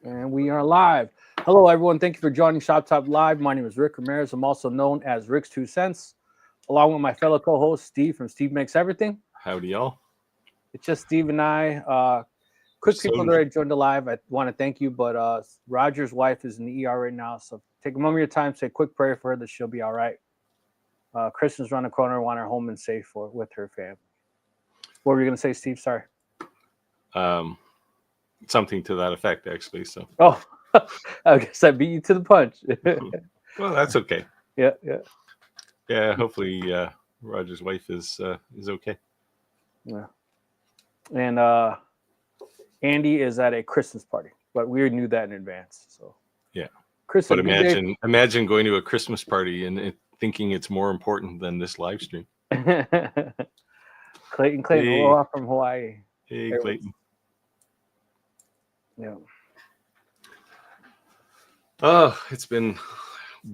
And we are live. Hello, everyone. Thank you for joining Shop Top Live. My name is Rick Ramirez. I'm also known as Rick's 2 Cents, along with my fellow co-host Steve from Steve Makes Everything. Howdy, y'all. It's just Steve and I. Quick people that already joined the live. I want to thank you, but Roger's wife is in the ER right now, so take a moment of your time, say a quick prayer for her that she'll be all right. Kristen's around the corner. Want her home and safe with her family. What were you going to say, Steve? Sorry. Something to that effect, actually. So. Oh, I guess I beat you to the punch. Well, that's okay. Yeah. Hopefully, Roger's wife is okay. Yeah. And Andy is at a Christmas party, but we knew that in advance. So yeah. Kristen, but imagine going to a Christmas party and thinking it's more important than this live stream. Clayton, hey. Aloha from Hawaii. Hey, Clayton. Yeah. Oh, it's been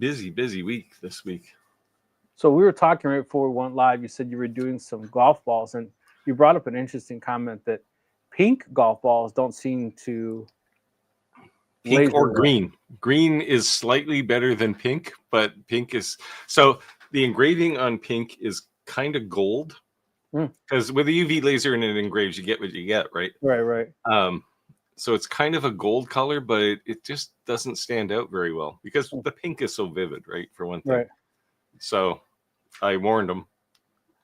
busy week this week. So we were talking right before we went live. You said you were doing some golf balls, and you brought up an interesting comment that pink golf balls don't seem to pink or green. Green is slightly better than pink, but pink is so the engraving on pink is kind of gold because with a UV laser and it engraves, you get what you get, right? Right. So it's kind of a gold color, but it just doesn't stand out very well because the pink is so vivid, right? For one thing. Right. So I warned them.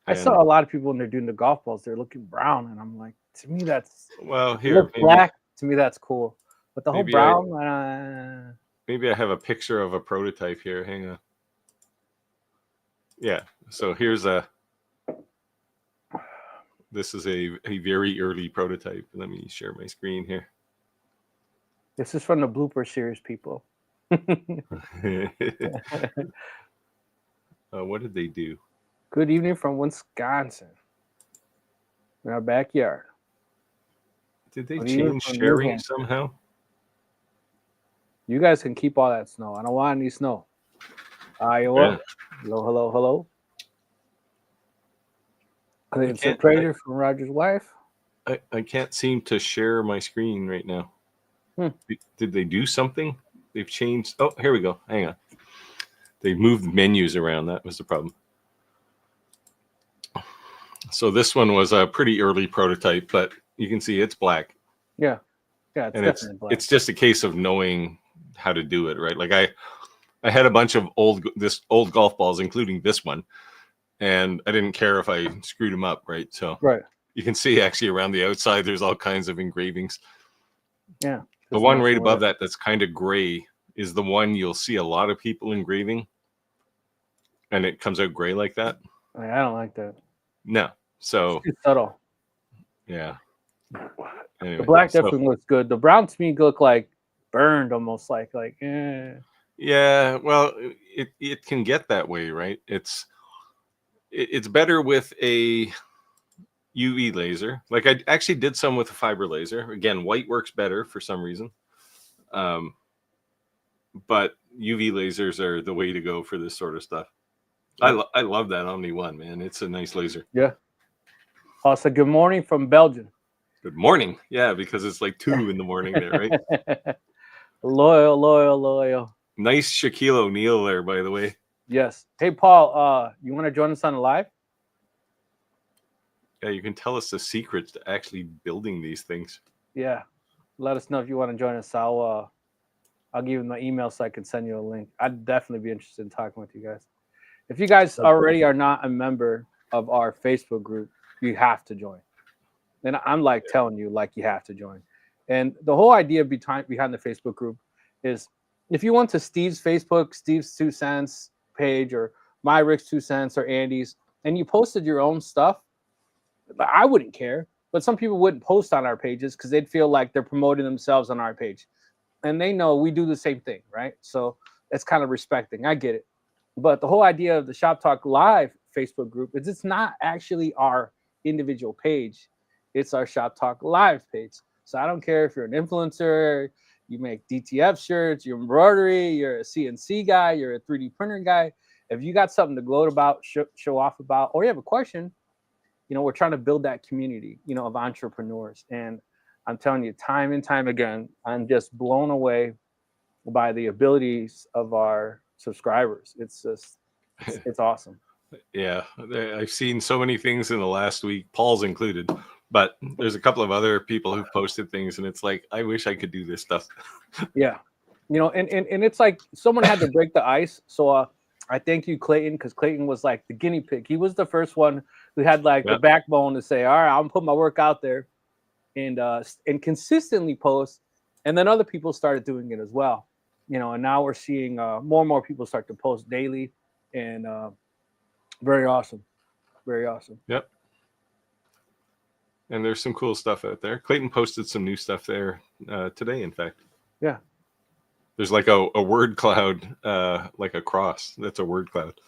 I saw a lot of people when they're doing the golf balls, they're looking brown, and I'm like, to me that's here black. To me that's cool, but the whole brown. Maybe I have a picture of a prototype here. Hang on. Yeah. So here's this is a very early prototype. Let me share my screen here. This is from the blooper series, people. What did they do? Good evening from Wisconsin. In our backyard. Did they change sharing somehow? You guys can keep all that snow. I don't want any snow. Iowa. Yeah. Hello. It's a trader from Roger's wife. I can't seem to share my screen right now. Did they do something? They've changed. Oh, here we go. Hang on. They moved menus around. That was the problem. So this one was a pretty early prototype, but you can see it's black. Yeah, it's definitely black. It's just a case of knowing how to do it, right? Like I had a bunch of old golf balls, including this one, and I didn't care if I screwed them up, right? So you can see actually around the outside, there's all kinds of engravings. Yeah. The one right above that that's kind of gray is the one you'll see a lot of people engraving, and it comes out gray like that. I don't like that. No. So it's too subtle. Yeah. Anyway, the black definitely looks good. The brown to me look like burned, almost like. Yeah, well, it can get that way, right? It's better with a UV laser. Like I actually did some with a fiber laser. Again, white works better for some reason. But UV lasers are the way to go for this sort of stuff. I love that OmniOne, man. It's a nice laser. Yeah. So good morning from Belgium. Good morning. Yeah, because it's like 2 in the morning there, right? Loyal. Nice Shaquille O'Neal there, by the way. Yes. Hey, Paul, you want to join us on the live? Yeah, you can tell us the secrets to actually building these things. Yeah. Let us know if you want to join us. I'll give you my email so I can send you a link. I'd definitely be interested in talking with you guys. If you guys already are not a member of our Facebook group, you have to join. And I'm telling you, you have to join. And the whole idea behind the Facebook group is if you went to Steve's Facebook, Steve's 2 Cents page, or my Rick's 2 Cents, or Andy's, and you posted your own stuff, I wouldn't care. But some people wouldn't post on our pages because they'd feel like they're promoting themselves on our page. And they know we do the same thing, right? So it's kind of respecting. I get it. But the whole idea of the Shop Talk Live Facebook group is it's not actually our individual page. It's our Shop Talk Live page. So I don't care if you're an influencer, you make DTF shirts, you're embroidery, you're a CNC guy, you're a 3D printer guy. If you got something to gloat about, show off about, or you have a question, we're trying to build that community, of entrepreneurs. And I'm telling you, time and time again, I'm just blown away by the abilities of our subscribers. It's just, it's awesome. Yeah, I've seen so many things in the last week, Paul's included, but there's a couple of other people who posted things, and it's like, I wish I could do this stuff. Yeah, you know, and it's like someone had to break the ice. So I thank you, Clayton, because Clayton was like the guinea pig. He was the first one who had like the backbone to say, all right, I'm gonna put my work out there and consistently post. And then other people started doing it as well, you know, and now we're seeing more and more people start to post daily, and very awesome. Very awesome. Yep. And there's some cool stuff out there. Clayton posted some new stuff there today, in fact. Yeah. There's like a word cloud, like a cross. That's a word cloud.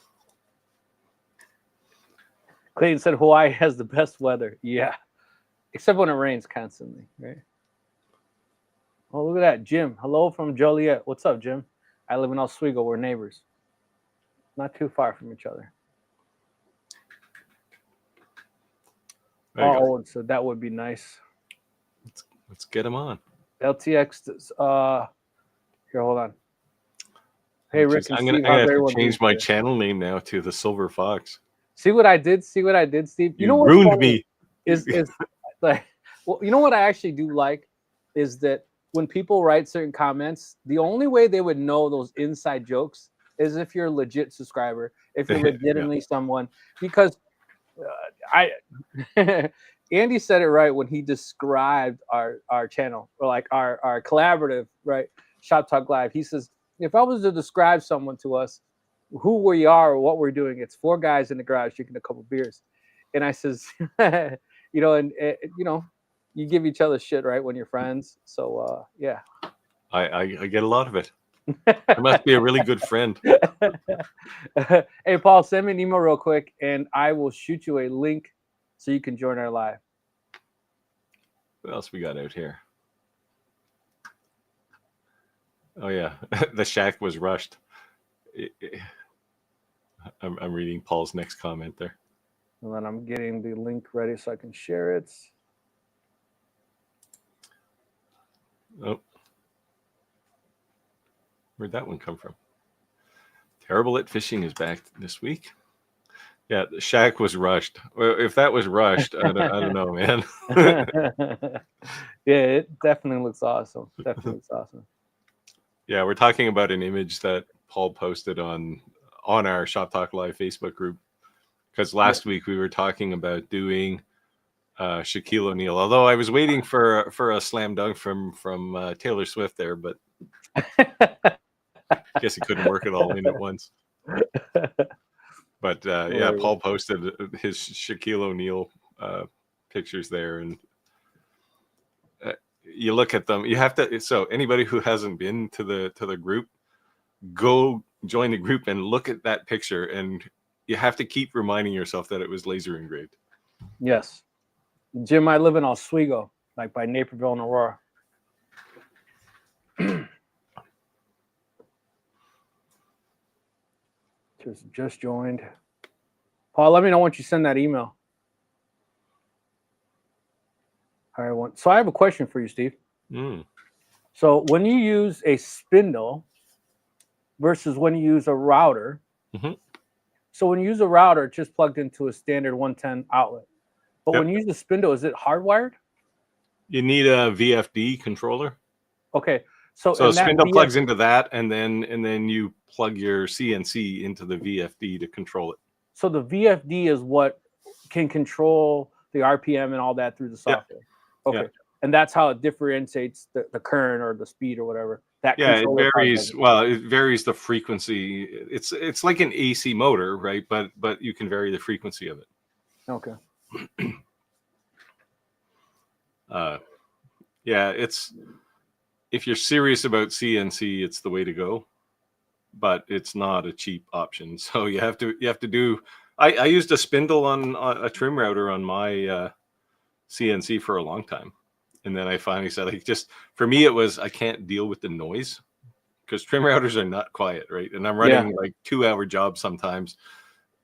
Clayton said Hawaii has the best weather. Yeah. Except when it rains constantly, right? Oh, look at that. Jim. Hello from Joliet. What's up, Jim? I live in Oswego. We're neighbors. Not too far from each other. Oh, so that would be nice. Let's get him on. LTX. Here, hold on. Hey, Rick. I'm gonna have to change my channel name now to the Silver Fox. See what I did? See what I did, Steve? You know what ruined me. Is like, well, you know what I actually do like is that when people write certain comments, the only way they would know those inside jokes is if you're a legit subscriber, if you're legitimately someone, because Andy said it right when he described our channel, or like our collaborative, right? Shop Talk Live. He says, if I was to describe someone to us, who we are or what we're doing, it's four guys in the garage drinking a couple beers. And I says, you know, and you know, you give each other shit, right, when you're friends. So yeah. I get a lot of it. I must be a really good friend. Hey, Paul, send me an email real quick, and I will shoot you a link so you can join our live. What else we got out here? Oh yeah, the shack was rushed. I'm reading Paul's next comment there. And then I'm getting the link ready so I can share it. Oh. Where'd that one come from? Terrible at Fishing is back this week. Yeah, the shack was rushed. Well, if that was rushed, I don't know, man. Yeah, it definitely looks awesome. Definitely looks awesome. Yeah, we're talking about an image that Paul posted on our Shop Talk Live Facebook group. Because last week we were talking about doing Shaquille O'Neal. Although I was waiting for a slam dunk from Taylor Swift there, but I guess he couldn't work it all in at once. But yeah, Paul posted his Shaquille O'Neal pictures there, and you look at them. You have to. So anybody who hasn't been to the group, go join the group and look at that picture, and you have to keep reminding yourself that it was laser engraved. Yes, Jim, I live in Oswego, like by Naperville and Aurora. Just joined. Paul, let me know once you send that email. All right. So I have a question for you, Steve. So when you use a spindle versus when you use a router, so when you use a router, it's just plugged into a standard 110 outlet. But when you use a spindle, is it hardwired? You need a VFD controller. Okay. So a spindle plugs into that, and then you plug your CNC into the VFD to control it. So the VFD is what can control the RPM and all that through the software. Okay. Yeah. And that's how it differentiates the current or the speed or whatever. That it varies. Well, it varies the frequency. It's like an AC motor, right? But you can vary the frequency of it. Okay. Yeah, if you're serious about CNC, it's the way to go, but it's not a cheap option. So you have to do. I used a spindle on a trim router on my CNC for a long time, and then I finally said, like, just for me, it was I can't deal with the noise because trim routers are not quiet, right? And I'm running like 2-hour jobs sometimes,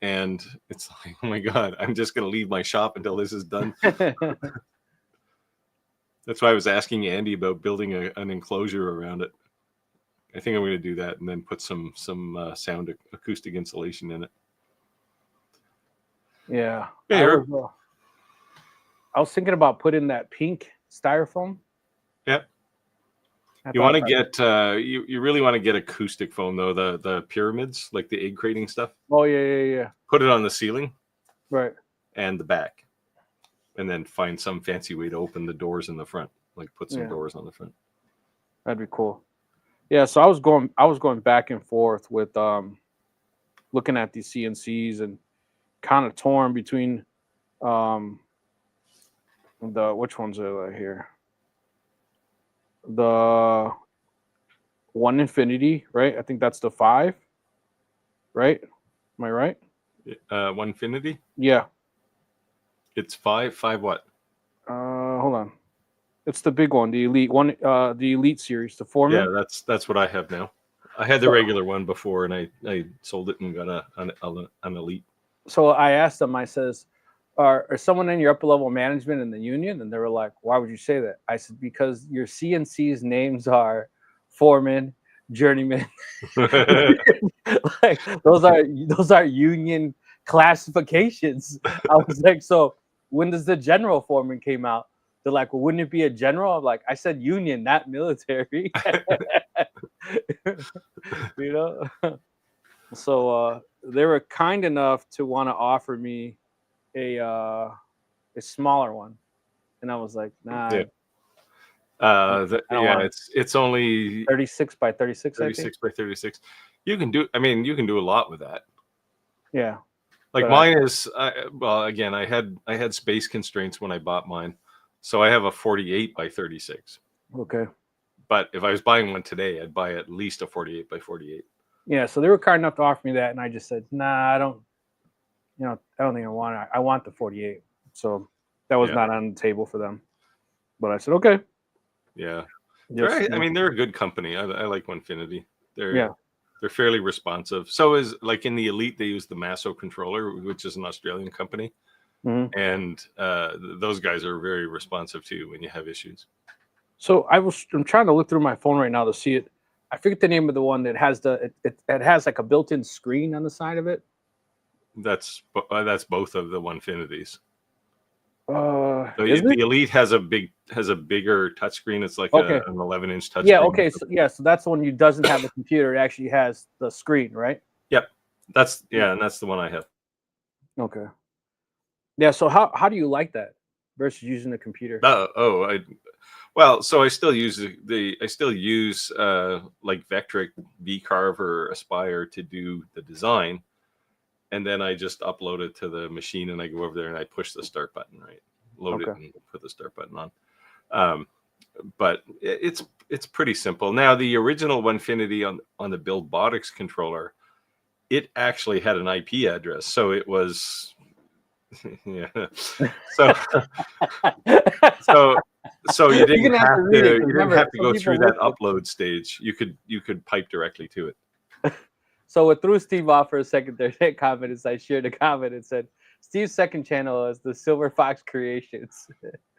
and it's like, oh my god, I'm just gonna leave my shop until this is done. That's why I was asking Andy about building an enclosure around it. I think I'm going to do that and then put some sound acoustic insulation in it. Yeah, Hey, I was thinking about putting that pink styrofoam. Yep. You want to get you really want to get acoustic foam though, the pyramids, like the egg crating stuff. Oh yeah. Put it on the ceiling, right, and the back, and then find some fancy way to open the doors in the front. Like put some doors on the front. That'd be cool. Yeah, so I was going back and forth with looking at these CNCs and kind of torn between which ones are here? The One Infinity, right? I think that's the 5, right? Am I right? One Infinity? Yeah. It's 5. 5 what? Hold on. It's the big one, the Elite one, the Elite series, the Foreman. Yeah, that's what I have now. I had the regular one before, and I sold it and got an Elite. So I asked them. I says, "Are someone in your upper level management in the union?" And they were like, "Why would you say that?" I said, "Because your CNC's names are Foreman, Journeyman. Like those are union classifications." I was like, "So when does the general foreman came out?" They're like, "Well, wouldn't it be a general?" I'm like, "I said union, not military." You know. So they were kind enough to want to offer me a smaller one, and I was like, "Nah." Yeah. It's only 36 by 36. 36 by 36. You can do a lot with that. Yeah. Like mine is well, again, I had space constraints when I bought mine, so I have a 48 by 36. Okay. But if I was buying one today, I'd buy at least a 48 by 48. Yeah, so they were kind enough to offer me that, and I just said, "Nah, I don't think I want it. I want the 48." So that was not on the table for them. But I said, "Okay." Yeah. I mean, they're a good company. I like Onefinity. They're fairly responsive. So is like in the Elite, they use the Masso controller, which is an Australian company. Mm-hmm. And those guys are very responsive too when you have issues. So I'm trying to look through my phone right now to see it. I forget the name of the one that has it has like a built-in screen on the side of it. That's both of the Onefinities. The Elite has a bigger touchscreen. It's like an 11-inch touchscreen. Yeah. Okay. So that's the one you doesn't have a computer. It actually has the screen, right? Yep. And that's the one I have. Okay. Yeah. So how do you like that versus using a computer? Well, so I still use like Vectric, VCarve, or Aspire to do the design, and then I just upload it to the machine, and I go over there and I push the start button, right? Load it and put the start button on. But it's pretty simple. Now the original Onefinity on the Buildbotics controller, it actually had an IP address, so it was yeah. So you didn't have to go through that upload stage. You could pipe directly to it. So it threw Steve off for a second there. That comment is I shared a comment and said Steve's second channel is the Silver Fox Creations.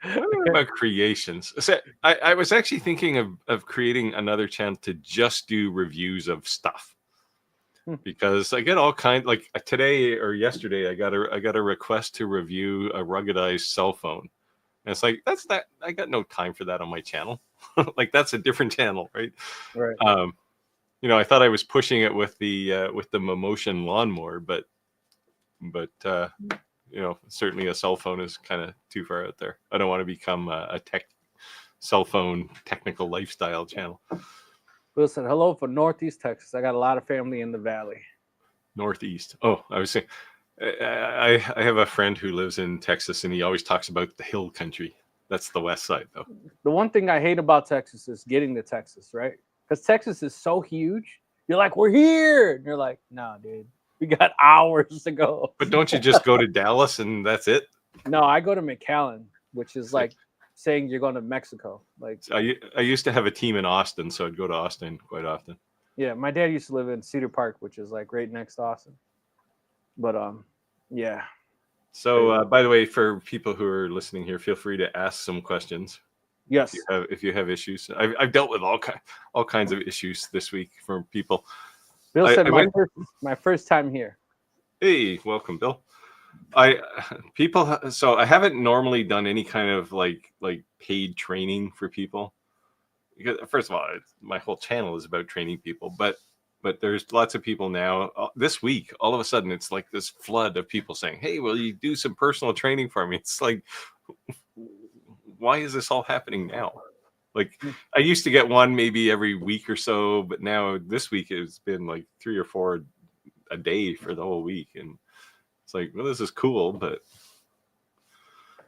I don't know about creations. So I was actually thinking of creating another channel to just do reviews of stuff. Because I get all kinds, like today or yesterday, I got a request to review a ruggedized cell phone. And it's like, I got no time for that on my channel. Like that's a different channel, right? Right. I thought I was pushing it with the Momotion lawnmower, but certainly a cell phone is kind of too far out there. I don't want to become a cell phone technical lifestyle channel. Listen, hello from Northeast Texas. I got a lot of family in the valley. Northeast. Oh, I was saying, I have a friend who lives in Texas, and he always talks about the hill country. That's the west side, though. The one thing I hate about Texas is getting to Texas, right? Because Texas is so huge. You're like, we're here. And you're like, no, dude, we got hours to go. But don't you just go to Dallas and that's it? No, I go to McAllen, which is like saying you're going to Mexico. Like I used to have a team in Austin, so I'd go to Austin quite often. Yeah, my dad used to live in Cedar Park, which is like right next to Austin. But yeah. So by the way, for people who are listening here, feel free to ask some questions. Yes. If you have issues, I've dealt with all kinds of issues this week from people. Bill said my first time here. Hey, welcome, Bill. So I haven't normally done any kind of like paid training for people, because first of all, my whole channel is about training people, but there's lots of people now. This week, all of a sudden, it's like this flood of people saying, "Hey, will you do some personal training for me?" It's like, why is this all happening now? Like, I used to get one maybe every week or so, but now this week it's been like 3 or 4 a day for the whole week, and it's like, well, this is cool, but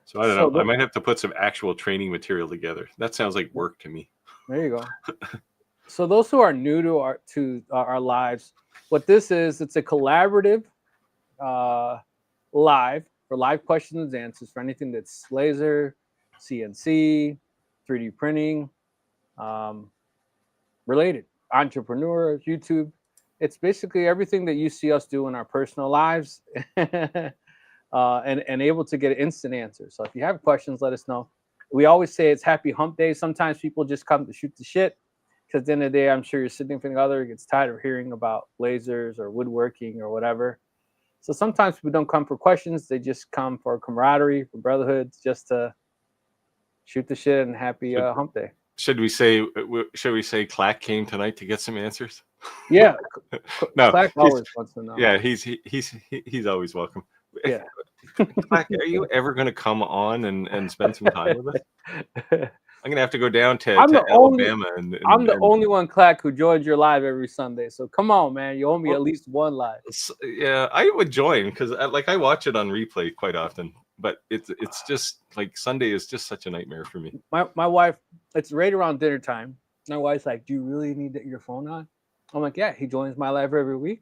so I don't know. I might have to put some actual training material together. That sounds like work to me. There you go. So those who are new to our lives, what this is, it's a collaborative live for live questions and answers for anything that's laser, CNC, 3D printing, related, entrepreneur, YouTube. It's basically everything that you see us do in our personal lives, and able to get instant answers. So if you have questions, let us know. We always say it's Happy Hump Day. Sometimes people just come to shoot the shit, because at the end of the day, I'm sure your significant other gets tired of hearing about lasers or woodworking or whatever. So sometimes people don't come for questions. They just come for camaraderie, for brotherhood, just to shoot the shit, and happy hump day. Should we say Clack came tonight to get some answers? Yeah. No, Clack always wants to know. Yeah, he's always welcome. Yeah. Clack, are you ever going to come on and spend some time with us? I'm going to have to go down to Alabama. I'm the only one, Clack, who joins your live every Sunday. So come on, man. You owe me at least one live. Yeah, I would join, because I watch it on replay quite often. But it's just like Sunday is just such a nightmare for me. My wife, it's right around dinner time. My wife's like, "Do you really need your phone on?" I'm like, "Yeah." He joins my live every week.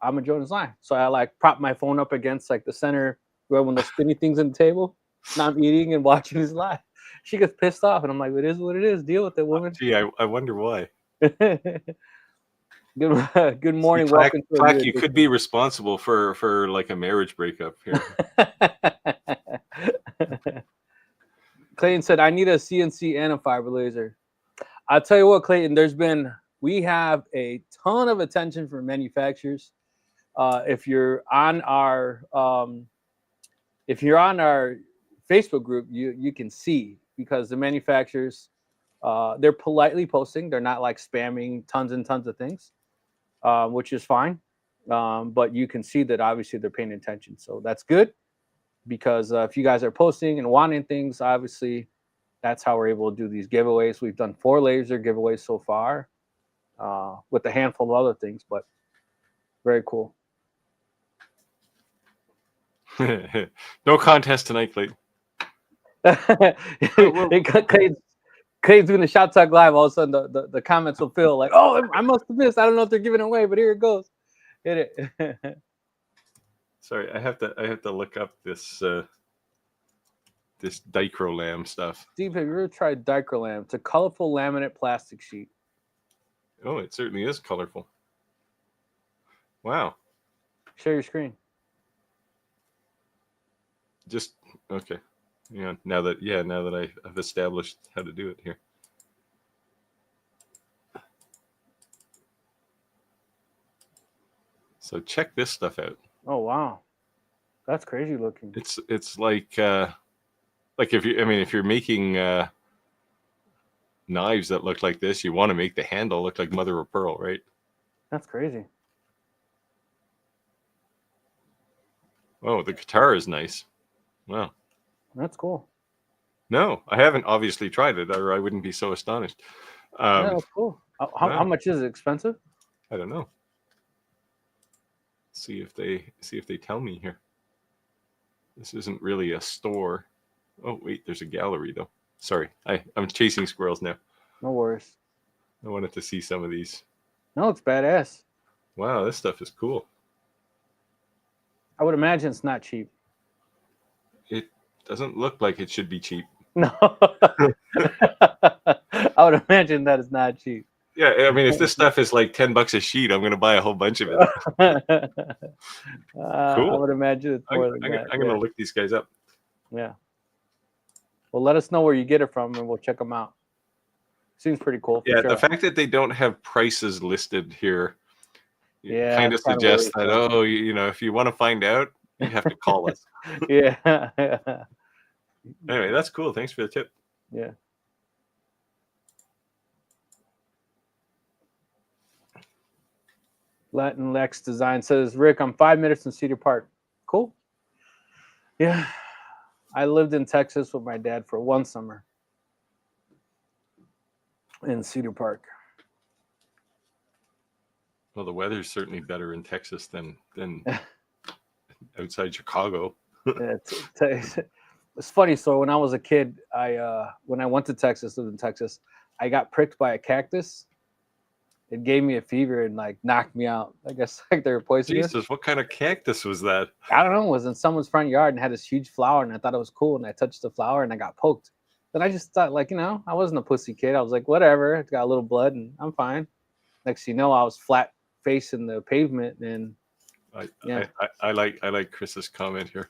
I'm gonna join his live. So I like prop my phone up against like the center where when the spinny things on the table, and I'm eating and watching his live. She gets pissed off, and I'm like, "It is what it is. Deal with it, woman." Gee, I wonder why. Good morning. See, Clack, you could be responsible for like a marriage breakup here. Clayton said, "I need a CNC and a fiber laser." I'll tell you what, Clayton, we have a ton of attention from manufacturers. If you're on our Facebook group, you can see, because the manufacturers, they're politely posting. They're not like spamming tons and tons of things, which is fine. But you can see that obviously they're paying attention. So that's good, because if you guys are posting and wanting things, obviously that's how we're able to do these giveaways. We've done 4 laser giveaways so far, with a handful of other things, but very cool. No contest tonight, Clayton. Clayton's doing the Shot Talk Live. All of a sudden, the comments will fill like, "Oh, I must have missed. I don't know if they're giving it away, but here it goes." Hit it. Sorry, I have to look up this this Dichrolam stuff. Steve, have you ever tried Dichrolam? It's a colorful laminate plastic sheet. Oh, it certainly is colorful. Wow. Share your screen. Just okay. Yeah. Now that I've established how to do it here. So check this stuff out. Oh wow, that's crazy looking. It's like if you're making knives that look like this, you want to make the handle look like mother of pearl, right? That's crazy. Oh, the guitar is nice. Wow. That's cool. No, I haven't obviously tried it, or I wouldn't be so astonished. Yeah, that's cool. How much is it? Expensive? I don't know. See if they tell me here. This isn't really a store. Oh wait, there's a gallery though. Sorry, I'm chasing squirrels now. No worries. I wanted to see some of these. No, it's badass. Wow, this stuff is cool. I would imagine it's not cheap. It doesn't look like it should be cheap. No. I would imagine that it's not cheap. Yeah, I mean, if this stuff is like $10 a sheet, I'm going to buy a whole bunch of it. Cool. I would imagine it's more than that. I'm going to look these guys up. Yeah. Well, let us know where you get it from, and we'll check them out. Seems pretty cool. Yeah, sure. The fact that they don't have prices listed here, kind of it's kinda suggests that worrisome. if you want to find out, you have to call us. Yeah. Anyway, that's cool. Thanks for the tip. Yeah. Latin Lex Design says, Rick, I'm 5 minutes in Cedar Park. Cool. Yeah. I lived in Texas with my dad for one summer in Cedar Park. Well, the weather's certainly better in Texas than outside Chicago. It's funny. So when I was a kid, when I went to Texas, lived in Texas, I got pricked by a cactus. It gave me a fever and like knocked me out. I guess like they were poisonous. Jesus, what kind of cactus was that? I don't know. It was in someone's front yard and had this huge flower, and I thought it was cool. And I touched the flower and I got poked. Then I just thought, like, I wasn't a pussy kid. I was like, whatever. It got a little blood and I'm fine. Next thing you know, I was flat facing the pavement, and I like Chris's comment here.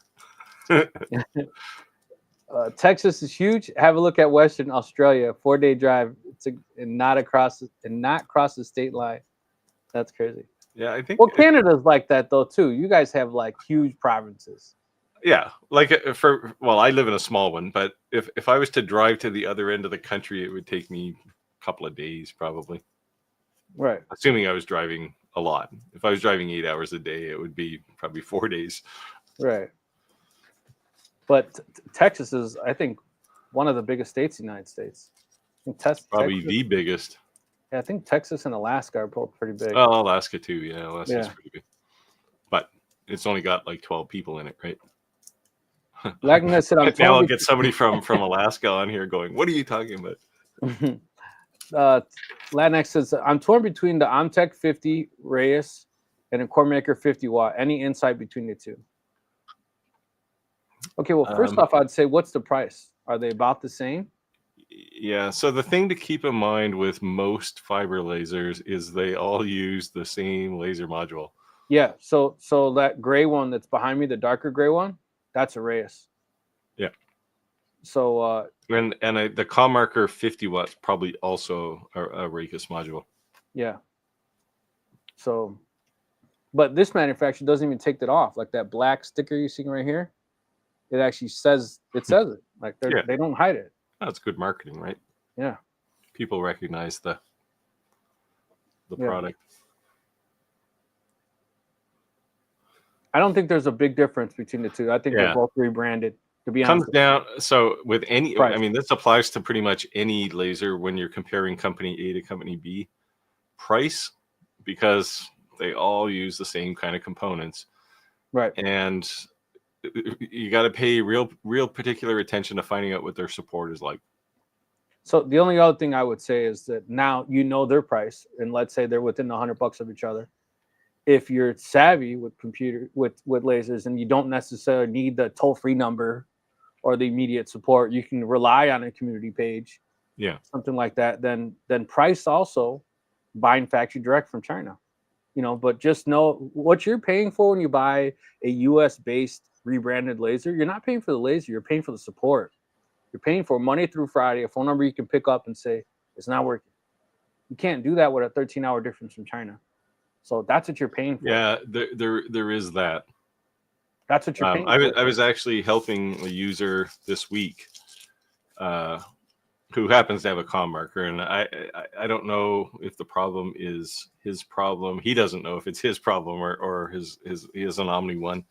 Texas is huge. Have a look at Western Australia, 4-day drive. And not cross the state line. That's crazy. Yeah, I think. Well, Canada's like that though too. You guys have like huge provinces. Yeah, like I live in a small one, but if I was to drive to the other end of the country, it would take me a couple of days probably. Right. Assuming I was driving a lot. If I was driving 8 hours a day, it would be probably 4 days. Right. But Texas is, I think, one of the biggest states in the United States. I think probably Texas, the biggest. Yeah, I think Texas and Alaska are both pretty big. Oh, Alaska too. Yeah, Alaska's pretty big. But it's only got like 12 people in it, right? Like I said, now I'll get somebody from Alaska on here going, what are you talking about? Latinx says, I'm torn between the Omtech 50 Reyes and a Coremaker 50 watt. Any insight between the two? Okay, well, first off, I'd say, what's the price? Are they about the same? Yeah, so the thing to keep in mind with most fiber lasers is they all use the same laser module. Yeah, so that gray one that's behind me, the darker gray one, that's a Reyes. Yeah. So and the Commarker 50 watts probably also a Reyes module. Yeah. So, but this manufacturer doesn't even take that off. Like that black sticker you're seeing right here, it actually says it. Like they don't hide it. That's good marketing, right? Yeah. People recognize the product. I don't think there's a big difference between the two. I think they're both rebranded. To be honest, comes down. So with any, price. I mean, this applies to pretty much any laser when you're comparing company A to company B. Price, because they all use the same kind of components, right? And you got to pay real particular attention to finding out what their support is like. So the only other thing I would say is that now you know their price, and let's say they're within $100 of each other. If you're savvy with with lasers, and you don't necessarily need the toll-free number or the immediate support, you can rely on a community page, something like that. Then price also buying factory direct from China, But just know what you're paying for when you buy a U.S.-based rebranded laser. You're not paying for the laser; you're paying for the support. You're paying for Monday through Friday, a phone number you can pick up and say it's not working. You can't do that with a 13-hour difference from China. So that's what you're paying for. Yeah, there is that. That's what you're paying for. I was actually helping a user this week who happens to have a Commarker, and I don't know if the problem is his problem. He doesn't know if it's his problem or he has an OmniOne.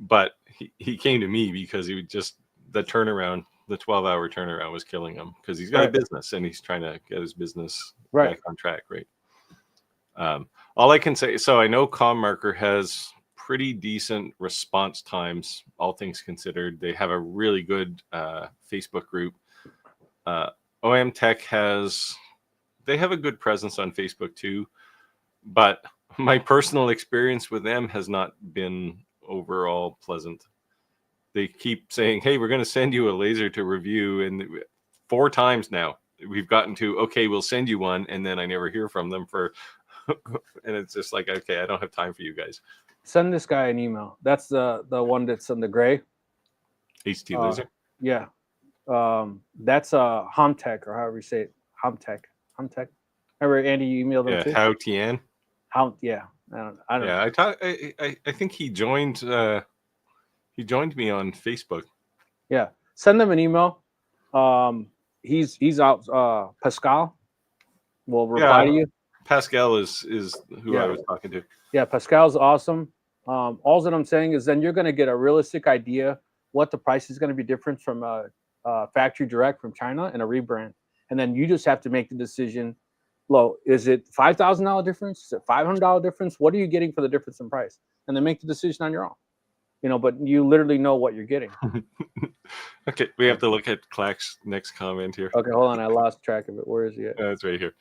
But he came to me because he would just the 12-hour turnaround was killing him because he's got a business and he's trying to get his business back on track, right? All I can say, so I know Commarker has pretty decent response times, all things considered. They have a really good Facebook group. OM Tech they have a good presence on Facebook too, but my personal experience with them has not been overall pleasant. They keep saying, hey, we're going to send you a laser to review, and 4 times now we've gotten to, okay, we'll send you one, and then I never hear from them and it's just like, okay, I don't have time for you guys. Send this guy an email. That's the one that's in the gray. HT laser. Yeah. That's Homtech, or however you say it. Homtech. Remember Andy, you emailed them too? Hao Tian. Yeah. I don't know. I think he joined me on Facebook. Yeah. Send them an email. He's out. Pascal will reply to you. Pascal is who I was talking to. Yeah, Pascal's awesome. All that I'm saying is then you're going to get a realistic idea what the price is going to be different from factory direct from China and a rebrand. And then you just have to make the decision. Is it $5,000 difference? Is it $500 difference? What are you getting for the difference in price? And then make the decision on your own. But you literally know what you're getting. Okay, we have to look at Clack's next comment here. Okay, hold on. I lost track of it. Where is he at? It's right here.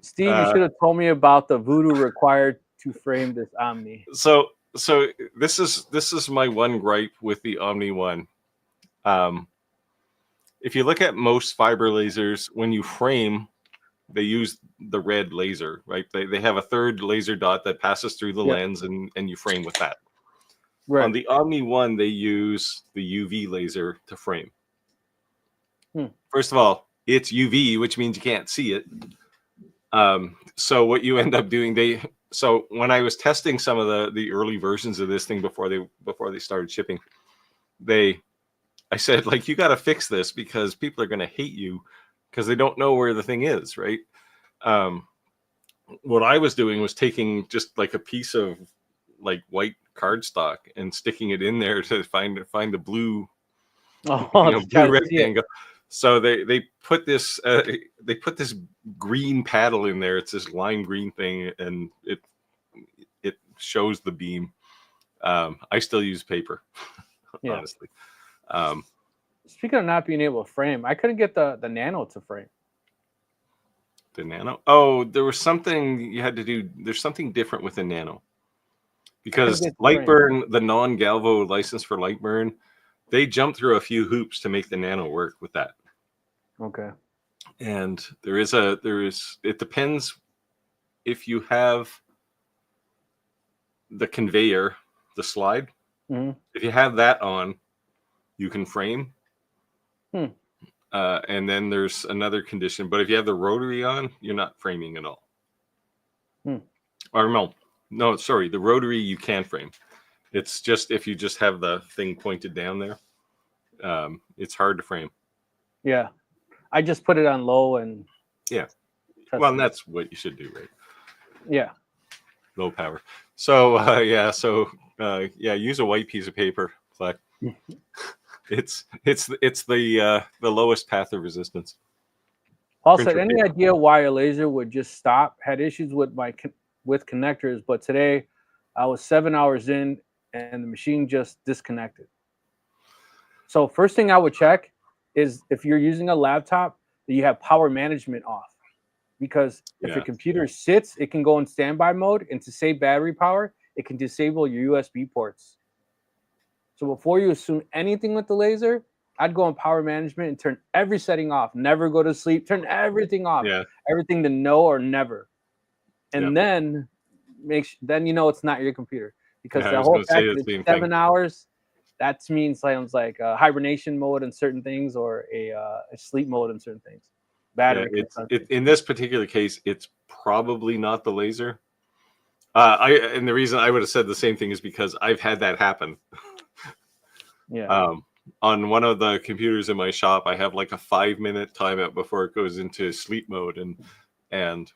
Steve, you should have told me about the voodoo required to frame this Omni. So this is my one gripe with the OmniOne. If you look at most fiber lasers, when you frame, they use the red laser, right? They have a third laser dot that passes through the lens, and you frame with that. Right. On the OmniOne, they use the UV laser to frame. First of all, it's UV, which means you can't see it. So what you end up doing, so when I was testing some of the early versions of this thing before they started shipping, I said, like, you got to fix this because people are going to hate you because they don't know where the thing is, right? What I was doing was taking just like a piece of like white cardstock and sticking it in there to find the blue, blue rectangle. So they put this green paddle in there. It's this lime green thing, and it shows the beam. I still use paper, honestly. Speaking of not being able to frame, I couldn't get the Nano to frame. The Nano? Oh, there was something you had to do. There's something different with the Nano. Because Lightburn, the non-Galvo license for Lightburn, they jumped through a few hoops to make the Nano work with that. Okay. And it depends if you have the conveyor, the slide. Mm-hmm. If you have that on, you can frame. And then there's another condition. But if you have the rotary on, you're not framing at all. Or no, sorry, the rotary you can frame. It's just if you just have the thing pointed down there, it's hard to frame. Yeah, I just put it on low and well, and that's what you should do, right? Yeah, low power. So use a white piece of paper, Clack. It's the lowest path of resistance. Also, any idea why a laser would just stop? Had issues with with connectors, but today I was 7 hours in and the machine just disconnected. So first thing I would check is if you're using a laptop, that you have power management off, because if your computer sits, it can go in standby mode, and to save battery power, it can disable your USB ports. So before you assume anything with the laser, I'd go in power management and turn every setting off. Never go to sleep. Turn everything off. Everything to no or never. And then then you know it's not your computer, because the whole fact that it's 7 hours, that means sounds like a hibernation mode in certain things, or a sleep mode in certain things. Battery. In this particular case, it's probably not the laser. And the reason I would have said the same thing is because I've had that happen. On one of the computers in my shop, I have like a 5-minute timeout before it goes into sleep mode, and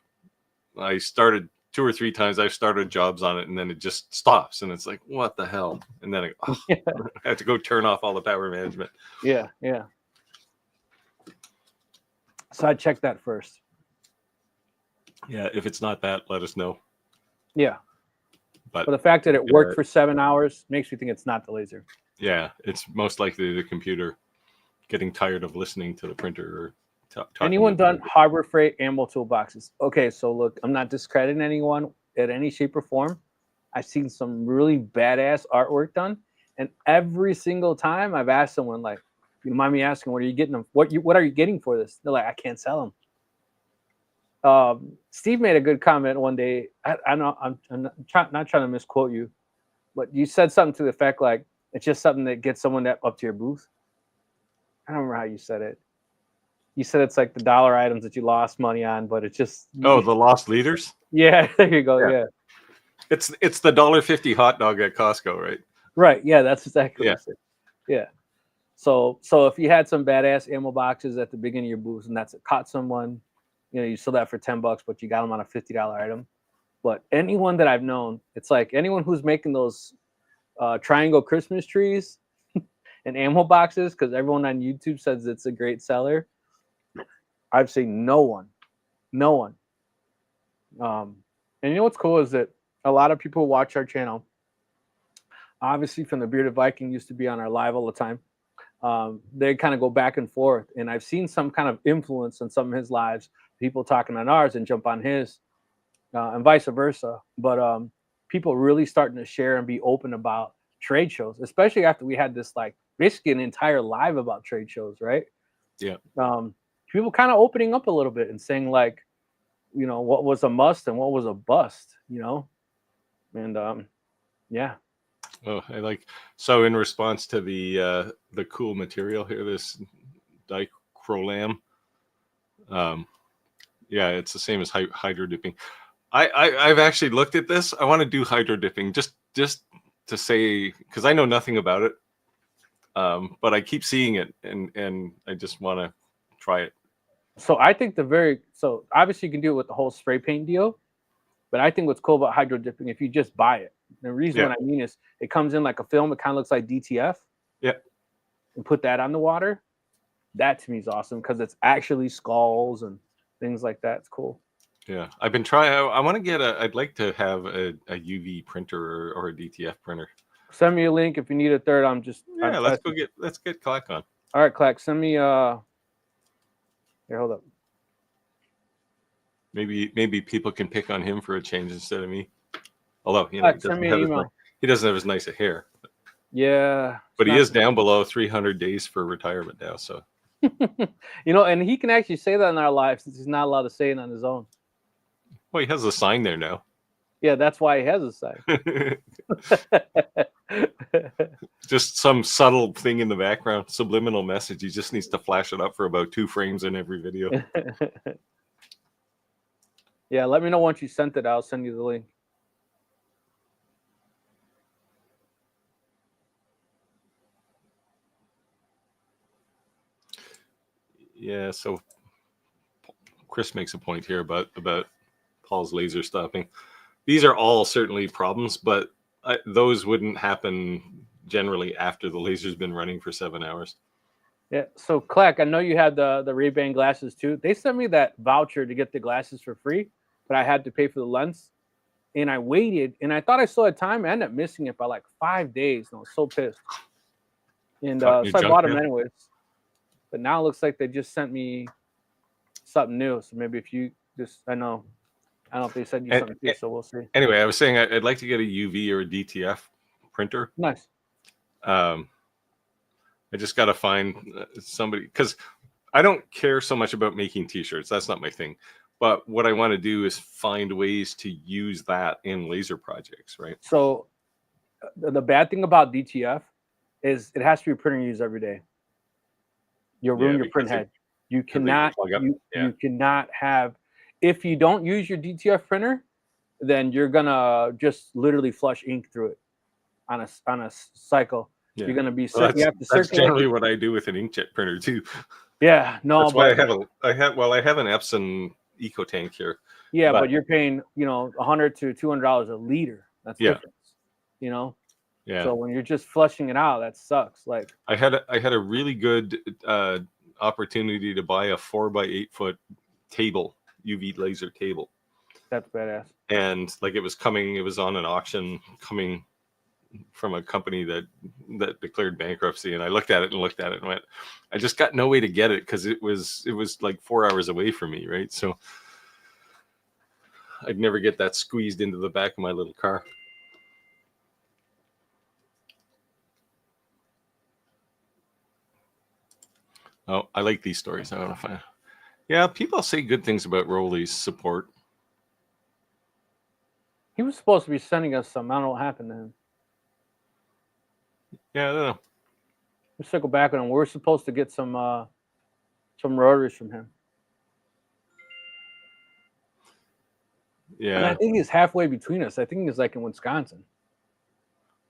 I started 2 or 3 times. I've started jobs on it, and then it just stops, and it's like, what the hell? And then I have to go turn off all the power management. Yeah. So I check that first. Yeah, if it's not that, let us know. Yeah. But the fact that it worked for 7 hours makes me think it's not the laser. Yeah, it's most likely the computer getting tired of listening to the printer. Or anyone done Harbor Freight ammo toolboxes? Okay, so look, I'm not discrediting anyone in any shape or form. I've seen some really badass artwork done, and every single time I've asked someone, like, you mind me asking, what are you getting them? What are you getting for this? They're like, I can't sell them. Steve made a good comment one day. I know I'm not trying to misquote you, but you said something to the effect like, It's just something that gets someone up to your booth. I don't remember how you said it. You said it's like the dollar items that you lost money on, but it's just the lost leaders. Yeah, there you go. Yeah. It's the $1.50 hot dog at Costco, right? Right. Yeah, that's exactly what it. Yeah. So if you had some badass ammo boxes at the beginning of your booth, and that's caught someone, you sold that for $10, but you got them on a $50 item. But anyone that I've known, it's like anyone who's making those triangle Christmas trees and ammo boxes, because everyone on YouTube says it's a great seller. I've seen no one. And you know what's cool is that a lot of people watch our channel. Obviously, from the Bearded Viking used to be on our live all the time. They kind of go back and forth, and I've seen some kind of influence on some of his lives. People talking on ours and jump on his, and vice versa. But people really starting to share and be open about trade shows, especially after we had this like basically an entire live about trade shows, right? Yeah. People kind of opening up a little bit and saying like, what was a must and what was a bust, and yeah. Oh, so in response to the cool material here, this dichrolam, yeah, it's the same as hydro dipping. I've actually looked at this. I want to do hydro dipping just to say, because I know nothing about it, but I keep seeing it, and I just want to try it. So I think so obviously you can do it with the whole spray paint deal, but I think what's cool about hydro dipping, if you just buy it, the reason what I mean is it comes in like a film. It kind of looks like DTF. Yeah. And put that on the water. That to me is awesome because it's actually skulls and things like that. It's cool. Yeah, I've been trying. I want to get I'd like to have a UV printer or a DTF printer. Send me a link if you need a third. Let's get Clack on. All right, Clack. Send me here, hold up. Maybe people can pick on him for a change instead of me. Although he doesn't have as nice a hair. Yeah. But he is down below 300 days for retirement now. So and he can actually say that in our lives since he's not allowed to say it on his own. Well, he has a sign there now. Yeah, that's why he has a sign. Just some subtle thing in the background, subliminal message. He just needs to flash it up for about 2 frames in every video. Yeah, let me know once you sent it. I'll send you the link. Yeah, so Chris makes a point here about Paul's laser stopping. These are all certainly problems, but those wouldn't happen generally after the laser's been running for 7 hours. Yeah, so Clack, I know you had the Rayband glasses too. They sent me that voucher to get the glasses for free, but I had to pay for the lens. And I waited, and I thought I still had time. I ended up missing it by like 5 days, and I was so pissed. And so I bought them anyways. But now it looks like they just sent me something new. So maybe if you just, I don't know if they sent you something too, so we'll see. Anyway, I was saying I'd like to get a UV or a DTF printer. Nice. I just got to find somebody, because I don't care so much about making t-shirts. That's not my thing. But what I want to do is find ways to use that in laser projects, right? So the bad thing about DTF is it has to be printer used every day. You'll ruin your print head. You cannot you cannot have, if you don't use your DTF printer, then you're gonna just literally flush ink through it on a cycle. Yeah. You're gonna be you have to circulate. That's generally what I do with an inkjet printer too. Yeah, no. That's why I have an Epson Eco Tank here. Yeah, but you're paying $100 to $200 a liter. That's difference. Yeah. So when you're just flushing it out, that sucks. Like I had a really good opportunity to buy a 4x8 foot table, UV laser table. That's badass. And like it was on an auction coming from a company that declared bankruptcy, and I looked at it and went, I just got no way to get it because it was like 4 hours away from me, right? So I'd never get that squeezed into the back of my little car. Oh, I like these stories. I want to find. Yeah, people say good things about Rowley's support. He was supposed to be sending us some. I don't know what happened to him. Yeah, I don't know. We'll circle back on him. We're supposed to get some rotaries from him. Yeah. And I think he's halfway between us. I think he's like in Wisconsin.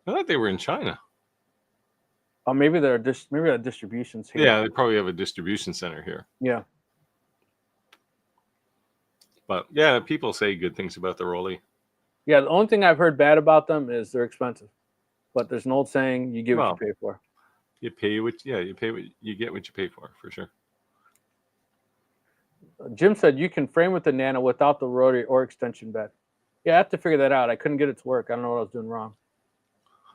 I thought they were in China. Oh, maybe they're distributions here. Yeah, they probably have a distribution center here. Yeah. But yeah, people say good things about the Rolly. Yeah, the only thing I've heard bad about them is they're expensive. But there's an old saying: you get what you pay for. You pay what you get what you pay for sure. Jim said you can frame with the Nano without the rotary or extension bed. Yeah, I have to figure that out. I couldn't get it to work. I don't know what I was doing wrong.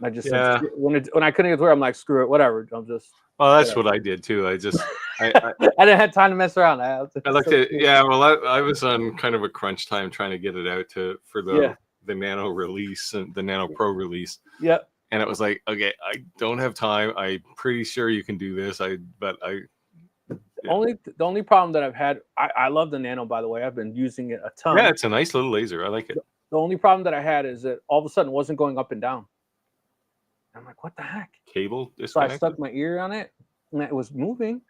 I just said, when I couldn't get it to work, I'm like, screw it, whatever. I'm just. Well, that's what I did too. I just I didn't have time to mess around. I looked at Well, I was on kind of a crunch time trying to get it out for the Nano release and the Nano Pro release. Yep. And it was like, okay, I don't have time. I'm pretty sure you can do this. The only problem that I've had, I love the Nano, by the way. I've been using it a ton. Yeah, it's a nice little laser. I like it. The only problem that I had is that all of a sudden it wasn't going up and down. I'm like, what the heck? Cable disconnected? So I stuck my ear on it and it was moving,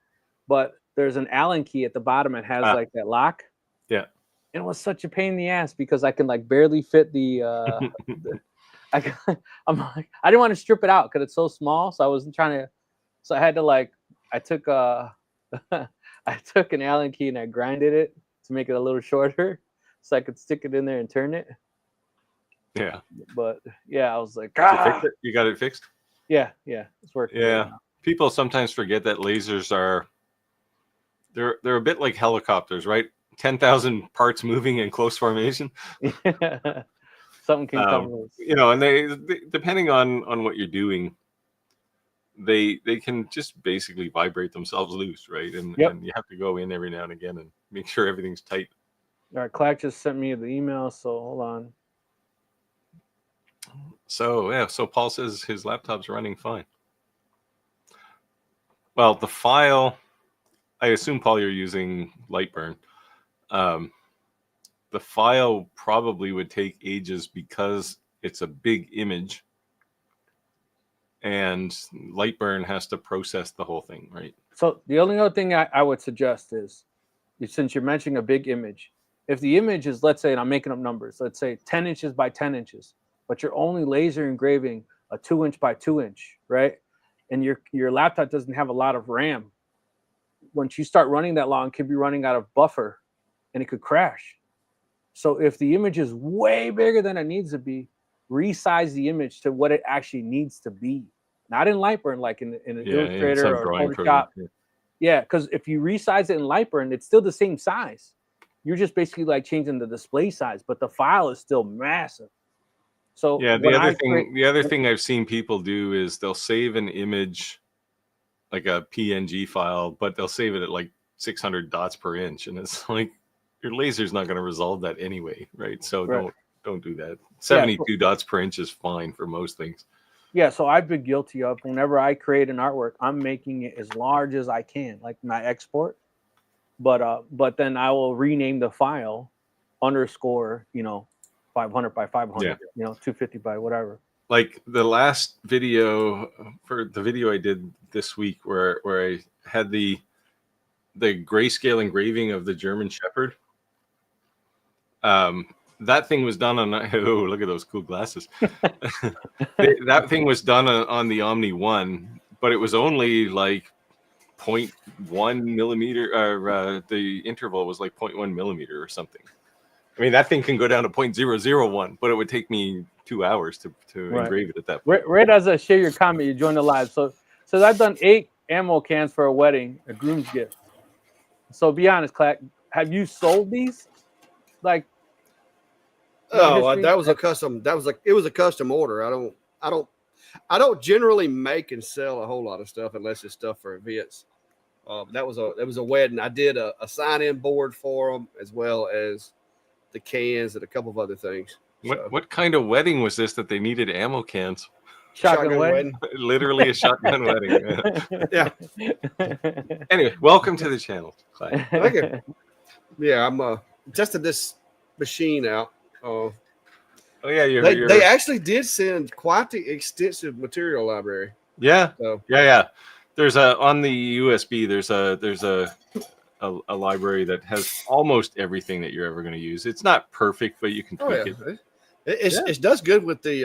but there's an Allen key at the bottom. It has like that lock. Yeah. It was such a pain in the ass because I can like barely fit the I'm like, I didn't want to strip it out because it's so small. So I wasn't trying to. So I had to I took an Allen key and I grinded it to make it a little shorter, so I could stick it in there and turn it. Yeah. But yeah, I was like, You got it fixed? Yeah, it's working. Yeah. People sometimes forget that lasers are. They're a bit like helicopters, right? 10,000 parts moving in close formation. Something can come loose. And they depending on what you're doing, they can just basically vibrate themselves loose, right? And you have to go in every now and again and make sure everything's tight. All right, Clack just sent me the email, so hold on. So Paul says his laptop's running fine. Well, the file, I assume, Paul, you're using Lightburn. The file probably would take ages because it's a big image and Lightburn has to process the whole thing, right? So the only other thing I would suggest is, since you're mentioning a big image, if the image is, let's say, and I'm making up numbers, let's say 10 inches by 10 inches, but you're only laser engraving a 2-inch by 2-inch, right? And your laptop doesn't have a lot of RAM. Once you start running that long, it could be running out of buffer and it could crash. So if the image is way bigger than it needs to be, resize the image to what it actually needs to be. Not in Lightburn, like in an Illustrator or Photoshop. Yeah, because if you resize it in Lightburn, it's still the same size. You're just basically like changing the display size, but the file is still massive. So yeah, the other thing I've seen people do is they'll save an image like a PNG file, but they'll save it at like 600 dots per inch, and it's like your laser's not going to resolve that anyway, right? So don't do that. 72 dots per inch is fine for most things. Yeah, so I've been guilty of, whenever I create an artwork, I'm making it as large as I can, like my export. But then I will rename the file underscore, 500 by 500, 250 by whatever. Like the last video, for the video I did this week where I had the grayscale engraving of the German Shepherd. That thing was done on, oh, look at those cool glasses. That thing was done on the OmniOne, but it was only like 0.1 millimeter, or the interval was like 0.1 millimeter or something. I mean, that thing can go down to 0.001, but it would take me 2 hours to engrave it at that point. Right as I share your comment, you join the live. So I've done 8 ammo cans for a wedding, a groom's gift. So be honest, Clack, have you sold these? Like, that was a custom. It was a custom order. I don't generally make and sell a whole lot of stuff unless it's stuff for events. That was a wedding. I did a sign-in board for them, as well as the cans and a couple of other things. What kind of wedding was this that they needed ammo cans? Shotgun wedding. Literally a shotgun wedding. Yeah. Anyway, welcome to the channel. Thank you. Yeah, I'm tested this machine out. Oh yeah, they actually did send quite the extensive material library. Yeah. So. Yeah. There's on the USB. There's a library that has almost everything that you're ever going to use. It's not perfect, but you can tweak it. It does good with the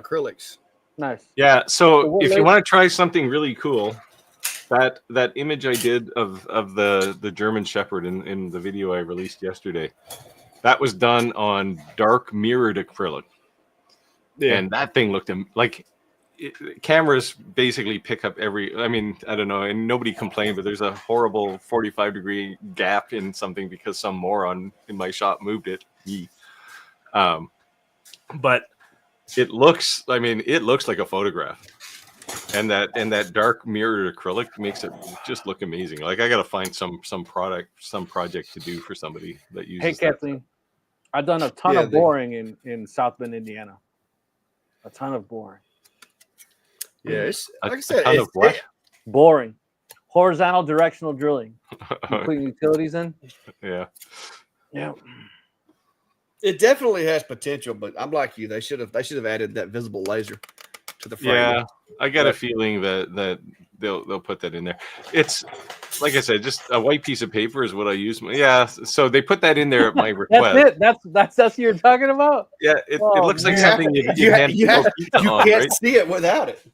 acrylics. Nice. Yeah. So if you want to try something really cool, that image I did of the German Shepherd in the video I released yesterday, that was done on dark mirrored acrylic. Yeah. And that thing looked like cameras basically pick up I don't know, and nobody complained, but there's a horrible 45-degree gap in something because some moron in my shop moved it. But it looks like a photograph. And that dark mirrored acrylic makes it just look amazing. Like I got to find some project to do for somebody that uses. Hey, Kathleen, I've done a ton of boring in South Bend, Indiana. A ton of boring. Yeah, it's like I said, it's what? Boring, horizontal directional drilling, putting utilities in. Yeah. It definitely has potential, but I'm like you. They should have added that visible laser to the frame. Yeah, I got a feeling that they'll put that in there. It's like I said, just a white piece of paper is what I use. Yeah, so they put that in there at my request. That's it. That's what you're talking about. Yeah, it looks like something you can't see it without it.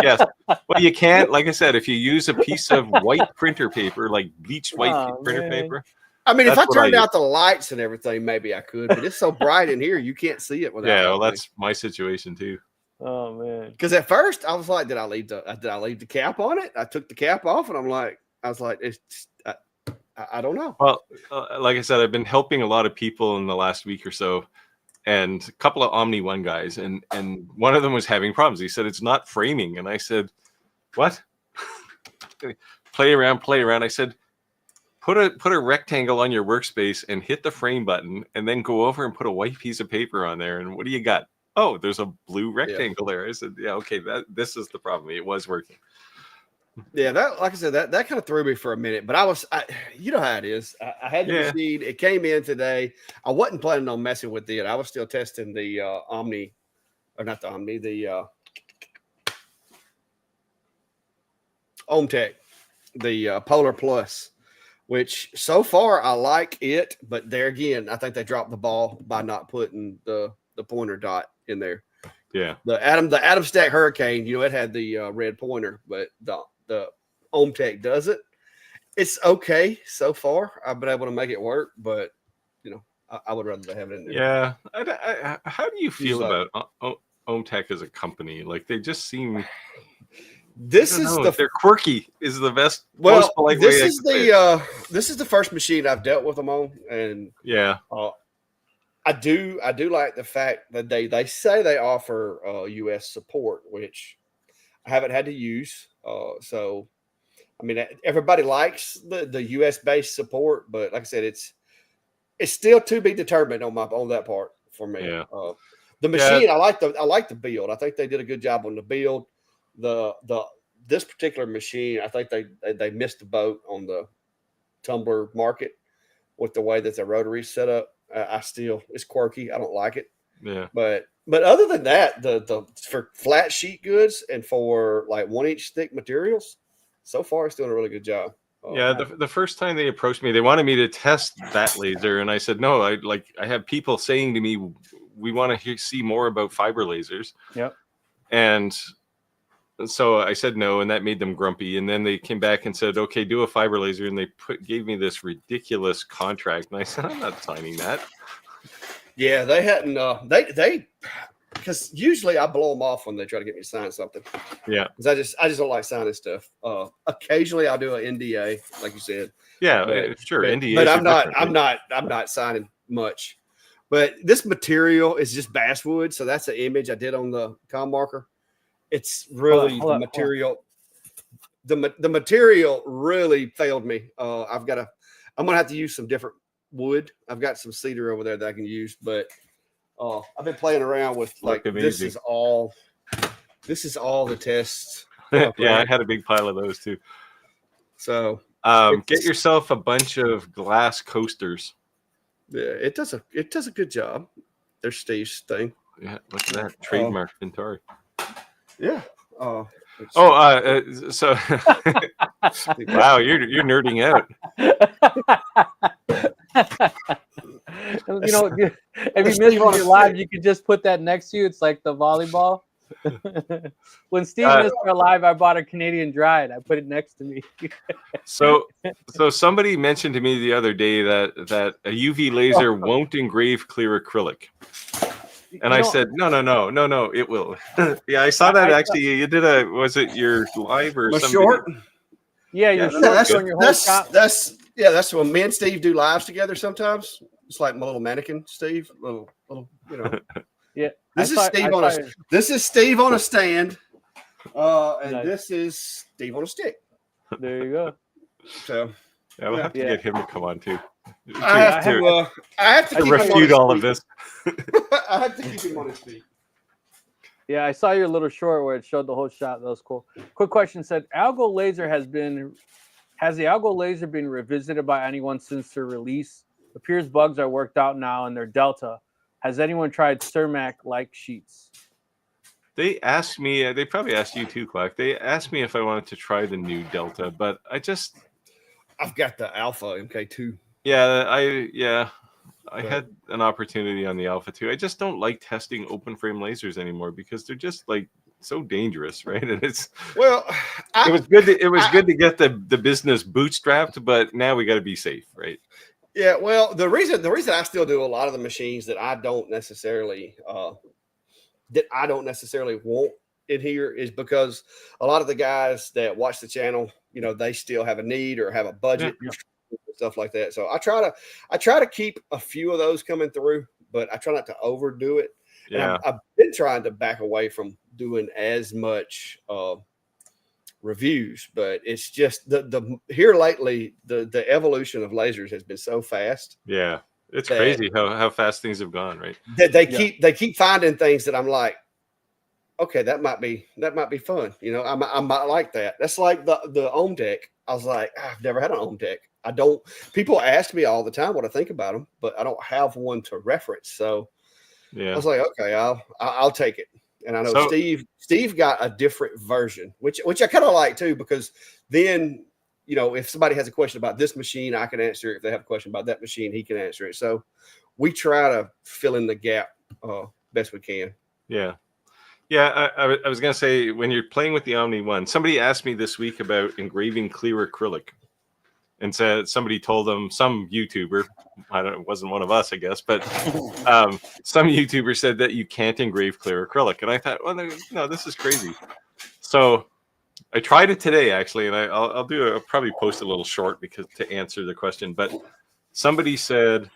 Yes, well, you can't. Like I said, if you use a piece of white printer paper, like bleached white printer paper. I mean, if I turned out the lights and everything, maybe I could. But it's so bright in here, you can't see it without. Yeah, well, that's my situation too. Oh man! Because at first I was like, did I leave the cap on it? I took the cap off, and I was like, I don't know. Well, like I said, I've been helping a lot of people in the last week or so, and a couple of OmniOne guys, and one of them was having problems. He said it's not framing, and I said, what? Play around. I said, put a rectangle on your workspace and hit the frame button, and then go over and put a white piece of paper on there, and what do you got? Oh, there's a blue rectangle there. I said, yeah, okay, this is the problem. It was working. Yeah, that, like I said, that kind of threw me for a minute, but you know how it is. I had the machine. It came in today. I wasn't planning on messing with it. I was still testing the OmTech, the Polar Plus, which so far I like it, but there again, I think they dropped the ball by not putting the pointer dot in there. Yeah. The Atom Stack Hurricane, it had the red pointer, but the OmTech does it. It's okay so far. I've been able to make it work, but I would rather have it in there. Yeah. How do you feel about OmTech as a company? Like they just seem. They're quirky. Is the best. Well, most polite way this is the first machine I've dealt with them on, and yeah. I do like the fact that they say they offer US support, which I haven't had to use. So, I mean, everybody likes the US based support, but like I said, it's still to be determined on that part for me. Yeah. The machine, I like the build. I think they did a good job on the build. This particular machine, I think they missed the boat on the tumbler market with the way that the rotary's set up. It's quirky. I don't like it. Yeah. But other than that, the for flat sheet goods and for like 1-inch thick materials, so far it's doing a really good job. Yeah, the first time they approached me, they wanted me to test that laser, and I said no. I have people saying to me, we want to see more about fiber lasers. Yep. And so I said no, and that made them grumpy. And then they came back and said, okay, do a fiber laser. And they gave me this ridiculous contract. And I said, I'm not signing that. Yeah, they hadn't, because usually I blow them off when they try to get me to sign something. Yeah. Because I just don't like signing stuff. Occasionally I'll do an NDA, like you said. Yeah, sure. NDA. But I'm not signing much. But this material is just basswood. So that's an image I did on the com marker. It's really the material. The material really failed me. I'm gonna have to use some different wood. I've got some cedar over there that I can use, but I've been playing around with this is all the tests. Yeah, I had a big pile of those too. So get yourself a bunch of glass coasters. Yeah, it does a good job. There's Steve's thing. Yeah, look at that trademark Ventari. Yeah. So wow, you're nerding out. You know, if you miss your live, you can just put that next to you. It's like the volleyball. When Steve missed our live, I bought a Canadian Dry and I put it next to me. So somebody mentioned to me the other day that a UV laser won't engrave clear acrylic. And I said, no, it will. Yeah, I saw that actually. You did was it your live or something? Short? Yeah, your short on your whole shop. That's when me and Steve do lives together sometimes. It's like my little mannequin, Steve. Little, you know. Yeah. This is Steve on a stand. And nice. This is Steve on a stick. There you go. So yeah, we'll have to get him to come on too. I have to keep refute all of this. I have to keep him on his feet. Yeah, I saw your little short where it showed the whole shot. That was cool. Quick question said, has the Algo laser been revisited by anyone since their release? Appears bugs are worked out now in their Delta. Has anyone tried Cermak-like sheets? They asked me, they probably asked you too, Clack. They asked me if I wanted to try the new Delta, but I've got the Alpha MK2. Yeah, I had an opportunity on the Alpha 2. I just don't like testing open frame lasers anymore because they're just like so dangerous, right? And it was good to get the business bootstrapped, but now we got to be safe, right? Yeah, well, the reason I still do a lot of the machines that I don't necessarily want in here is because a lot of the guys that watch the channel, you know, they still have a need or have a budget. Yeah. Stuff like that. So I try to keep a few of those coming through, but I try not to overdo it. Yeah. And I've been trying to back away from doing as much reviews, but it's just the here lately the evolution of lasers has been so fast. Yeah. It's crazy how fast things have gone, right? That they keep finding things that I'm like, okay, that might be fun. You know, I might like that. That's like the Dech. I was like, I've never had an Dech. People ask me all the time what I think about them, but I don't have one to reference. So I was like, okay, I'll take it. And I know Steve got a different version, which I kind of like too, because then, you know, if somebody has a question about this machine, I can answer it. If they have a question about that machine, he can answer it. So we try to fill in the gap best we can. Yeah. Yeah, I was going to say, when you're playing with the OmniOne, somebody asked me this week about engraving clear acrylic. And said somebody told them, some YouTuber, it wasn't one of us, I guess, but some YouTuber said that you can't engrave clear acrylic. And I thought, well, no, this is crazy. So I tried it today, actually, and I'll probably post a little short to answer the question. But somebody said,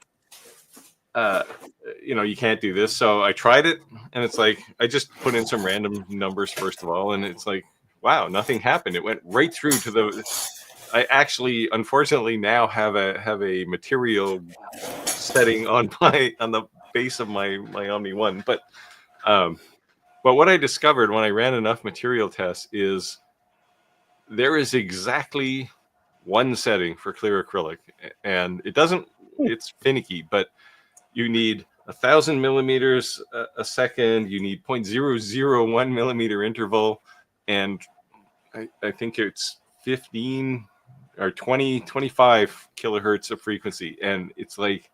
you can't do this. So I tried it, and it's like, I just put in some random numbers, first of all, and it's like, wow, nothing happened. It went right through to the... I actually, unfortunately, now have a material setting on the base of my OmniOne. But what I discovered when I ran enough material tests is there is exactly one setting for clear acrylic, and it's finicky, but you need 1,000 millimeters a second. You need 0.001 millimeter interval, and I think it's 15 or 25 kilohertz of frequency. And it's like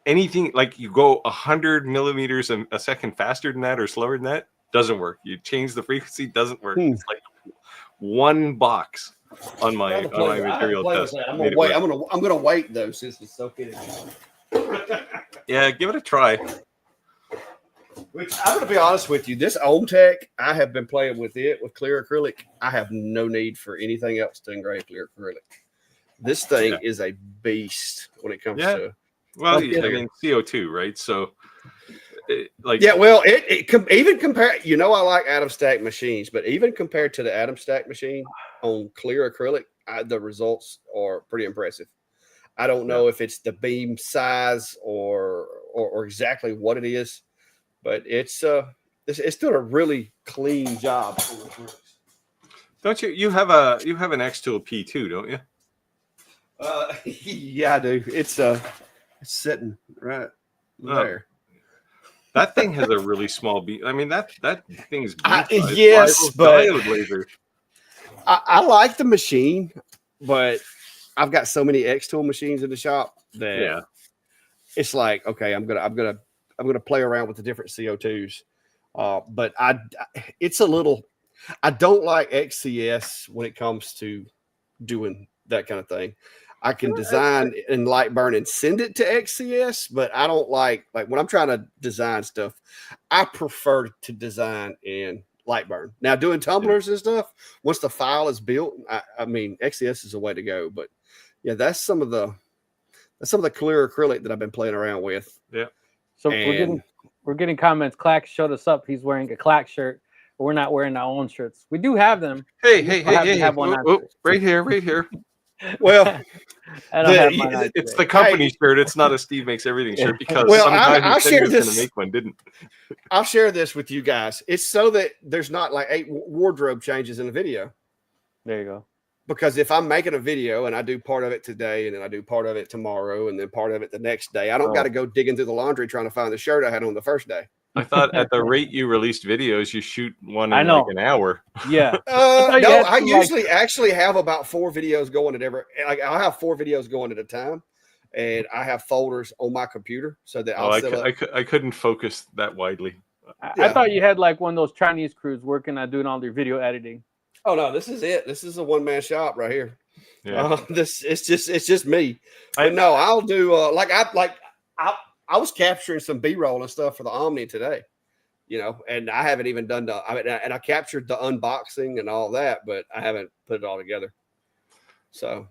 anything, like you go 100 millimeters a second faster than that or slower than that, doesn't work. You change the frequency, doesn't work. It's like one box on my material test. I'm gonna wait though, since it's so kidding. Yeah, give it a try. Which I'm going to be honest with you, this Dech, I have been playing with clear acrylic. I have no need for anything else to engrave clear acrylic. This thing is a beast when it comes to. Well, I mean CO2, right? So, even compared, I like atom stack machines, but even compared to the atom stack machine on clear acrylic, the results are pretty impressive. I don't know if it's the beam size or exactly what it is. But it's doing a really clean job. Don't you? You have an X-Tool P2, don't you? Yeah, I do. It's sitting right there. That thing has a really small beam. I mean, that thing's beam size. Yes, but diode laser. I like the machine, but I've got so many X tool machines in the shop that it's like, okay, I'm gonna play around with the different CO2s. But it's a little. I don't like XCS when it comes to doing that kind of thing. I can design in Lightburn and send it to XCS, but I don't like when I'm trying to design stuff, I prefer to design in Lightburn. Now doing tumblers and stuff, once the file is built, I mean XCS is the way to go. But yeah, that's some of the clear acrylic that I've been playing around with. Yeah. So we're getting comments. Clack showed us up. He's wearing a Clack shirt, but we're not wearing our own shirts. We do have them. Hey, have one right here. Well, it's the company shirt. It's not a Steve Makes Everything shirt because some guy who said he was going to make one didn't. I'll share this with you guys. It's so that there's not like 8 wardrobe changes in a video. There you go. Because if I'm making a video and I do part of it today and then I do part of it tomorrow and then part of it the next day, I don't got to go digging through the laundry trying to find the shirt I had on the first day. I thought at the rate you released videos, you shoot one in like an hour. Yeah. No, I usually actually have about 4 videos going at every. Like I'll have 4 videos going at a time, and I have folders on my computer so that I couldn't focus that widely. I thought you had like one of those Chinese crews working on doing all their video editing. Oh no, this is it. This is a one-man shop right here. Yeah. It's just me. But no, I'll do I was capturing some B-roll and stuff for the Omni today, and I haven't even done and I captured the unboxing and all that, but I haven't put it all together. So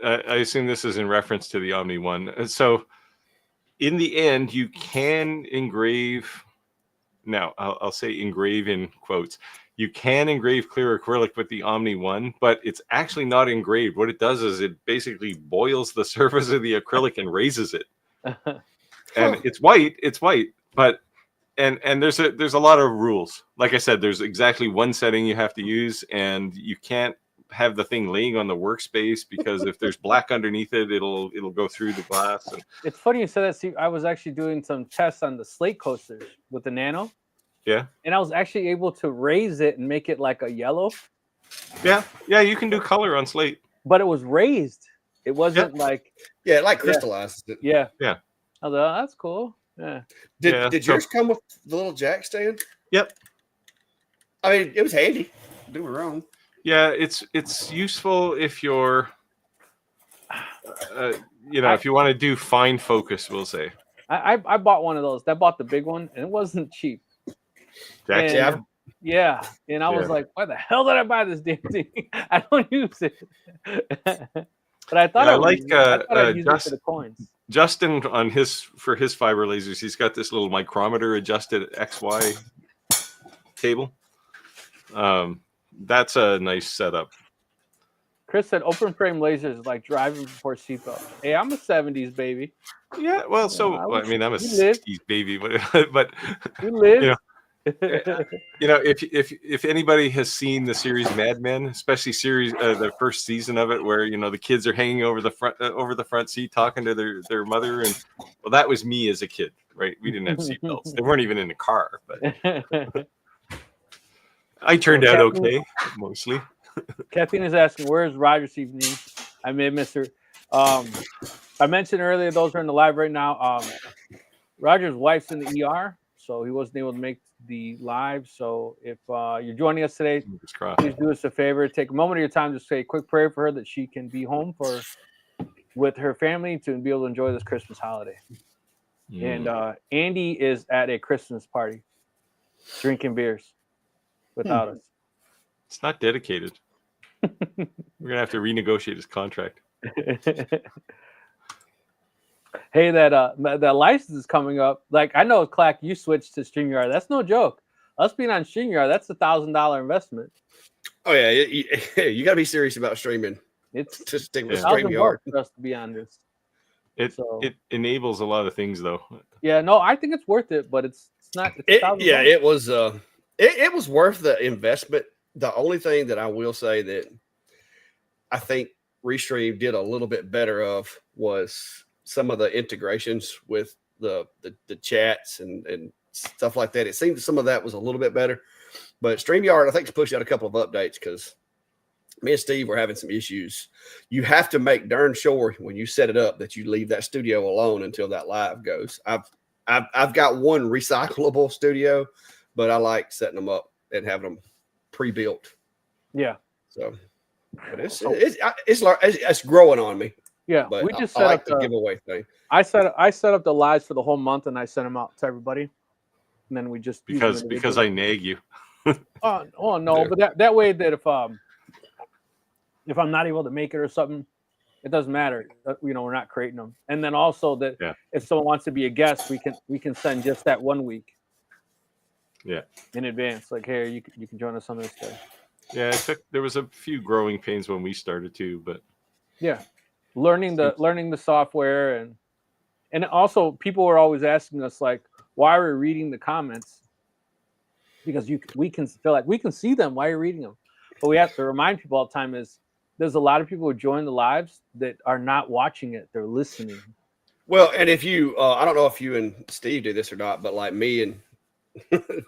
I assume this is in reference to the OmniOne. So in the end, you can engrave. Now I'll say engrave in quotes. You can engrave clear acrylic with the OmniOne, but it's actually not engraved. What it does is it basically boils the surface of the acrylic and raises it. And it's white, but and there's a lot of rules. Like I said, there's exactly one setting you have to use, and you can't have the thing laying on the workspace because if there's black underneath it, it'll go through the glass. And it's funny you said that. See, I was actually doing some tests on the slate coasters with the Nano. Yeah. And I was actually able to raise it and make it like a yellow. Yeah, you can do color on slate. But it was raised. It wasn't like crystallized. Yeah. Yeah. I was like, oh, that's cool. Yeah. Did yours come with the little jack stand? Yep. I mean, it was handy. Don't get me wrong. Yeah, it's useful if you're, if you want to do fine focus, we'll say. I bought one of those. I bought the big one, and it wasn't cheap. Yeah. And I was like, why the hell did I buy this damn thing? I don't use it. But I thought I'd use it for the coins. Justin for his fiber lasers, he's got this little micrometer adjusted XY table. That's a nice setup. Chris said open frame lasers is like driving before seatbelt. Hey, I'm a 70s baby. Yeah, well, I'm a 60s baby, but you live. If anybody has seen the series Mad Men, especially the first season of it, where the kids are hanging over the front seat talking to their mother, and that was me as a kid, right? We didn't have seatbelts; they weren't even in the car, but I turned out okay, mostly. Kathleen is asking, "Where's Roger's evening?" I may have missed her. I mentioned earlier; those are in the live right now. Roger's wife's in the ER, so he wasn't able to make the live. So if you're joining us today, please do us a favor, take a moment of your time to say a quick prayer for her that she can be home with her family to be able to enjoy this Christmas holiday. And Andy is at a Christmas party drinking beers without us. It's not dedicated. We're gonna have to renegotiate his contract. Hey, that license is coming up. Like, I know, Clack, you switched to StreamYard. That's no joke. Us being on StreamYard, that's $1,000 investment. Oh yeah, you got to be serious about streaming. It's to stick with StreamYard for us to be on this. It enables a lot of things, though. Yeah, no, I think it's worth it, but it's not. It was it was worth the investment. The only thing that I will say that I think Restream did a little bit better of was some of the integrations with the chats and stuff like that. It seemed some of that was a little bit better, but StreamYard, I think, has pushed out a couple of updates because me and Steve were having some issues. You have to make darn sure when you set it up that you leave that studio alone until that live goes. I've got one recyclable studio, but I like setting them up and having them pre-built. Yeah. So, but it's growing on me. Yeah, but we just I set like up the giveaway thing. I set up the lives for the whole month, and I sent them out to everybody, and then we just because I nag you. Oh no, but that way that if I'm not able to make it or something, it doesn't matter. We're not creating them. And then also that if someone wants to be a guest, we can send just that 1 week. Yeah. In advance, like, hey, you can join us on this day. Yeah, there was a few growing pains when we started too, but yeah, learning the software and also people were always asking us like, why are we reading the comments? Because we can feel like we can see them. Why are you reading them? But we have to remind people all the time is there's a lot of people who join the lives that are not watching it; they're listening. Well, and if you, I don't know if you and Steve do this or not, but like me and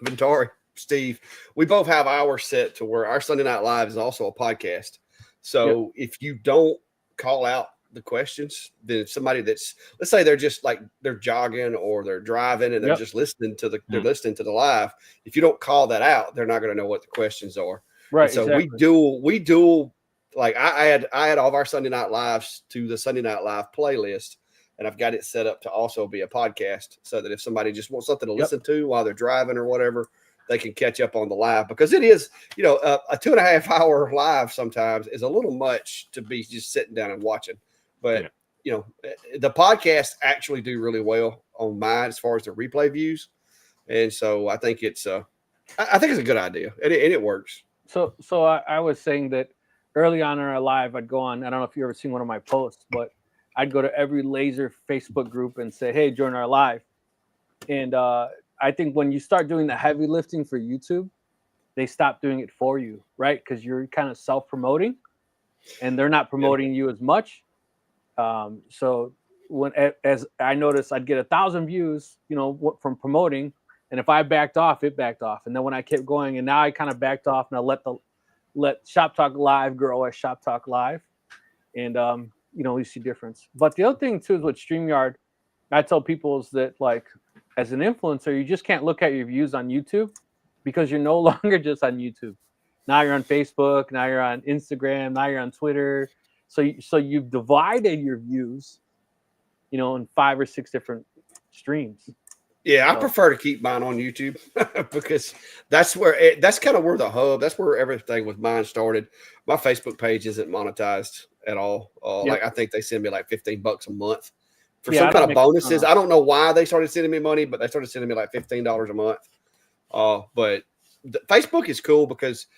Ventari, Steve, we both have ours set to where our Sunday Night Live is also a podcast. So if you don't call out the questions, then if somebody that's, let's say they're just like they're jogging or they're driving and they're just listening to they're listening to the live. If you don't call that out, they're not going to know what the questions are. Right. And so exactly. we do like I had all of our Sunday Night Lives to the Sunday Night Live playlist. And I've got it set up to also be a podcast so that if somebody just wants something to listen to while they're driving or whatever, they can catch up on the live, because it is, a 2.5 hour live sometimes is a little much to be just sitting down and watching. But, the podcasts actually do really well on mine as far as the replay views. And so I think it's a good idea and it works. So I was saying that early on in our live, I'd go on, I don't know if you ever seen one of my posts, but I'd go to every laser Facebook group and say, hey, join our live. And I think when you start doing the heavy lifting for YouTube, they stop doing it for you, right? Because you're kind of self-promoting and they're not promoting you as much. So as I noticed, I'd get 1,000 views, from promoting. And if I backed off, it backed off. And then when I kept going, and now I kind of backed off and I let Shop Talk Live grow as Shop Talk Live. And, we see difference. But the other thing too is with StreamYard, I tell people is that like as an influencer, you just can't look at your views on YouTube because you're no longer just on YouTube. Now you're on Facebook, now you're on Instagram, now you're on Twitter. So you've divided your views, in 5 or 6 different streams. Yeah, I prefer to keep mine on YouTube because that's kind of where the hub, that's where everything with mine started. My Facebook page isn't monetized at all. Like I think they send me like $15 a month for some kind of bonuses. I don't know why they started sending me money, but they started sending me like $15 a month. But Facebook is cool because,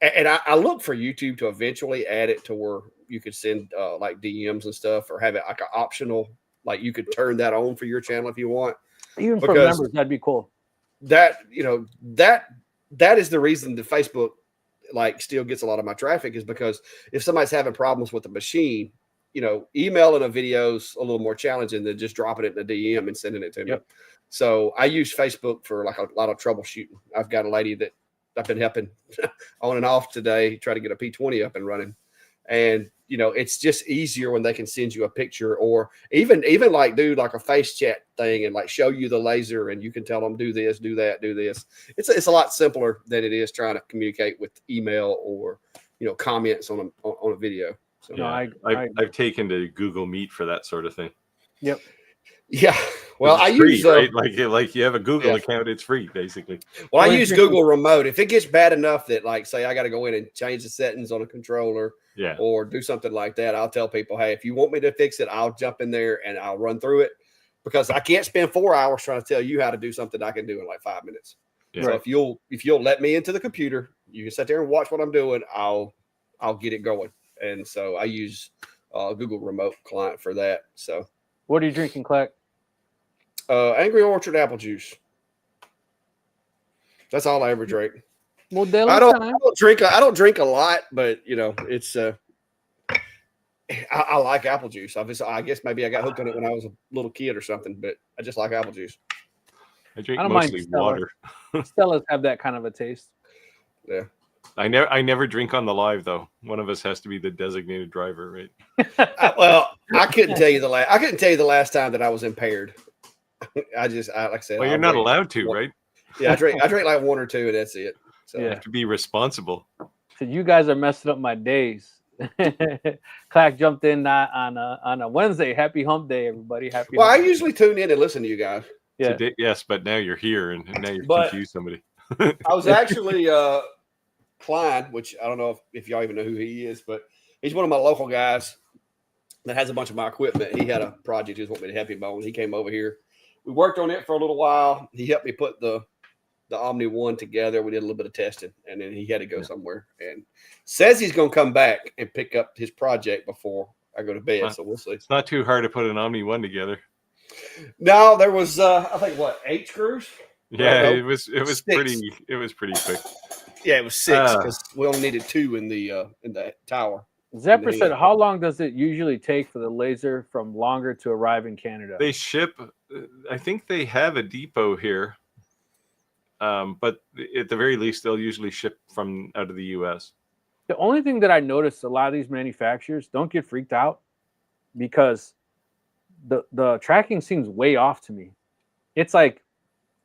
and I look for YouTube to eventually add it to where you could send like DMs and stuff, or have it like an optional, like you could turn that on for your channel if you want. Even for members, that'd be cool. That is the reason that Facebook like still gets a lot of my traffic, is because if somebody's having problems with the machine, emailing a video is a little more challenging than just dropping it in a DM and sending it to me. So I use Facebook for like a lot of troubleshooting. I've got a lady that I've been helping on and off today, try to get a P20 up and running. And, it's just easier when they can send you a picture, or even like do like a face chat thing and like show you the laser, and you can tell them do this, do that, do this. It's a lot simpler than it is trying to communicate with email or, comments on a video. So I've taken to Google Meet for that sort of thing. Yep. Yeah. Well, I use right? Like you have a Google account, it's free basically. Well, I use Google Remote. If it gets bad enough that like say I got to go in and change the settings on a controller, or do something like that, I'll tell people, hey, if you want me to fix it, I'll jump in there and I'll run through it, because I can't spend 4 hours trying to tell you how to do something I can do in like 5 minutes. Yeah. So if you'll let me into the computer, you can sit there and watch what I'm doing. I'll get it going. And so I use Google Remote Client for that. So what are you drinking, Clack? Angry Orchard apple juice. That's all I ever drink. Modelo I don't drink a lot, but it's I like apple juice. I guess maybe I got hooked on it when I was a little kid or something, but I just like apple juice. I drink I don't mind mostly Stella. water. Stellas have that kind of a taste. Yeah. I never drink on the live though. One of us has to be the designated driver, right? I couldn't tell you the last time that I was impaired. Like I said. Well, you're not allowed to, right? Yeah, I drink like one or two, and that's it. So you have to be responsible. So you guys are messing up my days. Clack jumped in on a Wednesday. Happy Hump Day, everybody! Happy. Well, hump I usually tune in and listen to you guys. Yeah. Today, yes, but now you're here, and now you're confused somebody. I was actually Klein, which I don't know if y'all even know who he is, but he's one of my local guys that has a bunch of my equipment. He had a project he was wanting me to help him on. He came over here. We worked on it for a little while. He helped me put the OmniOne together. We did a little bit of testing, and then he had to go somewhere. And says he's going to come back and pick up his project before I go to bed. So we'll see. It's not too hard to put an OmniOne together. No, there was I think 8 screws. Yeah, no, it was 6. pretty quick. Yeah, it was 6 because we only needed 2 in the tower. Zephyr said, "How long does it usually take for the laser from longer to arrive in Canada?" They ship. I think they have a depot here, but at the very least, they'll usually ship from out of the U.S. The only thing that I noticed, a lot of these manufacturers don't get freaked out because the tracking seems way off to me. It's like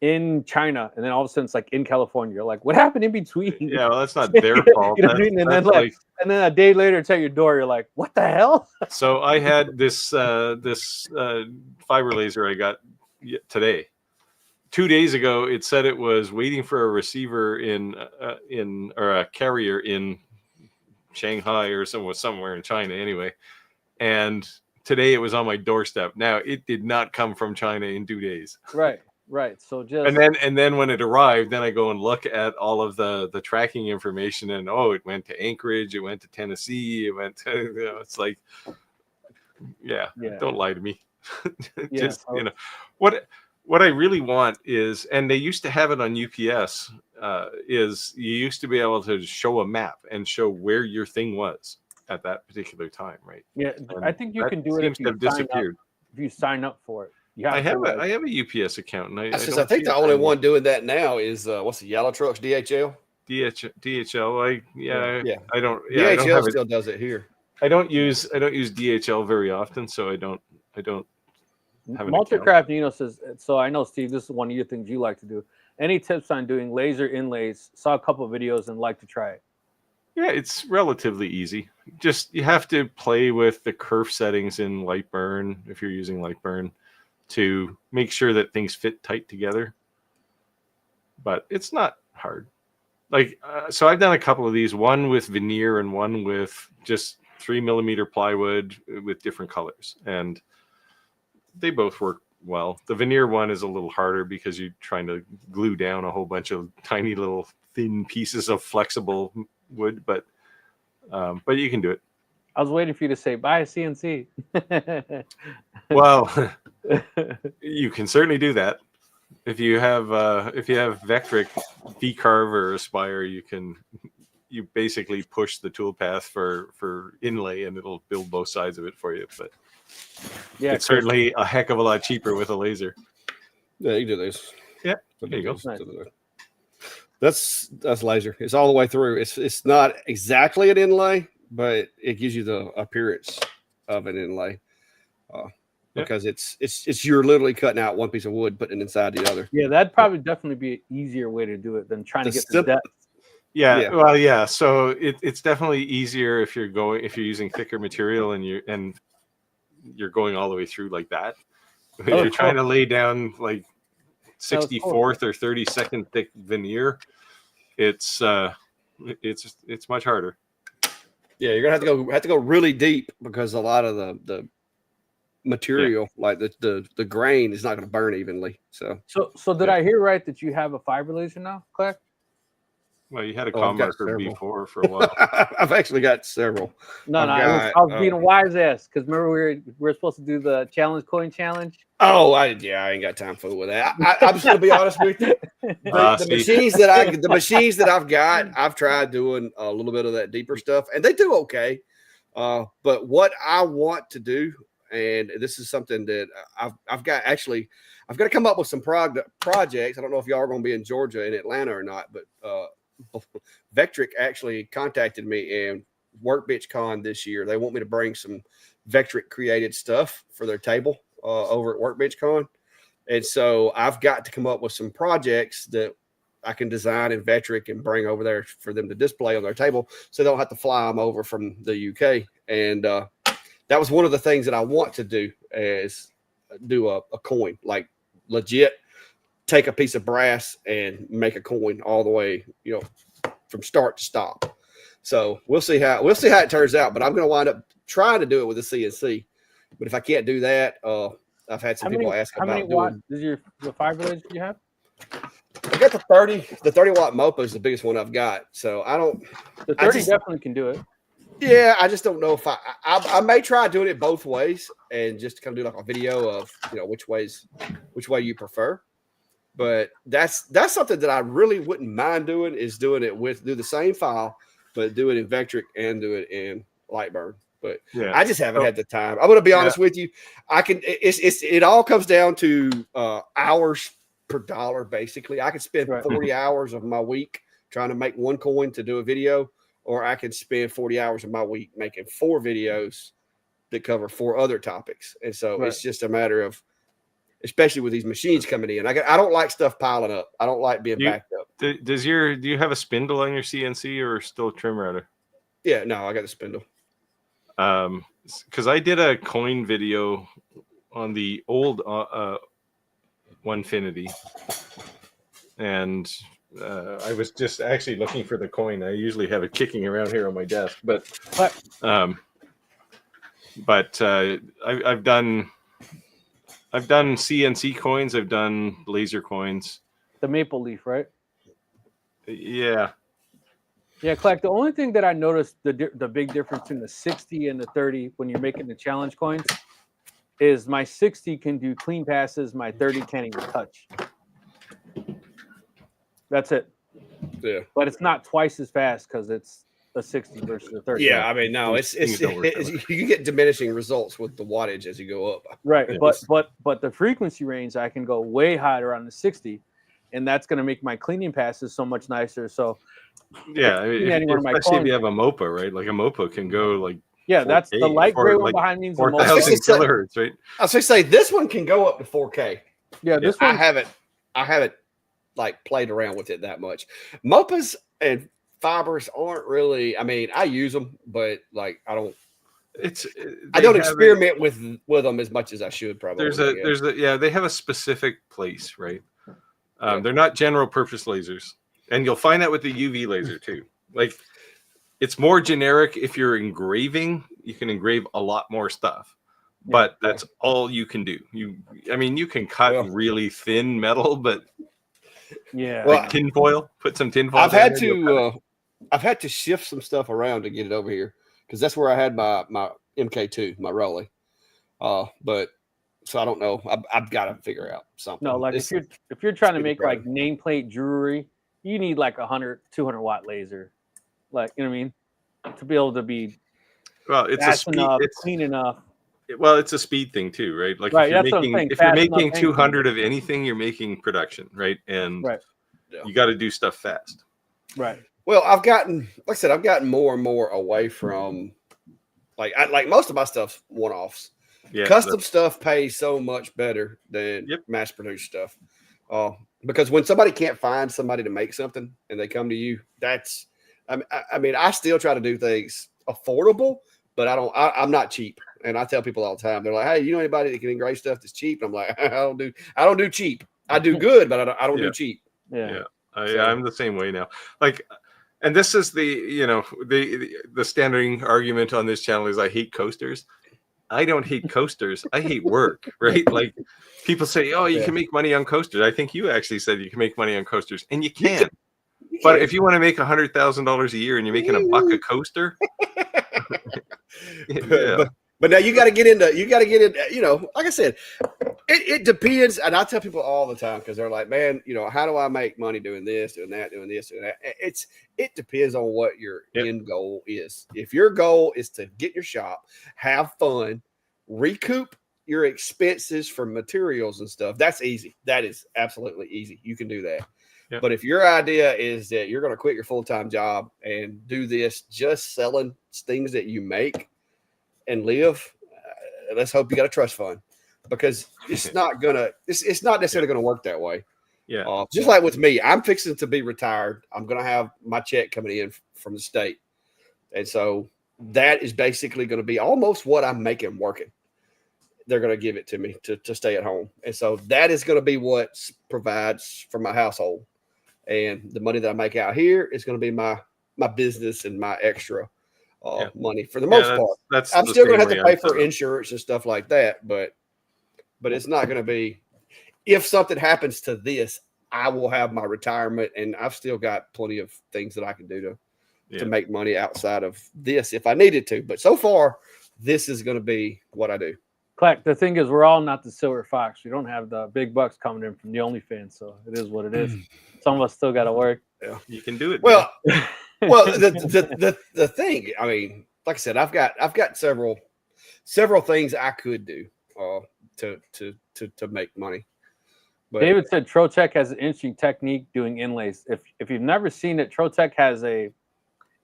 in China, and then all of a sudden it's like in California. You're like, what happened in between? Yeah, well, that's not their fault. You know what I mean? And then a day later, it's at your door. You're like, what the hell? So I had this fiber laser I got today. 2 days ago, it said it was waiting for a receiver or a carrier in Shanghai or somewhere in China anyway. And today it was on my doorstep. Now it did not come from China in 2 days. Right. So just and then when it arrived, then I go and look at all of the tracking information, and it went to Anchorage, it went to Tennessee, it went to it's like, yeah. Don't lie to me. Just what I really want is, and they used to have it on UPS, is you used to be able to show a map and show where your thing was at that particular time, right? Yeah, And I think you can do it if you sign up for it. Yeah, I have a UPS account, and I think the only one doing that now is what's the yellow trucks, DHL. DHL. I don't. DHL I don't still does it here. I don't use DHL very often, so I don't have an Multicraft Nino says, so I know, Steve, this is one of your things you like to do. Any tips on doing laser inlays? Saw a couple of videos and like to try it. Yeah, it's relatively easy. Just you have to play with the kerf settings in Lightburn if you're using Lightburn to make sure that things fit tight together. But it's not hard. So I've done a couple of these, one with veneer and one with just 3mm plywood with different colors, and they both work well. The veneer one is a little harder because you're trying to glue down a whole bunch of tiny little thin pieces of flexible wood, but you can do it. I was waiting for you to say buy a CNC. Well, you can certainly do that. If you have Vectric V-Carve or Aspire, you basically push the toolpath for inlay, and it'll build both sides of it for you. But yeah, it's certainly a heck of a lot cheaper with a laser. Yeah, you can do this. Yeah, there you go. Nice. That's laser. It's all the way through. It's not exactly an inlay, but it gives you the appearance of an inlay. Because it's you're literally cutting out one piece of wood, putting it inside the other. Yeah, that'd probably definitely be an easier way to do it than trying to get the depth. Yeah, well, yeah. So it's definitely easier if you're using thicker material and you're going all the way through like that. If you're trying to lay down like 64th or 32nd thick veneer, it's much harder. Yeah, you're gonna have to go really deep because a lot of the material, like the grain, is not going to burn evenly. So did I hear right that you have a fiber laser now, Clack? Well, you had a com marker before for a while. I've actually got several. I was being a wise ass because remember we were supposed to do the coin challenge. Oh, I ain't got time for that. I'm just gonna be honest with you. The machines that I've got, I've tried doing a little bit of that deeper stuff, and they do okay. But what I want to do, and this is something that I've got to come up with some projects. I don't know if y'all are going to be in Georgia and Atlanta or not, but Vectric actually contacted me and Workbench Con this year. They want me to bring some Vectric created stuff for their table over at Workbench Con. And so I've got to come up with some projects that I can design in Vectric and bring over there for them to display on their table, so they don't have to fly them over from the UK. And that was one of the things that I want to do, is do a coin, like legit take a piece of brass and make a coin all the way, from start to stop. So we'll see how it turns out. But I'm going to wind up trying to do it with a CNC. But if I can't do that, I've had some people ask about doing. How many watt is the fiber laser you have? I got the 30 watt MOPA is the biggest one I've got. So I don't. The 30 definitely can do it. Yeah, I just don't know if I may try doing it both ways and just kind of do like a video of which way you prefer. But that's something that I really wouldn't mind doing, is doing it do the same file, but do it in Vectric and do it in Lightburn. But I just haven't had the time. I'm going to be honest with you. It all comes down to hours per dollar, basically. I could spend 40 hours of my week trying to make one coin to do a video, or I could spend 40 hours of my week making 4 videos that cover 4 other topics. And so it's just a matter of, especially with these machines coming in, I don't like stuff piling up. I don't like being backed up. Do you have a spindle on your CNC or still a trim router? Yeah, no, I got a spindle. Because I did a coin video on the old Onefinity, and I was just actually looking for the coin. I usually have it kicking around here on my desk, but I've done CNC coins. I've done laser coins. The maple leaf, right? Yeah. Yeah, Clack. The only thing that I noticed the big difference between the 60 and the 30 when you're making the challenge coins is my 60 can do clean passes, my 30 can't even touch. That's it. Yeah, but it's not twice as fast because it's a 60 versus a 30. Yeah, I mean, no, it's you get diminishing results with the wattage as you go up. Right, but the frequency range, I can go way higher on the 60, and that's going to make my cleaning passes so much nicer. So yeah, especially if you have a MOPA, right? Like a MOPA can go like 4K, that's the light gray one behind me. 4,000 kilohertz, right? I was going to say this one can go up to 4K. Yeah, this one I haven't like played around with it that much. MOPAs and fibers aren't really. I mean, I use them, but like I don't experiment with them as much as I should. Probably they have a specific place, right? They're not general purpose lasers, and you'll find that with the UV laser too. Like it's more generic. If you're engraving, you can engrave a lot more stuff, but that's all you can do. You can cut really thin metal, but like tinfoil. Put some tinfoil. I've had to shift some stuff around to get it over here because that's where I had my MK2, my Rolly. But so I don't know. I've got to figure out something. No, like if you're trying to make like nameplate jewelry, you need like 100, 200 watt laser. Like, you know what I mean? To be able to be fast enough, clean enough. Well, it's a speed thing too, right? Like if you're making 200 of anything, you're making production, right? And you got to do stuff fast. Right. Well, I've gotten more and more away from like most of my stuff's one-offs. Yeah, custom stuff pays so much better than mass-produced stuff. Because when somebody can't find somebody to make something and they come to you, I mean, I still try to do things affordable, but I'm not cheap. And I tell people all the time, they're like, "Hey, you know anybody that can engrave stuff that's cheap?" And I'm like, I don't do cheap. I do good, but I don't do cheap. Yeah. I'm the same way now. Like, and this is the standard argument on this channel is I hate coasters. I don't hate coasters. I hate work, right? Like people say, "Oh, you can make money on coasters." I think you actually said you can make money on coasters, and you can. But if you want to make $100,000 a year and you're making $1 a coaster, but now you got to get into, like I said, it depends. And I tell people all the time, because they're like, man, how do I make money doing this, doing that, doing this, doing that? It depends on what your end goal is. If your goal is to get your shop, have fun, recoup your expenses for materials and stuff, that's easy. That is absolutely easy. You can do that. Yep. But if your idea is that you're going to quit your full-time job and do this just selling things that you make and live, let's hope you got a trust fund, because it's not gonna. It's not necessarily going to work that way. Yeah. Just like with me, I'm fixing to be retired. I'm going to have my check coming in from the state, and so that is basically going to be almost what I'm making working. They're going to give it to me to stay at home, and so that is going to be what provides for my household. And the money that I make out here is going to be my business and my extra money for the most part. I'm still going to have to pay for insurance and stuff like that, but it's not going to be. If something happens to this, I will have my retirement, and I've still got plenty of things that I can do to make money outside of this if I needed to. But so far, this is going to be what I do. Clack, the thing is, we're all not the silver fox. We don't have the big bucks coming in from the OnlyFans, so it is what it is. Some of us still got to work. Yeah, you can do it. Well, the thing, I mean, like I said, I've got several things I could do to make money. But David said Trotec has an interesting technique doing inlays. If you've never seen it, Trotec has a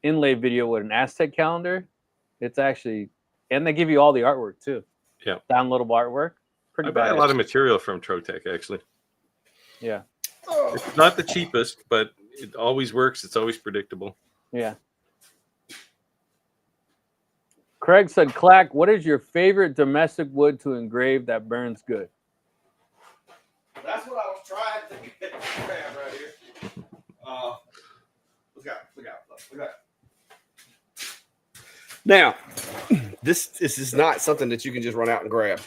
inlay video with an Aztec calendar. It's actually, and they give you all the artwork too. Yeah, downloadable artwork. I buy a lot of material from Trotec actually. Yeah, it's not the cheapest, but it always works. It's always predictable. Yeah. Craig said, Clack, what is your favorite domestic wood to engrave that burns good? That's what I was trying to get right here. Look out. Now, this is not something that you can just run out and grab.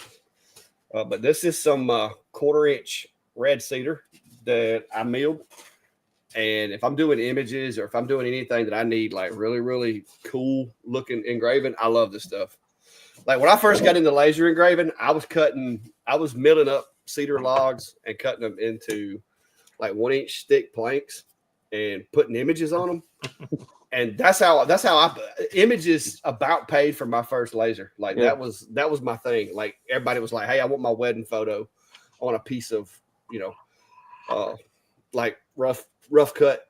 But this is some 1/4-inch red cedar that I milled. And if I'm doing images or if I'm doing anything that I need like really, really cool looking engraving, I love this stuff. Like when I first got into laser engraving, I was milling up cedar logs and cutting them into like 1-inch thick planks and putting images on them. And that's how images about paid for my first laser. Like that was my thing. Like everybody was like, hey, I want my wedding photo on a piece of, like rough cut,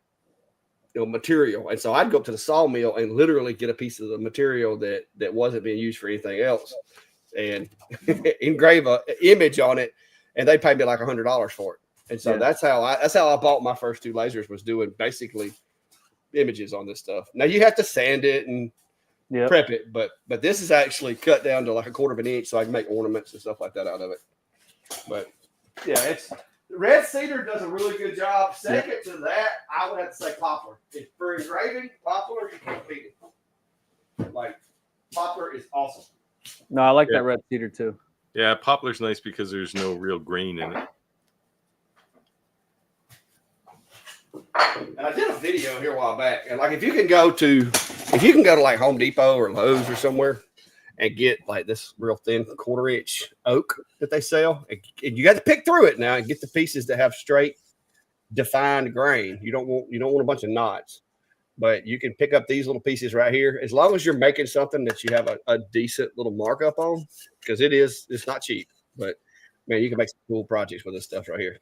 material. And so I'd go up to the sawmill and literally get a piece of the material that wasn't being used for anything else and engrave an image on it. And they paid me like $100 for it. And so that's how I bought my first 2 lasers, was doing basically images on this stuff. Now you have to sand it and prep it, but this is actually cut down to like 1/4 of an inch, so I can make ornaments and stuff like that out of it. But yeah, it's red cedar does a really good job. Second to that, I would have to say poplar. If for engraving, poplar, you can't beat it. Like poplar is awesome. No, I like that red cedar too. Yeah, poplar's nice because there's no real grain in it. And I did a video here a while back, and like if you can go to like Home Depot or Lowe's or somewhere and get like this real thin 1/4-inch oak that they sell, and you got to pick through it now and get the pieces that have straight, defined grain. You don't want a bunch of knots, but you can pick up these little pieces right here as long as you're making something that you have a decent little markup on, because it's not cheap, but man, you can make some cool projects with this stuff right here.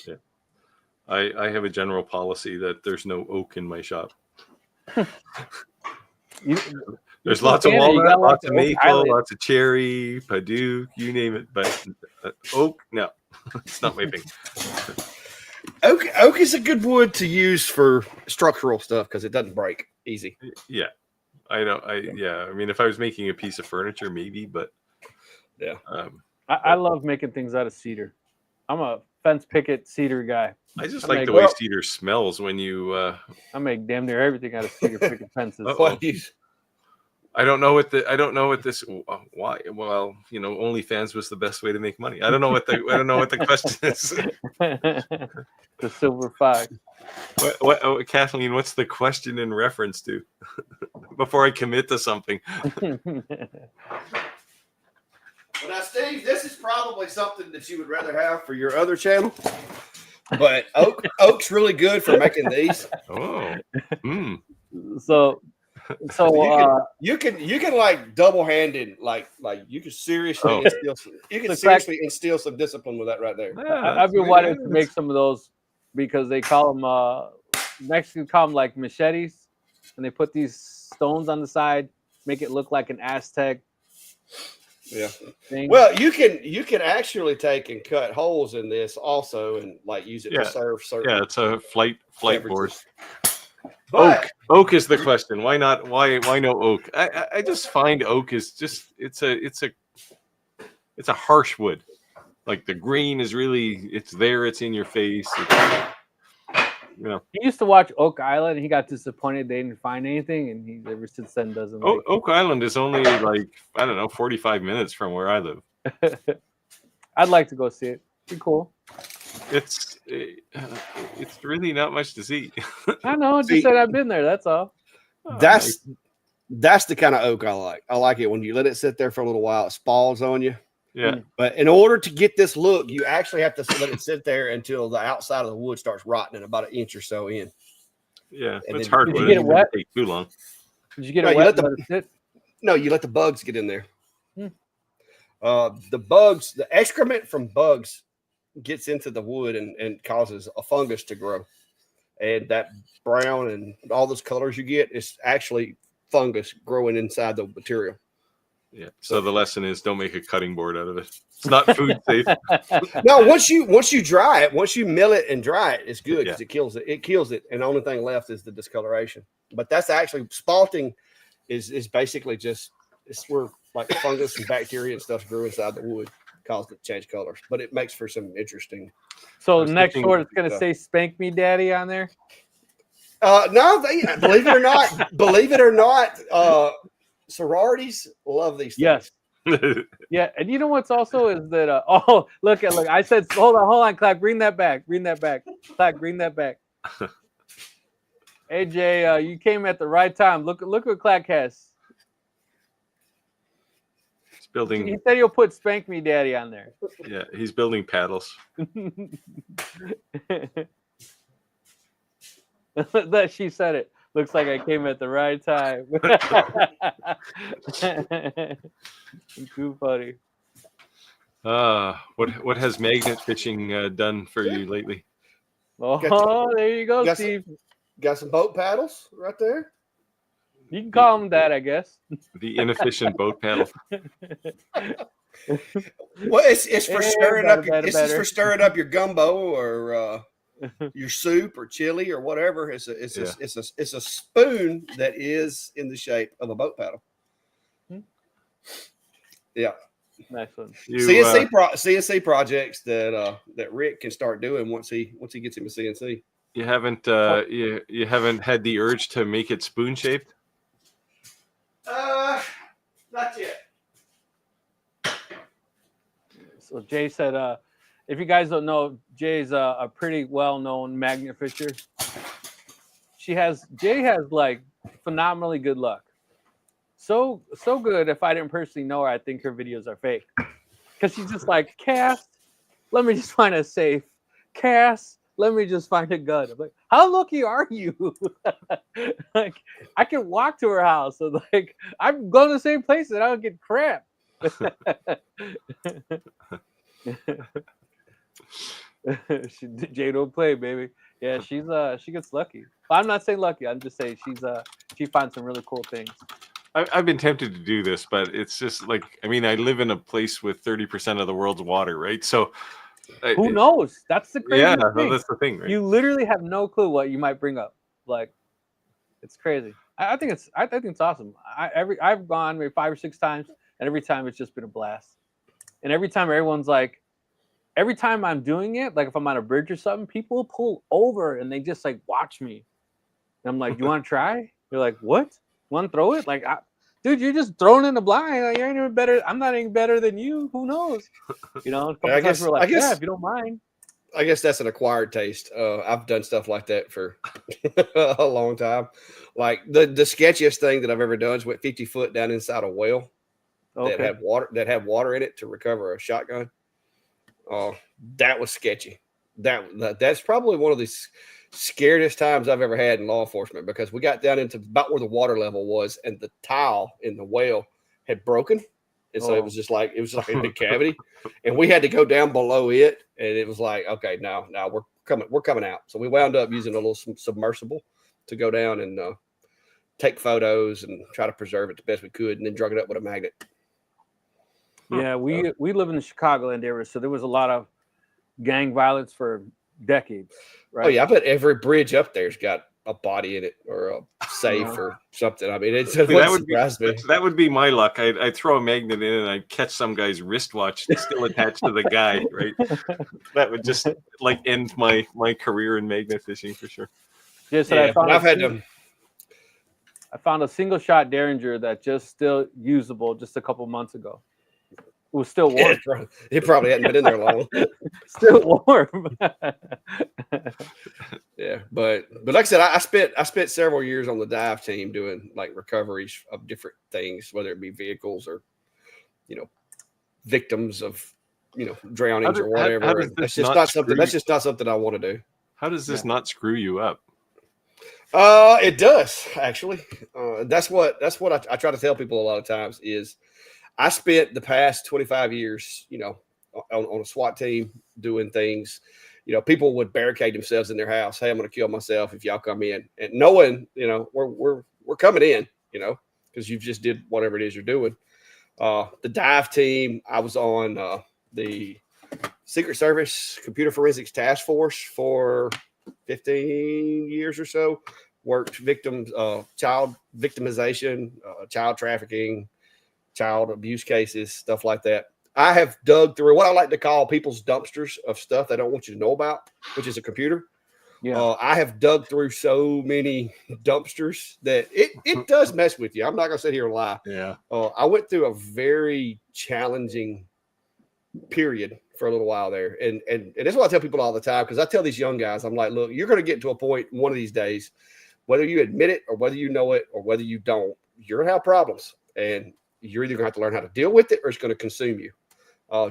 Yeah. I have a general policy that there's no oak in my shop. There's lots of walnut, lots of maple, lots of cherry, Purdue, you name it. But oak, no, it's not my thing. Oak is a good wood to use for structural stuff because it doesn't break easy. Yeah, I know. I mean, if I was making a piece of furniture, maybe, but yeah. I love making things out of cedar. I'm a fence picket cedar guy. I just like the way cedar smells when you. I make damn near everything out of cedar picket fences. I don't know what this. Why? Well, OnlyFans was the best way to make money. I don't know what the question is. The silver fox. What, Kathleen? What's the question in reference to? Before I commit to something. Well, now, Steve, this is probably something that you would rather have for your other channel, but oak's really good for making these. Oh, So So you can like double-handed, like you can seriously instill some discipline with that right there. I've been wanting to make some of those because they call them Mexicans call them like machetes, and they put these stones on the side, make it look like an Aztec. Yeah. Thing. Well, you can actually take and cut holes in this also, and like use it to serve certain. Yeah, it's a flight board. But, oak is the question. Why not? Why no oak? I just find oak is just it's a harsh wood. Like the green is really it's in your face. He used to watch Oak Island. And he got disappointed they didn't find anything, and he ever since then doesn't. Oak Island is only like 45 minutes from where I live. I'd like to go see it. Be cool. It's really not much to see. I know. Just said I've been there. That's all. That's the kind of oak I like. I like it when you let it sit there for a little while. It spalls on you. Yeah. But in order to get this look, you actually have to let it sit there until the outside of the wood starts rotting about an inch or so in. Yeah, and it's hard. Did you get it wet? Take too long. Did you get it wet? No, you let the bugs get in there. The bugs, the excrement from bugs gets into the wood and causes a fungus to grow. And that brown and all those colors you get is actually fungus growing inside the material. Yeah. So the lesson is don't make a cutting board out of it. It's not food safe. No, once you dry it, once you mill it and dry it, it's good because it kills it. It kills it, and the only thing left is the discoloration. But that's actually spalting is basically just it's where like fungus and bacteria and stuff grew inside the wood, caused it to change colors. But it makes for some interesting. So the next short is going to say "Spank Me, Daddy" on there. No, believe it or not, sororities love these things. Yes. Yeah, and you know what's also is that look, I said hold on, Clack, bring that back. Clack, bring that back. AJ, you came at the right time. Look what Clack has. He's building. He said he'll put "Spank Me, Daddy" on there. Yeah, he's building paddles. That she said it. Looks like I came at the right time. Too funny. What has magnet fishing done for you lately? Oh, there you go, Steve. Got some boat paddles right there. You can call them that, I guess. The inefficient boat paddle. Well, it's for stirring up. It's for stirring up your gumbo or your soup or chili or whatever. It's a spoon that is in the shape of a boat paddle. Yeah, nice one. CNC projects that Rick can start doing once he gets him a CNC. You haven't you haven't had the urge to make it spoon shaped? Not yet. So Jay said, if you guys don't know, Jay's a pretty well-known magnet fisher. Jay has like phenomenally good luck. So good. If I didn't personally know her, I think her videos are fake. Because she's just like, cast, let me just find a safe. Cast, let me just find a gun. I'm like, how lucky are you? Like, I can walk to her house. So like, I'm going to the same place and I don't get crap. Jay don't play, baby. Yeah, she gets lucky. I'm not saying lucky. I'm just saying she finds some really cool things. I've been tempted to do this, but it's just like, I mean, I live in a place with 30% of the world's water, right? So who knows? That's the crazy thing. No, that's the thing, right? You literally have no clue what you might bring up. Like, it's crazy. I think it's awesome. I've gone maybe 5 or 6 times, and every time it's just been a blast. And every time every time I'm doing it, like if I'm on a bridge or something, people pull over and they just like watch me. And I'm like, "You want to try?" They're like, "What? Want to throw it?" Like, dude, you're just throwing in the blind. Like, you ain't even better. I'm not any better than you. Who knows? You know. A couple times we're like, "Yeah, if you don't mind." I guess that's an acquired taste. I've done stuff like that for a long time. Like the sketchiest thing that I've ever done is went 50 foot down inside a well that had water in it to recover a shotgun. That was sketchy. That's probably one of the scariest times I've ever had in law enforcement, because we got down into about where the water level was, and the tile in the well had broken. And so it was just like a big cavity, and we had to go down below it. And it was like, okay, now we're coming out. So we wound up using a little submersible to go down and take photos and try to preserve it the best we could, and then drug it up with a magnet. Yeah, we live in the Chicagoland area, so there was a lot of gang violence for decades. Right? Oh yeah, I bet every bridge up there's got a body in it or a safe or something. I mean, that would be my luck. I'd throw a magnet in and I'd catch some guy's wristwatch still attached to the guy, right? That would just like end my career in magnet fishing for sure. Yes, yeah, I found a single shot Derringer that just still usable just a couple months ago. It was still warm. It probably hadn't been in there long. Still warm. Yeah, but like I said, I spent several years on the dive team doing like recoveries of different things, whether it be vehicles or, victims of, drownings or whatever. That's just not something I want to do. How does this not screw you up? It does actually. That's what I try to tell people a lot of times is I spent the past 25 years, on a SWAT team doing things. People would barricade themselves in their house. Hey, I'm going to kill myself if y'all come in, and knowing, we're coming in, because you've just did whatever it is you're doing. The dive team, I was on the Secret Service Computer Forensics Task Force for 15 years or so. Worked victims, child victimization, child trafficking, child abuse cases, stuff like that. I have dug through what I like to call people's dumpsters of stuff they don't want you to know about, which is a computer. Yeah. I have dug through so many dumpsters that it does mess with you. I'm not going to sit here and lie. Yeah. I went through a very challenging period for a little while there. And that's what I tell people all the time, because I tell these young guys, I'm like, look, you're going to get to a point one of these days, whether you admit it or whether you know it or whether you don't, you're going to have problems. And you're either going to have to learn how to deal with it or it's going to consume you.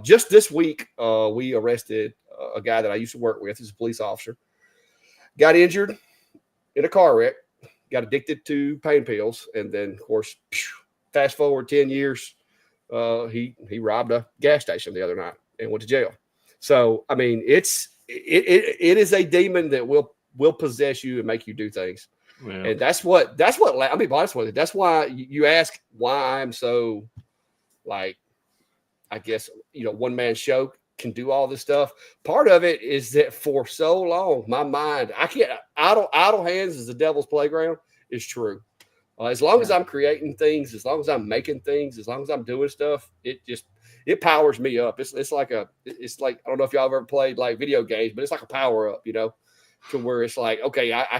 Just this week, we arrested a guy that I used to work with. He's a police officer. Got injured in a car wreck, got addicted to pain pills, and then, of course, fast forward 10 years, he robbed a gas station the other night and went to jail. So, I mean, it is a demon that will possess you and make you do things. Yeah. And that's what I mean, honest with it. That's why you ask why I'm so, like, I guess, one man show can do all this stuff. Part of it is that for so long, my mind, idle hands is the devil's playground is true. As long as I'm creating things, as long as I'm making things, as long as I'm doing stuff, it powers me up. It's like I don't know if y'all have ever played like video games, but it's like a power up, to where it's like, okay, I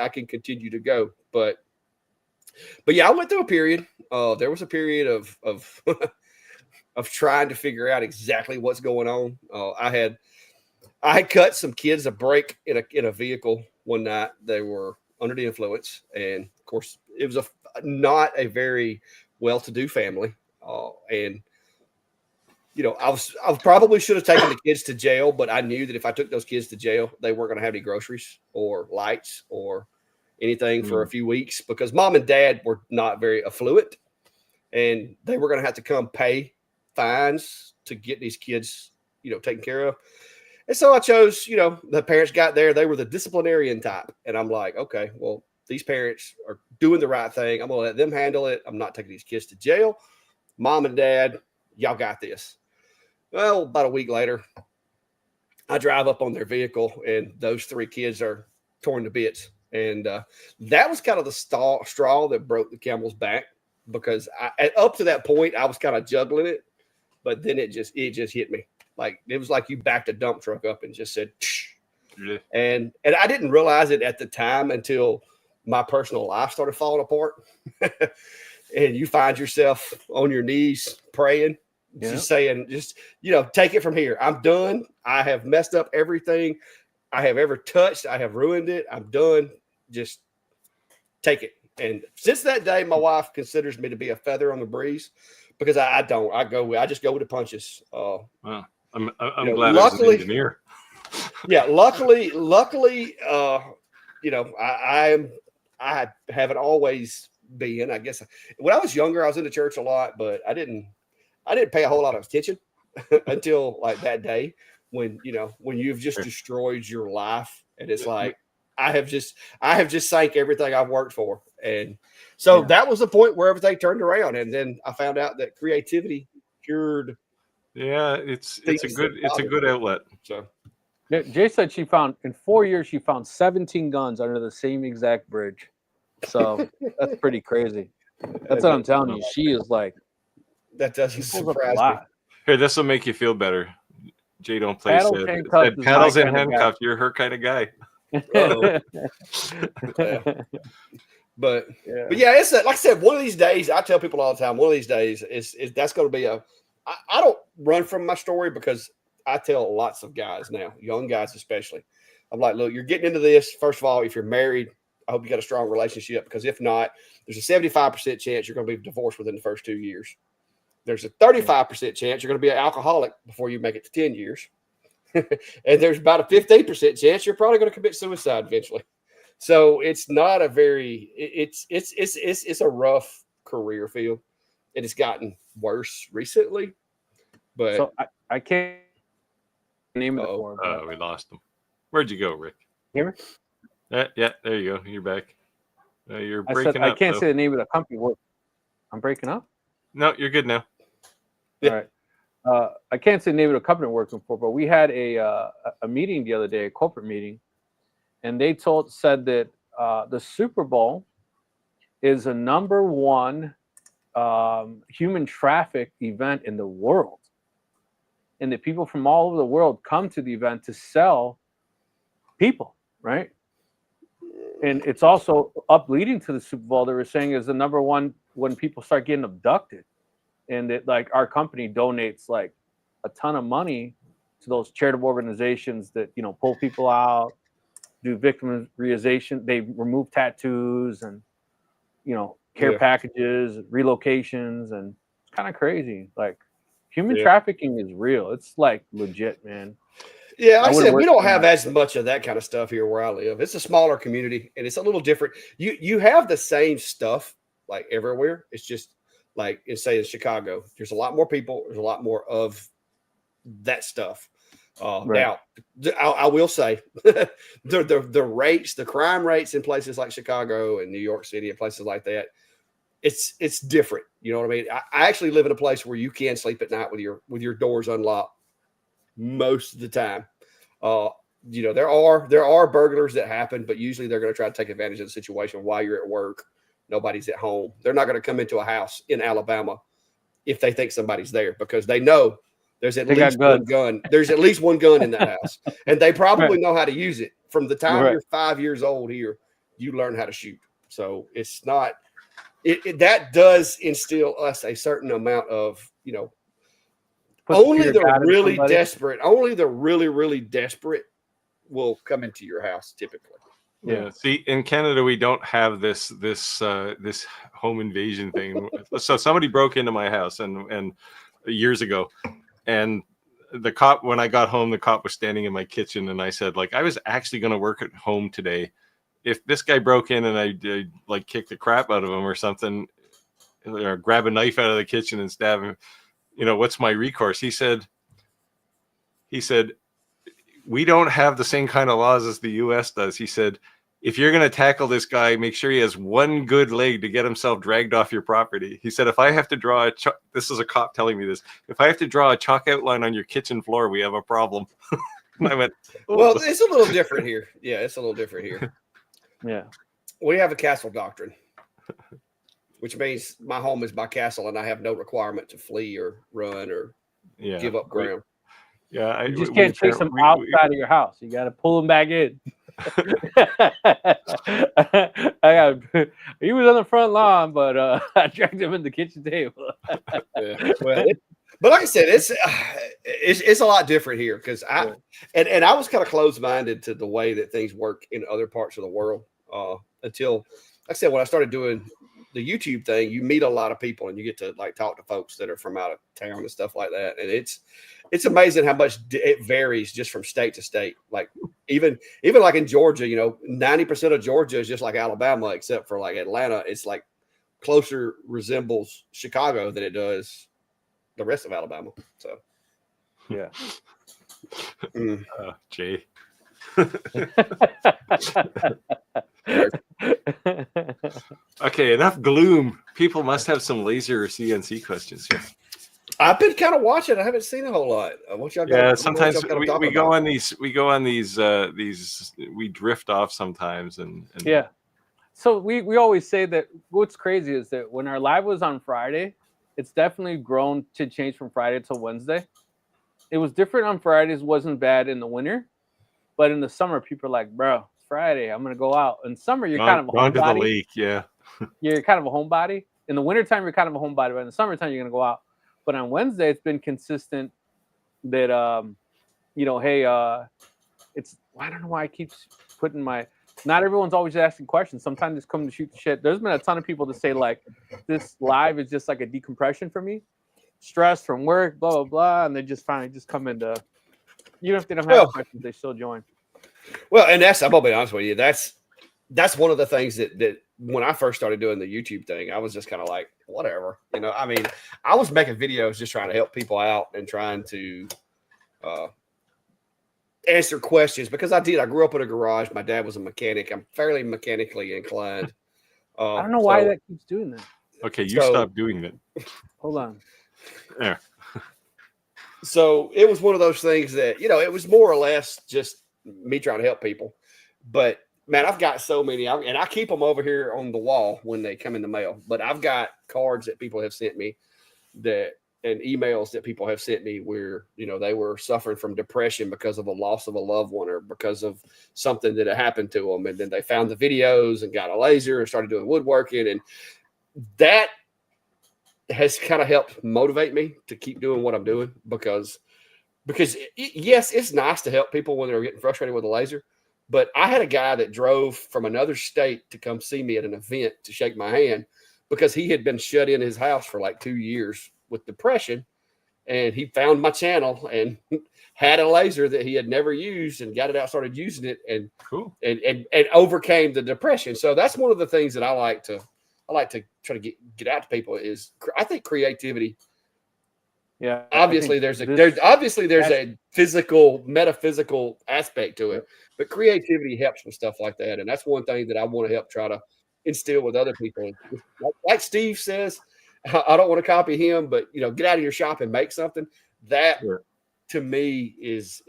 can continue to go. But yeah, I went through a period. There was a period of of trying to figure out exactly what's going on. I had cut some kids a break in a vehicle one night. They were under the influence, and of course, it was not a very well-to-do family. And I probably should have taken the kids to jail, but I knew that if I took those kids to jail, they weren't going to have any groceries or lights or anything for a few weeks, because mom and dad were not very affluent, and they were going to have to come pay fines to get these kids, taken care of. And so I chose, the parents got there, they were the disciplinarian type. And I'm like, okay, well, these parents are doing the right thing. I'm going to let them handle it. I'm not taking these kids to jail. Mom and dad, y'all got this. Well, about a week later, I drive up on their vehicle and those three kids are torn to bits. And that was kind of the straw that broke the camel's back, because up to that point, I was kind of juggling it. But then it just hit me. Like, it was like you backed a dump truck up and just said, yeah. And I didn't realize it at the time until my personal life started falling apart. And you find yourself on your knees praying, just saying, take it from here. I'm done. I have messed up everything I have ever touched. I have ruined it. I'm done. Just take it. And since that day, my wife considers me to be a feather on the breeze, because I don't. I just go with the punches. Wow. I'm glad I was an engineer. Yeah, luckily, you know, I haven't always been. I guess when I was younger, I was in the church a lot, but I didn't pay a whole lot of attention until like that day when when you've just destroyed your life, and it's like I have just sank everything I've worked for, and so that was the point where everything turned around, and then I found out that creativity cured. Yeah, it's a good outlet. So. Jay said she found in 4 years she found 17 guns under the same exact bridge. So that's pretty crazy. That's what I'm telling you. She is like, that doesn't surprise me. Here, this will make you feel better. Jay don't play Paddle said handcuffs paddles and handcuffs. You're her kind of guy. But yeah, it's like I said, one of these days, I tell people all the time, one of these days is that's going to be I don't run from my story because I tell lots of guys now, young guys especially. I'm like, look, you're getting into this. First of all, if you're married, I hope you got a strong relationship, because if not, there's a 75% chance you're going to be divorced within the first 2 years. There's a 35% chance you're going to be an alcoholic before you make it to 10 years. And there's about a 15% chance you're probably going to commit suicide eventually. So it's not a very, it's a rough career field, and it's gotten worse recently. But so I can't name it for him. We lost him. Where'd you go, Rick? Hear me? Yeah, there you go. You're back. You're breaking up. I can't say the name of the company. I'm breaking up? No, you're good now. All right. I can't say the name of the company I'm working for, but we had a meeting the other day, a corporate meeting, and they said that the Super Bowl is the #1 human traffic event in the world, and that people from all over the world come to the event to sell people, right? And it's also up leading to the Super Bowl. They were saying is the #1 when people start getting abducted, and that like our company donates like a ton of money to those charitable organizations that pull people out, do victimization. They remove tattoos and care packages, relocations, and it's kind of crazy. Like human trafficking is real. It's like legit, man. Yeah, like I said, we don't have as much of that kind of stuff here where I live. It's a smaller community, and it's a little different. You have the same stuff like everywhere. It's just like in Chicago, there's a lot more people. There's a lot more of that stuff. Now, I will say the rates, the crime rates in places like Chicago and New York City and places like that, it's different. You know what I mean? I actually live in a place where you can sleep at night with your doors unlocked most of the time. There are burglars that happen, but usually they're going to try to take advantage of the situation while you're at work. Nobody's at home. They're not going to come into a house in Alabama if they think somebody's there, because they know there's at least one gun. There's at least one gun in that house, and they probably know how to use it. From the time you're 5 years old here, you learn how to shoot. So it's not that does instill us a certain amount of only the really desperate, only the really, really desperate will come into your house typically. Yeah. See, in Canada, we don't have this home invasion thing. So somebody broke into my house and years ago, and the cop, when I got home, the cop was standing in my kitchen, and I said, like, I was actually going to work at home today. If this guy broke in and I like kick the crap out of him or something, or grab a knife out of the kitchen and stab him, what's my recourse? He said, we don't have the same kind of laws as the US does. He said, if you're going to tackle this guy, make sure he has one good leg to get himself dragged off your property. He said, if I have to draw this is a cop telling me this, if I have to draw a chalk outline on your kitchen floor, we have a problem. And I went, well, it's a little different here. Yeah, it's a little different here. Yeah. We have a castle doctrine, which means my home is my castle, and I have no requirement to flee or run or give up ground. Yeah, you just can't chase them outside of your house. You got to pull them back in. He was on the front lawn, but I dragged him in the kitchen table. Well, but like I said, it's a lot different here because I was kind of closed-minded to the way that things work in other parts of the world until, like I said, when I started doing YouTube thing, you meet a lot of people and you get to like talk to folks that are from out of town and stuff like that. And it's amazing how much it varies just from state to state. Like even like in Georgia, 90% of Georgia is just like Alabama, except for like Atlanta. It's like closer resembles Chicago than it does the rest of Alabama. So yeah. Jay. Okay, enough gloom. People must have some laser or CNC questions here. I've been kind of watching. I haven't seen a whole lot. Sometimes we go on these. We drift off sometimes, and yeah. So we always say that what's crazy is that when our live was on Friday, it's definitely grown to change from Friday to Wednesday. It was different on Fridays, wasn't bad in the winter, but in the summer, people are like, bro, it's Friday, I'm going to go out. In summer, you're kind of a homebody. To the lake, yeah. You're kind of a homebody. In the wintertime, you're kind of a homebody, but in the summertime, you're going to go out. But on Wednesday, it's been consistent that, it's, I don't know why I keep putting not everyone's always asking questions. Sometimes it's coming to shoot the shit. There's been a ton of people that say like, this live is just like a decompression for me. Stress from work, blah, blah, blah. And they just finally just come into, even if they don't have questions, they still join. Well, and I'm going to be honest with you. That's one of the things that when I first started doing the YouTube thing, I was just kind of like, whatever. I mean, I was making videos just trying to help people out and trying to answer questions because I grew up in a garage. My dad was a mechanic. I'm fairly mechanically inclined. I don't know why that keeps doing that. Okay, stop doing that. Hold on. Yeah. So it was one of those things that, it was more or less just me trying to help people. But man, I've got so many, and I keep them over here on the wall when they come in the mail. But I've got cards that people have sent me and emails that people have sent me where, they were suffering from depression because of a loss of a loved one or because of something that had happened to them. And then they found the videos and got a laser and started doing woodworking. And that has kind of helped motivate me to keep doing what I'm doing because yes, it's nice to help people when they're getting frustrated with a laser. But I had a guy that drove from another state to come see me at an event to shake my hand because he had been shut in his house for like 2 years with depression. And he found my channel and had a laser that he had never used and got it out, started using it and overcame the depression. So that's one of the things that I like to try to get out to people is I think creativity. Yeah. Obviously there's a physical, metaphysical aspect to it, but creativity helps with stuff like that. And that's one thing that I want to help try to instill with other people. Like Steve says, I don't want to copy him, but get out of your shop and make something. That to me it's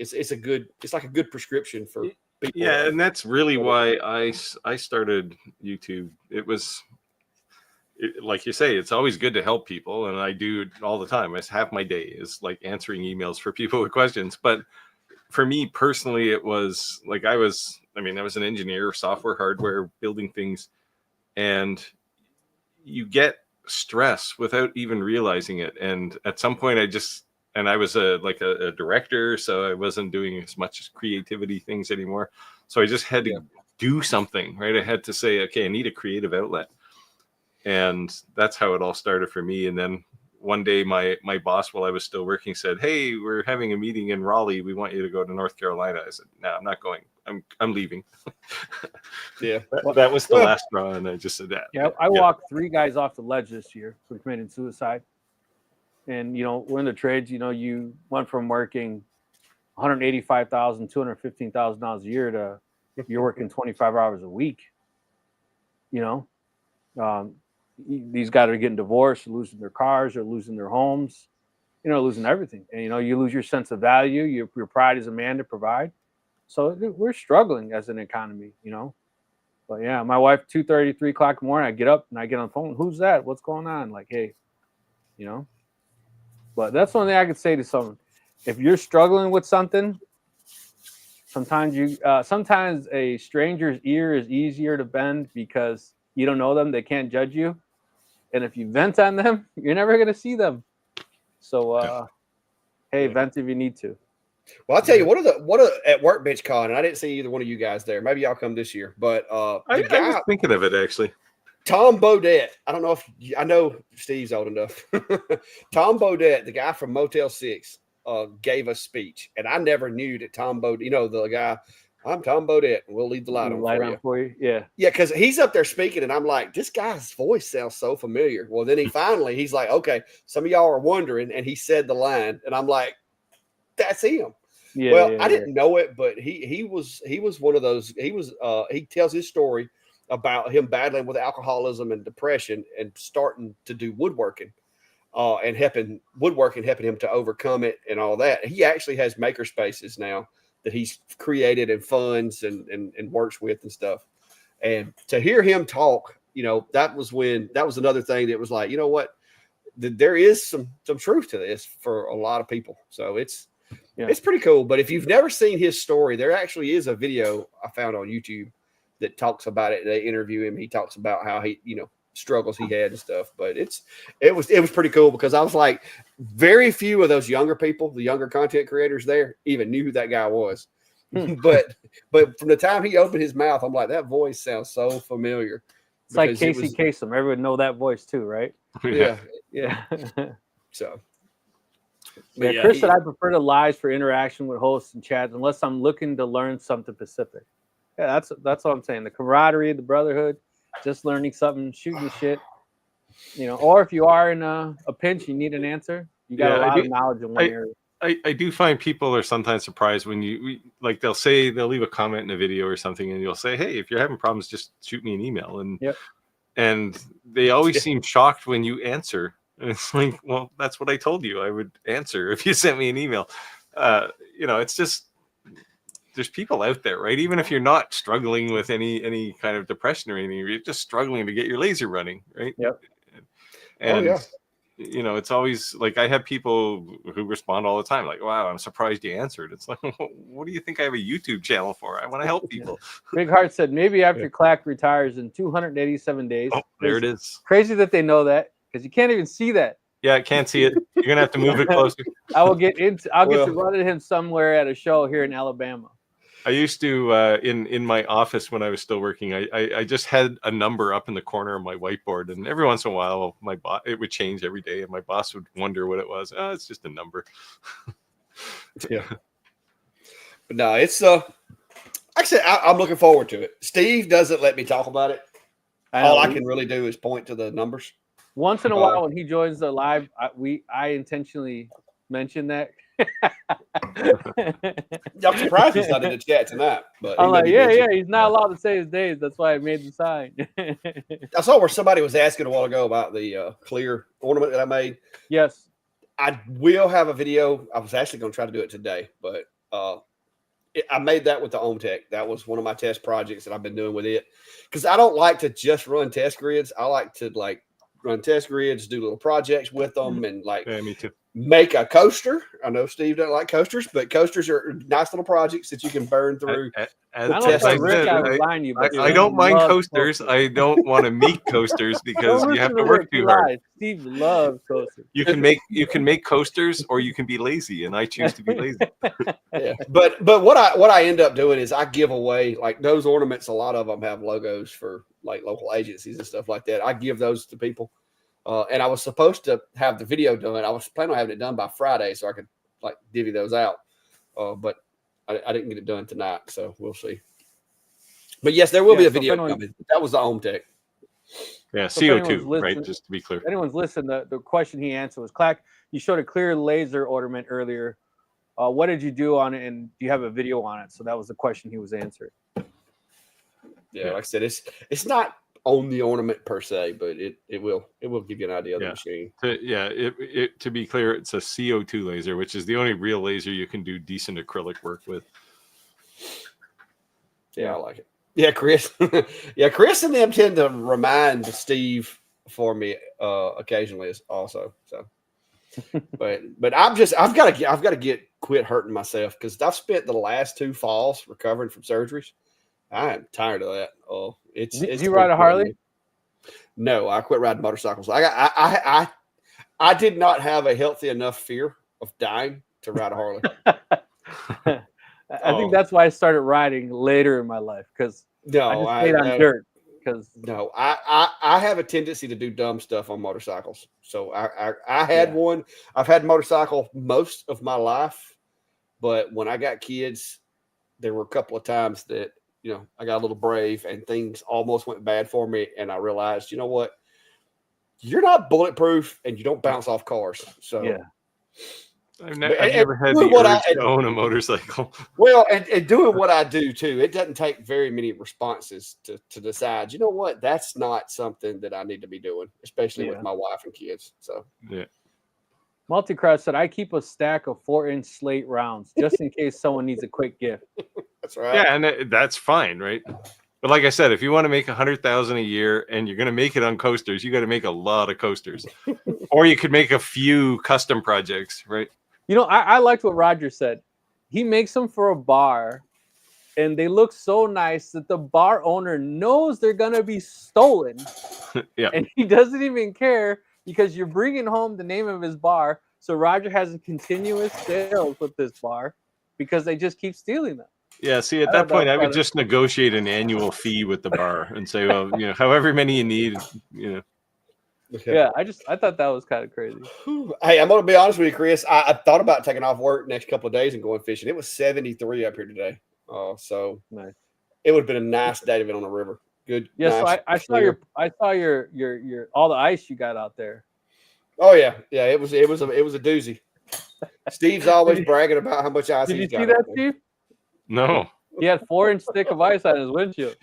like a good prescription for people. Yeah, and that's really why I started YouTube. It was like you say, it's always good to help people, and I do it all the time. It's half my day is like answering emails for people with questions. But for me personally, it was like I was an engineer, software, hardware, building things, and you get stress without even realizing it. And at some point, I was a director, so I wasn't doing as much creativity things anymore. So I just had to do something, right? I had to say, okay, I need a creative outlet. And that's how it all started for me. And then one day my boss, while I was still working, said, hey, we're having a meeting in Raleigh. We want you to go to North Carolina. I said, no, I'm not going. I'm leaving. Yeah. That was the last straw. And I just said that. Yeah. I walked 3 guys off the ledge this year for committing suicide. And, we're in the trades, you went from working $185,000, $215,000 a year to you're working 25 hours a week, these guys are getting divorced, losing their cars, or losing their homes, losing everything. And, you lose your sense of value, your pride as a man to provide. So we're struggling as an economy, But yeah, my wife, 2:30, 3 o'clock in the morning, I get up and I get on the phone. Who's that? What's going on? Like, hey, But that's one thing I could say to someone. If you're struggling with something, sometimes a stranger's ear is easier to bend because you don't know them. They can't judge you. And if you vent on them, you're never going to see them. So, hey, vent if you need to. Well, I'll tell you, what are at Workbench Con, and I didn't see either one of you guys there. Maybe y'all come this year. But I was thinking of it, actually. Tom Bodette. I don't know if I know Steve's old enough. Tom Bodette, the guy from Motel 6, gave a speech, and I never knew that Tom Bodette, you know, the guy, I'm Tom Bodette, and we'll leave the light on for you. Yeah. Yeah, because he's up there speaking, and I'm like, this guy's voice sounds so familiar. Well, then he's like, okay, some of y'all are wondering, and he said the line, and I'm like, that's him. Yeah. Well, I didn't know it, but he was one of those. He tells his story about him battling with alcoholism and depression and starting to do woodworking, and helping him to overcome it and all that. He actually has maker spaces now that he's created and funds and works with and stuff. And to hear him talk, you know, that was another thing that was like, you know what, there is some truth to this for a lot of people. So it's pretty cool. But if you've never seen his story, there actually is a video I found on YouTube that talks about it. They interview him. He talks about how he, you know, struggles he had and stuff. But it was pretty cool, because I was like, very few of those younger people, the younger content creators there, even knew who that guy was. but from the time he opened his mouth, I'm like, that voice sounds so familiar. It's like Casey Kasem. Everyone know that voice too, right? Yeah. So. Yeah, Chris said I prefer the lives for interaction with hosts and chats unless I'm looking to learn something specific. Yeah, that's what I'm saying. The camaraderie, the brotherhood, just learning something, shooting the shit. You know, or if you are in a pinch, you need an answer. You got a lot of knowledge in one area. I do find people are sometimes surprised when they'll leave a comment in a video or something, and you'll say, hey, if you're having problems, just shoot me an email. And they always seem shocked when you answer. And it's like, well, that's what I told you I would answer if you sent me an email. You know, it's just, there's people out there, right? Even if you're not struggling with any kind of depression or anything, you're just struggling to get your laser running, right? Yep. And you know, it's always like, I have people who respond all the time, like, wow, I'm surprised you answered. It's like, what do you think I have a YouTube channel for? I want to help people. Big Heart said maybe after Clack retires in 287 days. Oh, there it is. Crazy that they know that, because you can't even see that. Yeah, I can't see it. You're gonna have to move it closer. I'll get to run into him somewhere at a show here in Alabama. I used to in my office when I was still working, I just had a number up in the corner of my whiteboard, and every once in a while it would change every day, and my boss would wonder what it was. Oh, it's just a number. Yeah. But no, it's like I said, I'm looking forward to it. Steve doesn't let me talk about it. All I can really do is point to the numbers. Once in a while, when he joins the live, I intentionally mention that. I'm surprised he's not in the chat tonight. But I'm like, he's not allowed to say his days. That's why I made the sign. I saw where somebody was asking a while ago about the clear ornament that I made. Yes. I will have a video. I was actually going to try to do it today, but I made that with the OmTech. That was one of my test projects that I've been doing with it, because I don't like to just run test grids. I like to run test grids, do little projects with them, and me too. Make a coaster. I know Steve doesn't like coasters, but coasters are nice little projects that you can burn through. I don't mind coasters. I don't want to make coasters because you have to work too hard. Steve loves coasters. You can make coasters, or you can be lazy, and I choose to be lazy. Yeah, but what I end up doing is I give away, like, those ornaments. A lot of them have logos for like local agencies and stuff like that. I give those to people. And I was supposed to have the video done. I was planning on having it done by Friday so I could divvy those out. But I didn't get it done tonight, so we'll see. But yes, there will be a video coming. That was the OmTech. Yeah, CO2, right? Just to be clear. If anyone's listened, the question he answered was, Clack, you showed a clear laser ornament earlier. What did you do on it, and do you have a video on it? So that was the question he was answering. Yeah, like I said, it's not on the ornament per se, but it will give you an idea of the machine. To be clear, it's a CO2 laser, which is the only real laser you can do decent acrylic work with. Yeah, I like it. Yeah, Chris. Chris and them tend to remind Steve for me occasionally also. So, but I've got to quit hurting myself, because I've spent the last 2 falls recovering from surgeries. I am tired of that. Oh, Did you ride a Harley? No, I quit riding motorcycles. I did not have a healthy enough fear of dying to ride a Harley. I think that's why I started riding later in my life, because I just stayed on dirt. Because no, I have a tendency to do dumb stuff on motorcycles. So I had one. I've had a motorcycle most of my life, but when I got kids, there were a couple of times that, you know, I got a little brave and things almost went bad for me. And I realized, you know what? You're not bulletproof and you don't bounce off cars. So yeah. I've never had the urge to own a motorcycle. Well, and doing what I do too, it doesn't take very many responses to decide, you know what, that's not something that I need to be doing, especially with my wife and kids. So yeah. Multicross said, I keep a stack of 4-inch slate rounds just in case someone needs a quick gift. That's right. Yeah, and that's fine, right? But like I said, if you want to make 100,000 a year and you're going to make it on coasters, you got to make a lot of coasters, or you could make a few custom projects, right? You know, I liked what Roger said. He makes them for a bar, and they look so nice that the bar owner knows they're going to be stolen. Yeah. And he doesn't even care because you're bringing home the name of his bar. So Roger has a continuous sales with this bar because they just keep stealing them. Yeah, see, at that point, I would just negotiate an annual fee with the bar and say, well, you know, however many you need, you know. Yeah, I thought that was kind of crazy. Hey, I'm going to be honest with you, Chris. I thought about taking off work next couple of days and going fishing. It was 73 up here today. So nice. It would have been a nice day to be on the river. Good. Yeah, nice, so I saw your all the ice you got out there. Oh yeah. Yeah, it was a doozy. Steve's always bragging about how much ice he's got. Did you see that, Steve? No. He had 4-inch stick of ice on his windshield.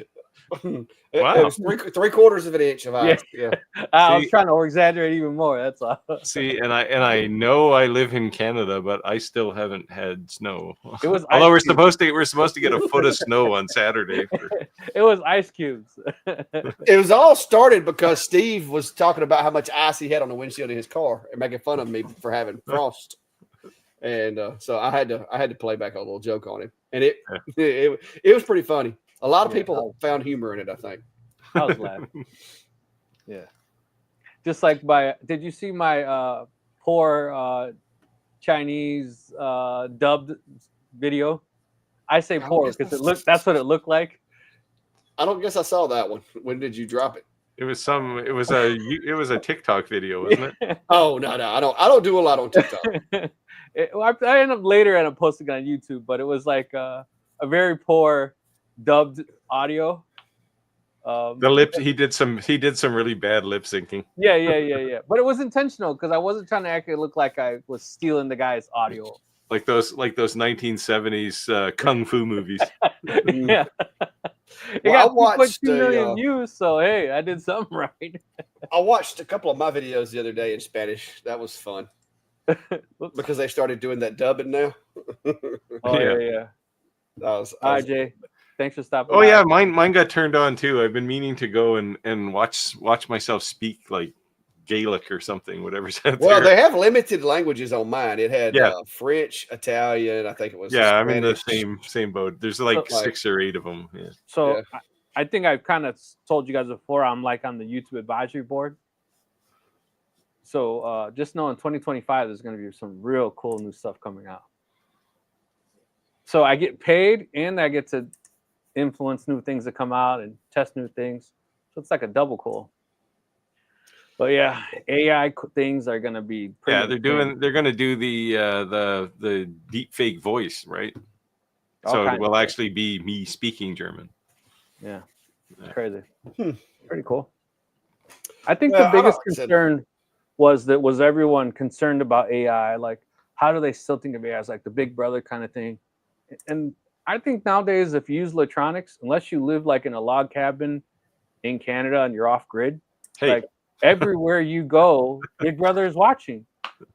Wow. It was three-quarters of an inch of ice. Yeah. I was trying to exaggerate even more. That's all. See, and I know I live in Canada, but I still haven't had snow. It was although we're supposed to get a foot of snow on Saturday. It was ice cubes. It was all started because Steve was talking about how much ice he had on the windshield of his car and making fun of me for having frost. And so I had to play back a little joke on him, and it was pretty funny. A lot of people found humor in it, I think. I was laughing. Yeah. Just like did you see my poor Chinese dubbed video? I say poor because that's what it looked like. I don't guess I saw that one. When did you drop it? It was a TikTok video, wasn't it? Oh no, I don't do a lot on TikTok. I ended up later posting it on YouTube, but it was like a very poor dubbed audio. The lips he did some really bad lip syncing. Yeah. But it was intentional because I wasn't trying to actually look like I was stealing the guy's audio. Like those 1970s kung fu movies. Yeah. It got 2.2 million views, so hey, I did something right. I watched a couple of my videos the other day in Spanish. That was fun. Because they started doing that dubbing now. Oh yeah. Hi Jay. Thanks for stopping. Oh yeah, mine got turned on too. I've been meaning to go and watch myself speak like Gaelic or something, whatever's out there. Well, they have limited languages on mine. It had French, Italian, I think it was. Yeah, I'm in the same boat. There's like 6 or 8 of them. Yeah. So I think I've kind of told you guys before, I'm like on the YouTube advisory board. So just know in 2025, there's going to be some real cool new stuff coming out. So I get paid and I get to influence new things that come out and test new things. So it's like a double cool. But yeah, AI things are going to be they're going to do the deep fake voice, right? So it will actually be me speaking German. Yeah. It's crazy. Pretty cool. I think the biggest concern was everyone concerned about AI, like how do they still think of AI as like the big brother kind of thing? And I think nowadays, if you use electronics, unless you live like in a log cabin in Canada and you're off grid, like everywhere you go, Big Brother is watching.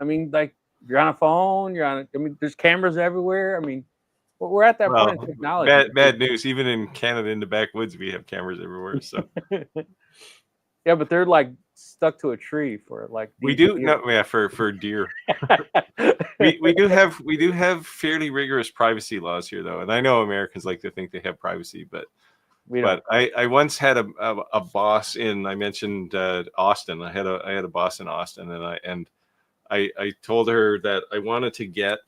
I mean, like you're on a phone, there's cameras everywhere. I mean, we're at that point in technology. Bad news. Even in Canada, in the backwoods, we have cameras everywhere. So yeah, but they're like stuck to a tree for like for deer. we do have fairly rigorous privacy laws here, though, and I know Americans like to think they have privacy, but I once had a boss I mentioned Austin. I had a boss in Austin, and I told her that I wanted to get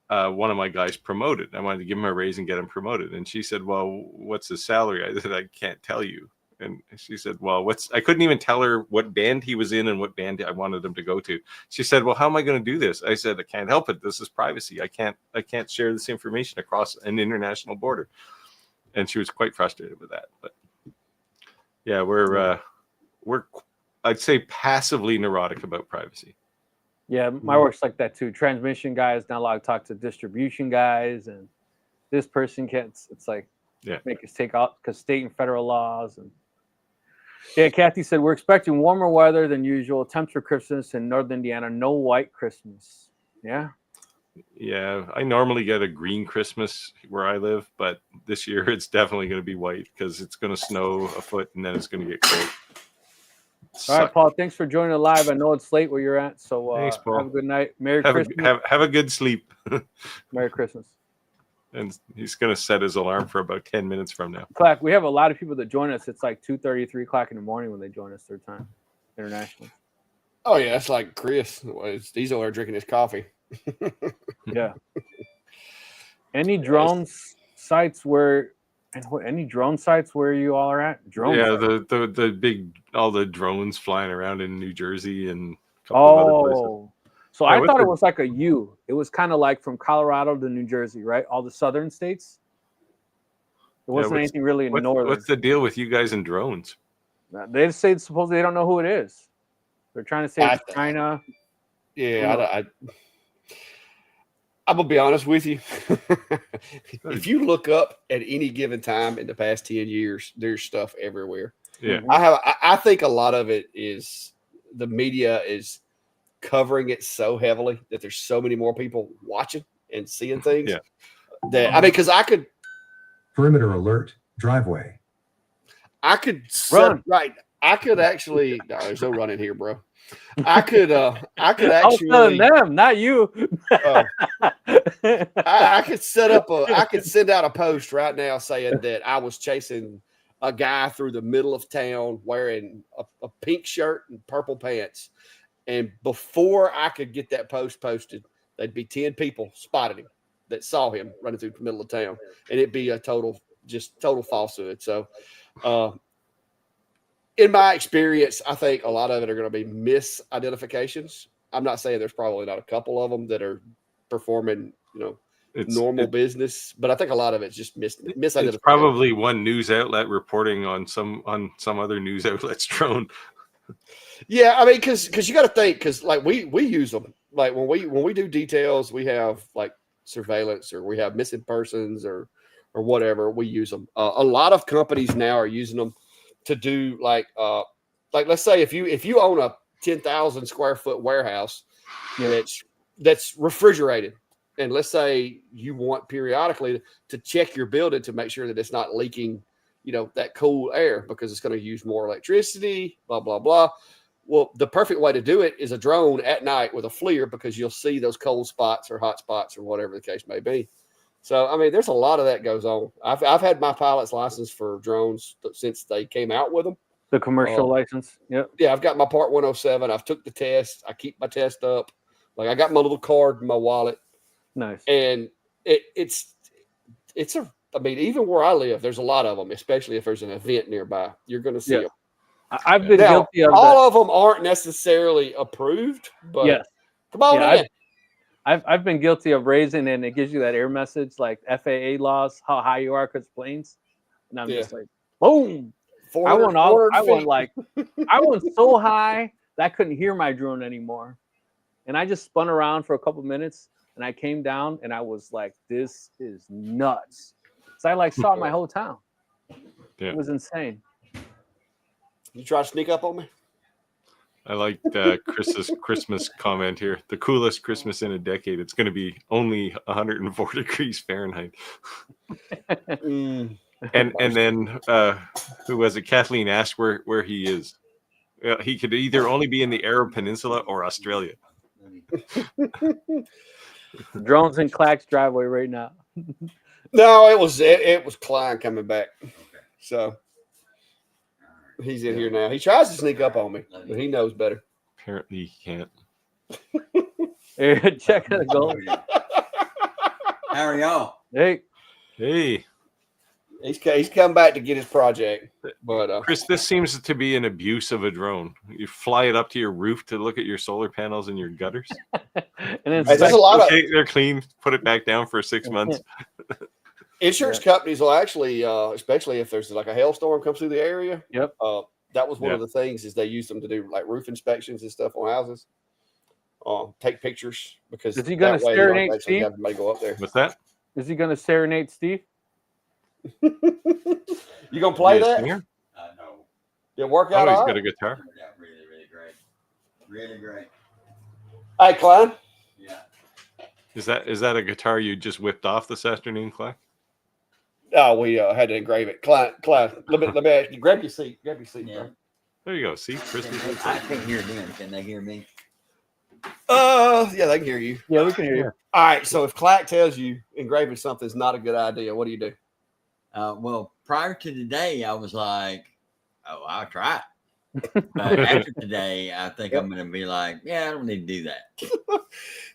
one of my guys promoted. I wanted to give him a raise and get him promoted, and she said, "Well, what's his salary?" I said, "I can't tell you." And she said, well, I couldn't even tell her what band he was in and what band I wanted him to go to. She said, well, how am I going to do this? I said, I can't help it. This is privacy. I can't share this information across an international border. And she was quite frustrated with that. But yeah, we're I'd say passively neurotic about privacy. Yeah, my work's like that too. Transmission guys not allowed to talk to distribution guys, and this person can't. It's like make us take out because state and federal laws. And yeah, Kathy said we're expecting warmer weather than usual. Temps for Christmas in Northern Indiana. No white Christmas. Yeah. Yeah, I normally get a green Christmas where I live, but this year it's definitely going to be white because it's going to snow a foot and then it's going to get cold. All right, Paul. Thanks for joining the live. I know it's late where you're at, so thanks, Paul. Have a good night. Merry Christmas. Have a good sleep. Merry Christmas. And he's going to set his alarm for about 10 minutes from now. Clack, we have a lot of people that join us. It's like 2:30, 3 o'clock in the morning when they join us third time internationally. Oh yeah, that's like Chris. He's over there drinking his coffee. Yeah. Any drone sites where you all are at? Drone sites. the big all the drones flying around in New Jersey and a couple of other places. So I thought it was like a U. It was kind of like from Colorado to New Jersey, right? All the southern states. There wasn't anything really in northern. What's the deal with you guys and drones? They say supposedly they don't know who it is. They're trying to say it's China. Yeah, I'm gonna be honest with you. If you look up at any given time in the past 10 years, there's stuff everywhere. Yeah, I think a lot of it is the media is covering it so heavily that there's so many more people watching and seeing things. Yeah. That I mean, because I could perimeter alert driveway. I could run right. I could actually. No, there's no running here, bro. I could actually. I was telling them, not you. I could set up I could send out a post right now saying that I was chasing a guy through the middle of town wearing a pink shirt and purple pants. And before I could get that post posted, there'd be 10 people spotted him that saw him running through the middle of town. And it'd be a total falsehood. So, in my experience, I think a lot of it are going to be misidentifications. I'm not saying there's probably not a couple of them that are performing, normal business, but I think a lot of it's just misidentification. It's probably one news outlet reporting on some other news outlet's drone. Yeah, I mean, because you got to think, because like we use them, like when we do details, we have like surveillance or we have missing persons or whatever. We use them. A lot of companies now are using them to do like let's say if you own a 10,000 square foot warehouse that's refrigerated, and let's say you want periodically to check your building to make sure that it's not leaking, that cool air because it's going to use more electricity, blah blah blah. Well, the perfect way to do it is a drone at night with a FLIR because you'll see those cold spots or hot spots or whatever the case may be. So, I mean, there's a lot of that goes on. I've had my pilot's license for drones since they came out with them. The commercial license. Yep. Yeah, I've got my Part 107. I've took the test. I keep my test up. Like I got my little card in my wallet. Nice. And it's I mean, even where I live, there's a lot of them, especially if there's an event nearby. You're going to see them. I've been guilty of all of them aren't necessarily approved, but come on in. I've been guilty of raising, and it gives you that error message like FAA laws, how high you are because planes, and I'm just like, boom. I went so high that I couldn't hear my drone anymore, and I just spun around for a couple minutes, and I came down, and I was like, this is nuts. So I saw my whole town. Yeah. It was insane. You try to sneak up on me? I like Chris's Christmas comment here. The coolest Christmas in a decade. It's going to be only 104 degrees Fahrenheit. And then who was it? Kathleen asked where he is. He could either only be in the Arab Peninsula or Australia. Drones in Clack's driveway right now. No, it was Klein coming back. So he's in here now. He tries to sneak up on me, but he knows better. Apparently he can't. Check the goal. How are y'all? Hey. Hey. He's come back to get his project. But Chris, this seems to be an abuse of a drone. You fly it up to your roof to look at your solar panels and your gutters. And then there's a lot of they're clean. Put it back down for 6 months. insurance companies will actually, especially if there's like a hailstorm comes through the area. Yep. That was one of the things is they use them to do like roof inspections and stuff on houses. Take pictures because is he going to serenade Steve? Have somebody go up there. What's that? Is he going to serenade Steve? You gonna play that? No. Did it work out? He's all got right? a guitar. Really, really great. Really great. Hey, Klein. Yeah. Is that a guitar you just whipped off this afternoon, Clack? Oh, we had to engrave it. Klein, let me ask you. Grab your seat. Yeah. There you go. See, Chris. I can't hear them. Can they hear me? Yeah, they can hear you. Yeah, we can hear you. All right. So if Clack tells you engraving something is not a good idea, what do you do? Well, prior to today, I was like, "Oh, I'll try it." But after today, I think I'm going to be like, "Yeah, I don't need to do that."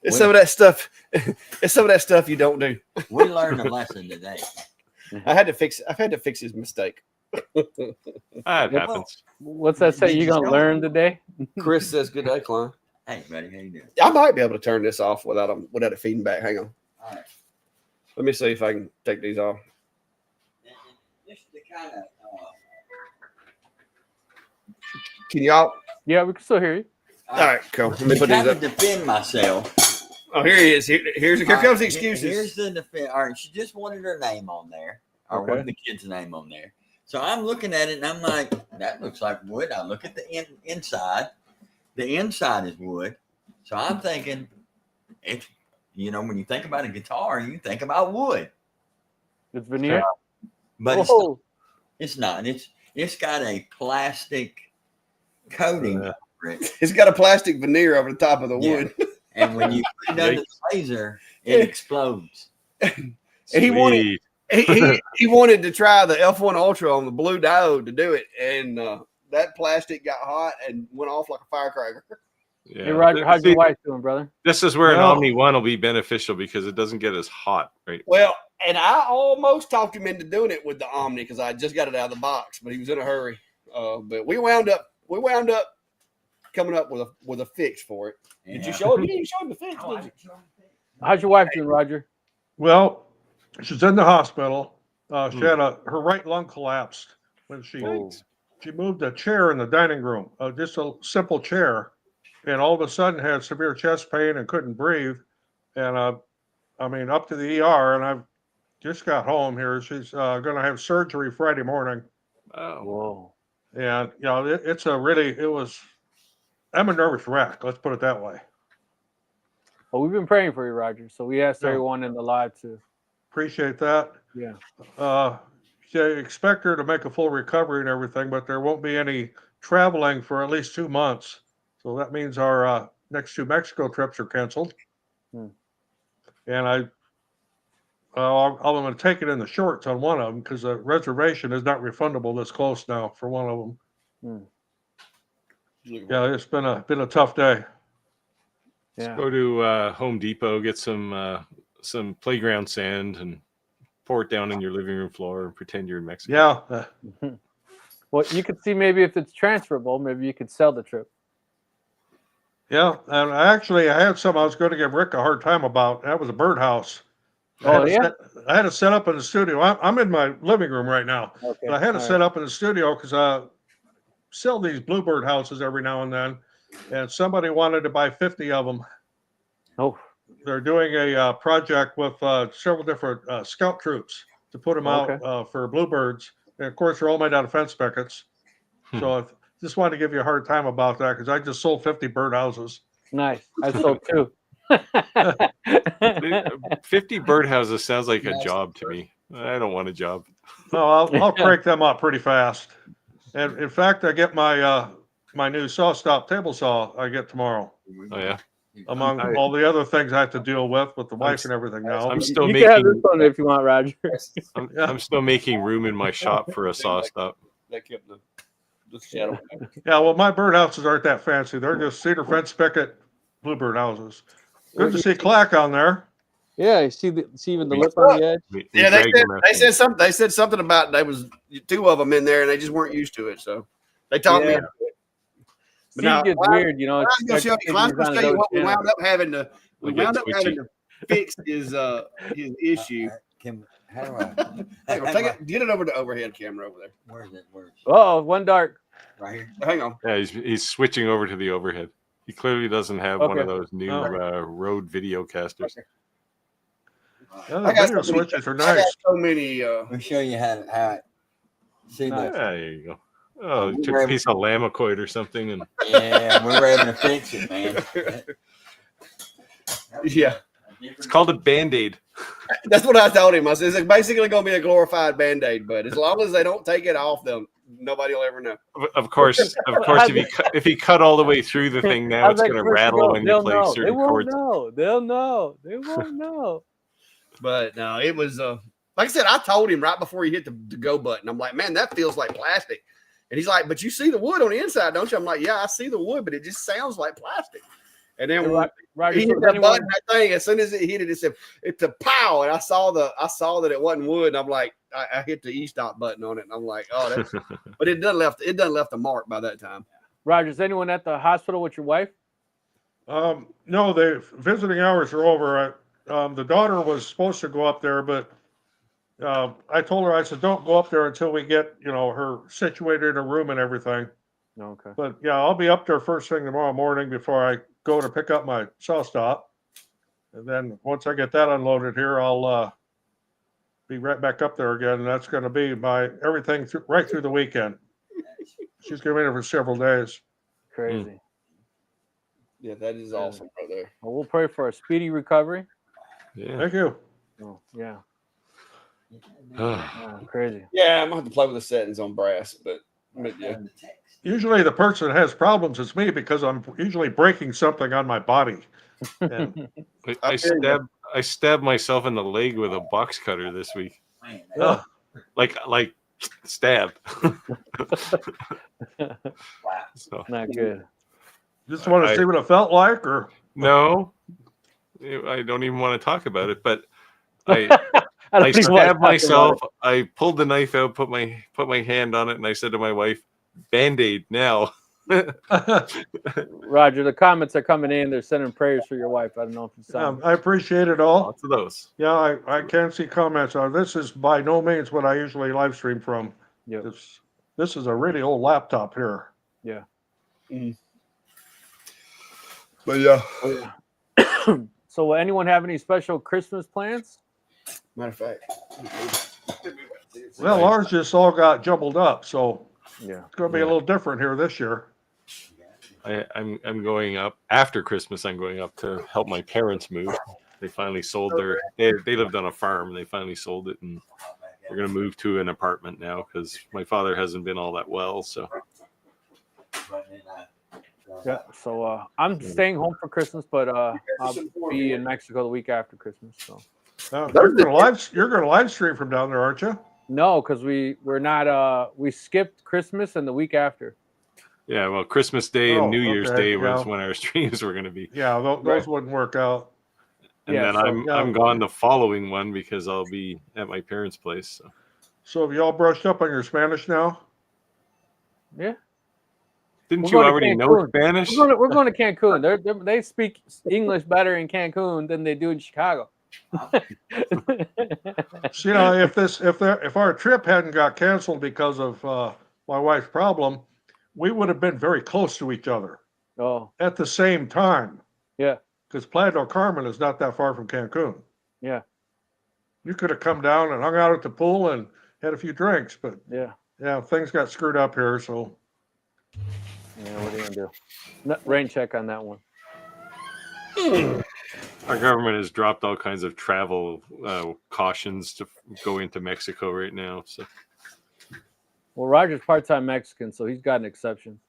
It's some of that stuff. It's some of that stuff you don't do. We learned a lesson today. I've had to fix his mistake. It happens. What's that say? You going to learn today? Chris says, "Good day, Klein." Hey, buddy, how you doing? I might be able to turn this off without it feeding back. Hang on. All right. Let me see if I can take these off. Just to kind of. Can y'all? Yeah, we can still hear you. All right, cool. Let me put these up. Defend myself. Oh, here he is. Here comes the excuses. Here's the defense. All right, she just wanted her name on there, or one of the kids' name on there. So I'm looking at it and I'm like, that looks like wood. I look at the inside. The inside is wood. So I'm thinking, it's when you think about a guitar, you think about wood. It's veneer. But it's not. It's got a plastic coating over it. It's got a plastic veneer over the top of the wood. And when you put it under the laser, it explodes. And he wanted to try the F1 Ultra on the blue diode to do it, and that plastic got hot and went off like a firecracker. Yeah. Hey, Roger, how's your wife doing, brother? This is where an OmniOne will be beneficial because it doesn't get as hot, right? Well, and I almost talked him into doing it with the Omni because I just got it out of the box, but he was in a hurry. But we wound up coming up with a fix for it. Yeah. Did you show him? You didn't show him the fix, did you? How's your wife doing, Roger? Well, she's in the hospital. She had her right lung collapsed when she moved a chair in the dining room, just a simple chair, and all of a sudden had severe chest pain and couldn't breathe. And up to the ER, and I've just got home here. She's going to have surgery Friday morning. Oh, whoa! And I'm a nervous wreck. Let's put it that way. Well, we've been praying for you, Roger. So we asked everyone in the live to appreciate that. Yeah. They expect her to make a full recovery and everything, but there won't be any traveling for at least 2 months. So that means our next 2 Mexico trips are canceled. And I'm going to take it in the shorts on one of them because the reservation is not refundable this close now for one of them. Yeah, it's been a tough day. Yeah. Let's go to Home Depot, get some playground sand and pour it down in your living room floor and pretend you're in Mexico. Yeah. Well, you could see maybe if it's transferable, maybe you could sell the trip. Yeah, and I had some I was going to give Rick a hard time about. That was a birdhouse. Oh, yeah? I had to set up in the studio. I'm in my living room right now. Okay. But I had to set up in the studio because I sell these bluebird houses every now and then. And somebody wanted to buy 50 of them. Oh. They're doing a project with several different scout troops to put them out for bluebirds. And of course, they're all made out of fence pickets. So I just wanted to give you a hard time about that because I just sold 50 birdhouses. Nice. I sold 2. 50 birdhouses sounds like a job to me. I don't want a job. No, I'll crank them up pretty fast. And in fact, I get my my new saw stop table saw I get tomorrow. Oh yeah. Among all the other things I have to deal with the wife and everything now. I'm still you making. can have this one if you want, Roger. I'm still making room in my shop for a saw stop. That kept the shadow. Yeah, well, my birdhouses aren't that fancy. They're just cedar fence picket bluebird houses. Good to see Clack on there. Yeah, you see even the We- lip on the edge. Yeah, drag them out they there. said something. They said something about there was 2 of them in there, and they just weren't used to it. So they talked me. Yeah. Into it. But Steve now, gets weird, you know. I'm gonna show you what we wound up having to. We I get wound up having twitchy. to fix his issue. How do I? Hang on, take it. Get it over the overhead camera over there. Where's it? Where's it? Oh, one dark. Right here. Hang on. Yeah, he's switching over to the overhead. He clearly doesn't have one of Okay. those new Rode video casters. Yeah, I the got video so many- switches are I got nice. so many. We'll show you how. See Nice. the. Yeah, there you go. Oh, he took a piece of lamicoid or something, and Yeah, we were able to fix it, man. Yeah, it's called a Band-Aid. that's what I told him. I said it's basically going to be a glorified Band-Aid, but as long as they don't take it off them, nobody will ever know. Of course, if he cut all the way through the thing now, it's going to rattle when you play They certain won't chords. know. They'll know. They won't know. But no, it was like I said. I told him right before he hit the go button. I'm like, man, that feels like plastic. And he's like, but you see the wood on the inside, don't you? I'm like, yeah, I see the wood, but it just sounds like plastic. And then when Roger, he hit the button, that thing, as soon as it hit it, it said it's a pow, and I saw that it wasn't wood, and I'm like, I hit the e-stop button on it, and I'm like, oh, that's, but it done left a mark by that time. Roger, is anyone at the hospital with your wife? No, the visiting hours are over. The daughter was supposed to go up there, but I told her, I said, don't go up there until we get, her situated in a room and everything. Okay. But yeah, I'll be up there first thing tomorrow morning before I go to pick up my saw stop. And then once I get that unloaded here, I'll be right back up there again. And that's going to be my everything right through the weekend. She's going to be there for several days. Crazy. Yeah, that is awesome right there. Well, we'll pray for a speedy recovery. Yeah. Thank you. Oh, yeah. Crazy. Yeah, I'm gonna have to play with the settings on brass, but yeah. Usually the person that has problems is me because I'm usually breaking something on my body. And I stabbed myself in the leg with a box cutter this week. Oh. Like stabbed. So Not good. just want to see what it felt like, or no, I don't even want to talk about it. But I don't even wanna stabbed talk myself. about I pulled the knife out, put my hand on it, and I said to my wife, "Band-Aid now." Roger, the comments are coming in. They're sending prayers for your wife. I don't know if you saw. I appreciate it all. Lots of those. Yeah, I can see comments on this. Is by no means what I usually live stream from. Yep. This is a really old laptop here. Yeah. But yeah. So, will anyone have any special Christmas plans? Matter of fact. Well, ours just all got jumbled up, so Yeah. it's going to be a little different here this year. I'm going up after Christmas. I'm going up to help my parents move. They finally sold they lived on a farm. They finally sold it, and they're going to move to an apartment now because my father hasn't been all that well. So Yeah. So I'm staying home for Christmas, but I'll be in Mexico the week after Christmas. So You're going to live stream from down there, aren't you? no, because we're not. We skipped Christmas and the week after. yeah, well, Christmas Day and New Year's okay, Day was yeah. when our streams were going to be. Yeah, those wouldn't work out. And Yeah, then so- I'm gone the following one because I'll be at my parents' place. So have you all brushed up on your Spanish now? Yeah. Didn't We're you going to already know Cancun. Spanish? We're going to Cancun. They speak English better in Cancun than they do in Chicago. So, if our trip hadn't got canceled because of my wife's problem, we would have been very close to each other Oh, at the same time. yeah. Because Playa del Carmen is not that far from Cancun. Yeah. You could have come down and hung out at the pool and had a few drinks, but Yeah. things got screwed up here. So Yeah. What are you going to do? No, rain check on that one. Our government has dropped all kinds of travel cautions to go into Mexico right now. So Well, Roger's part-time Mexican, so he's got an exception.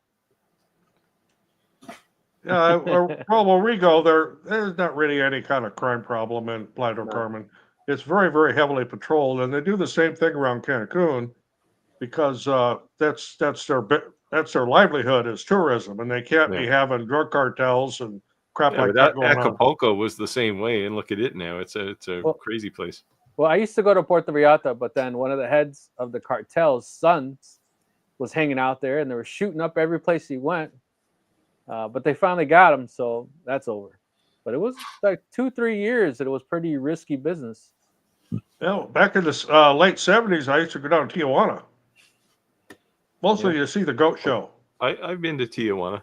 yeah, where we go, there's not really any kind of crime problem in Playa del Carmen. It's very, very heavily patrolled, and they do the same thing around Cancun because that's their livelihood is tourism, and they can't be having drug cartels and crap Yeah, like but that going on. Acapulco was the same way, and look at it now. It's a crazy place. Well, I used to go to Puerto Vallarta, but then one of the heads of the cartel's sons was hanging out there, and they were shooting up every place he went. But they finally got him, so that's over. But it was like 2-3 years that it was pretty risky business. Back in the late 70s, I used to go down to Tijuana. Mostly to see the goat show. I've been to Tijuana.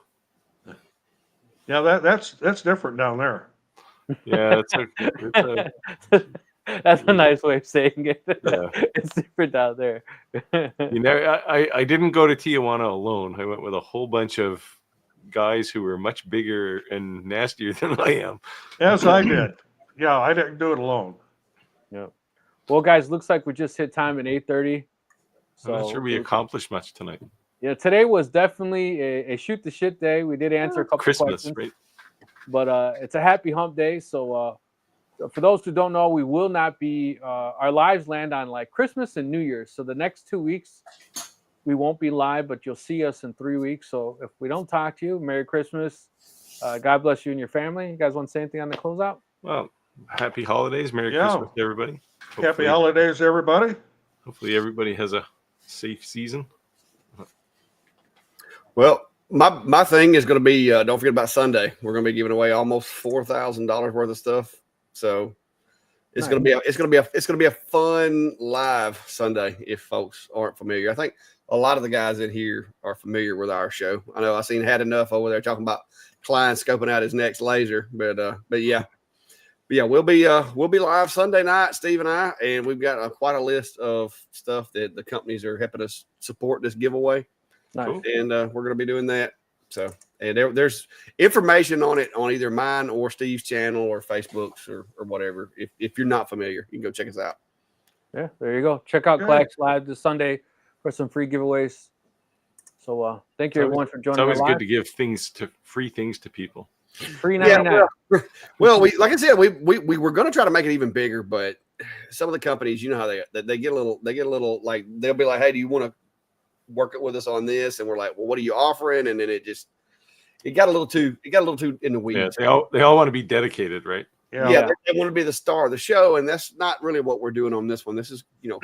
Yeah, that's different down there. Yeah, that's a nice way of saying it. Yeah. It's different down there. I didn't go to Tijuana alone. I went with a whole bunch of guys who were much bigger and nastier than I am. Yes, I did. Yeah, I didn't do it alone. Yeah. Well, guys, looks like we just hit time at 8:30. So I'm not sure we accomplished much tonight. Yeah, today was definitely a shoot the shit day. We did answer a couple Christmas, questions, right? But it's a happy hump day. So for those who don't know, we will not be our lives land on like Christmas and New Year's. So the next 2 weeks we won't be live, but you'll see us in 3 weeks. So if we don't talk to you, Merry Christmas. God bless you and your family. You guys want to say anything on the closeout? Well, happy holidays. Merry Christmas to everybody. Happy holidays, everybody. Hopefully everybody has a safe season. Well, my thing is going to be don't forget about Sunday. We're going to be giving away almost $4,000 worth of stuff. So it's going to be a fun live Sunday if folks aren't familiar. I think a lot of the guys in here are familiar with our show. I know I've seen Had Enough over there talking about Klein scoping out his next laser, but yeah, we'll be live Sunday night, Steve and I, and we've got quite a list of stuff that the companies are helping us support this giveaway. Nice. And we're going to be doing that. So, and there's information on it on either mine or Steve's channel or Facebook's or whatever. If you're not familiar, you can go check us out. Yeah, there you go. Check out Clack's live this Sunday for some free giveaways. So thank you everyone for joining. It's always good to give free things to people. Free 99. Yeah, well, we like I said, we were going to try to make it even bigger, but some of the companies, you know how they get a little like they'll be like, hey, do you want to work it with us on this? And we're like, well, what are you offering? And then it got a little too in the weeds. Yeah, they all want to be dedicated, right? Yeah. They want to be the star of the show, and that's not really what we're doing on this one. This is a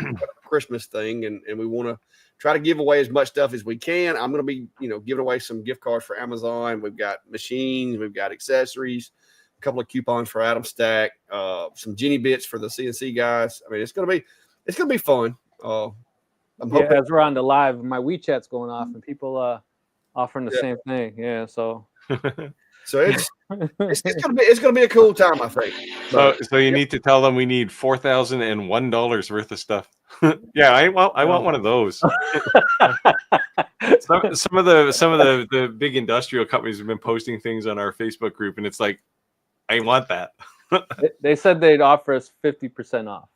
Christmas thing, and we want to try to give away as much stuff as we can. I'm going to be giving away some gift cards for Amazon. We've got machines, we've got accessories, a couple of coupons for Adam Stack, some Jenny bits for the CNC guys. I mean, it's going to be fun. I'm hoping as we're on the live, my WeChat's going off and people offering the same thing. Yeah, so it's gonna be a cool time, I think. So you need to tell them we need $4,001 worth of stuff. Yeah, I want one of those. some of the big industrial companies have been posting things on our Facebook group, and it's like, I want that. They said they'd offer us 50% off.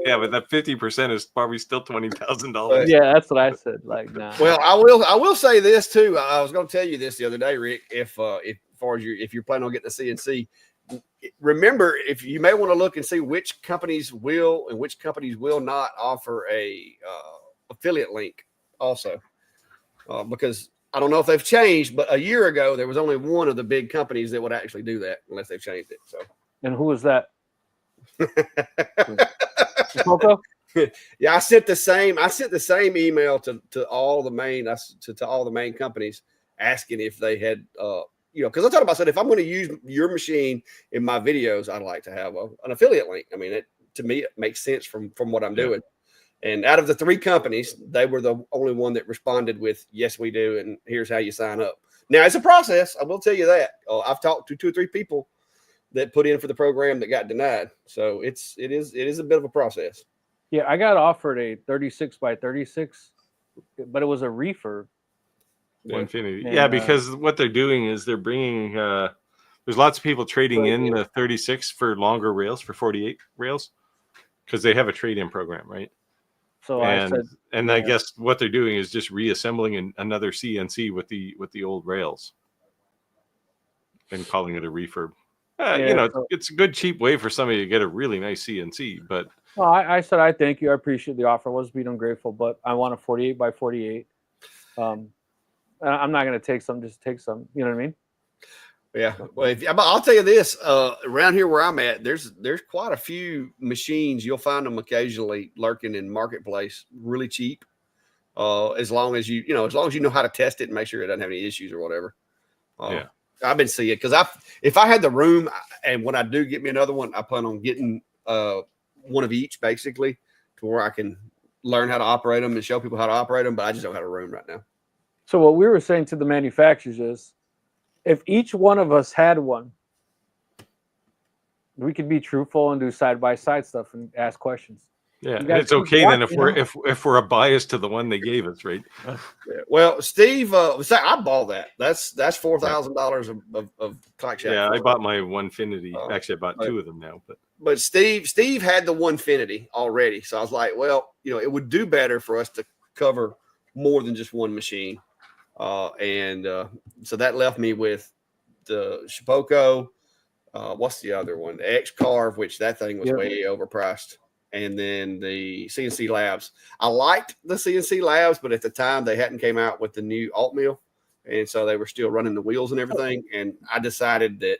Yeah, but that 50% is probably still $20,000. Yeah, that's what I said. Like, nah. Well, I will say this too. I was going to tell you this the other day, Rick. If you're planning on getting a CNC, remember if you may want to look and see which companies will and which companies will not offer a affiliate link. Also, because I don't know if they've changed, but a year ago there was only one of the big companies that would actually do that, unless they've changed it. So, and who was that? Yeah, I sent the same email to all the main companies asking if they had because I told them, I said, if I'm going to use your machine in my videos, I'd like to have an affiliate link. I mean, to me it makes sense from what I'm doing. And out of the 3 companies, they were the only one that responded with, yes, we do, and here's how you sign up. Now it's a process, I will tell you that. I've talked to 2 or 3 people that put in for the program that got denied. So it is a bit of a process. Yeah, I got offered a 36 by 36, but it was a refurb. Infinity. And, yeah, because what they're doing is they're bringing there's lots of people trading in the 36 for longer rails, for 48 rails, because they have a trade-in program, right? So I guess what they're doing is just reassembling another CNC with the old rails and calling it a refurb. It's a good cheap way for somebody to get a really nice CNC. But I said I thank you. I appreciate the offer. I was being ungrateful, but I want a 48 by 48. I'm not going to take some. Just take some. You know what I mean? Yeah. Well, I'll tell you this, around here where I'm at, there's quite a few machines. You'll find them occasionally lurking in marketplace, really cheap. As long as you know how to test it and make sure it doesn't have any issues or whatever. Yeah. I've been seeing it because if I had the room, and when I do get me another one, I plan on getting one of each basically to where I can learn how to operate them and show people how to operate them. But I just don't have a room right now. So what we were saying to the manufacturers is, if each one of us had one, we could be truthful and do side-by-side stuff and ask questions. Yeah, and it's okay then if we're a bias to the one they gave us, right? Yeah. Well, Steve, I bought that. That's $4,000 of Clack. Yeah, I bought my Onefinity. Actually, I bought two of them now, but Steve had the Onefinity already, so I was like, well, it would do better for us to cover more than just one machine. So that left me with the Shipoko. What's the other one? The X-Carve, which that thing was way overpriced. And then the CNC Labs. I liked the CNC Labs, but at the time they hadn't came out with the new alt mill. And so they were still running the wheels and everything. And I decided that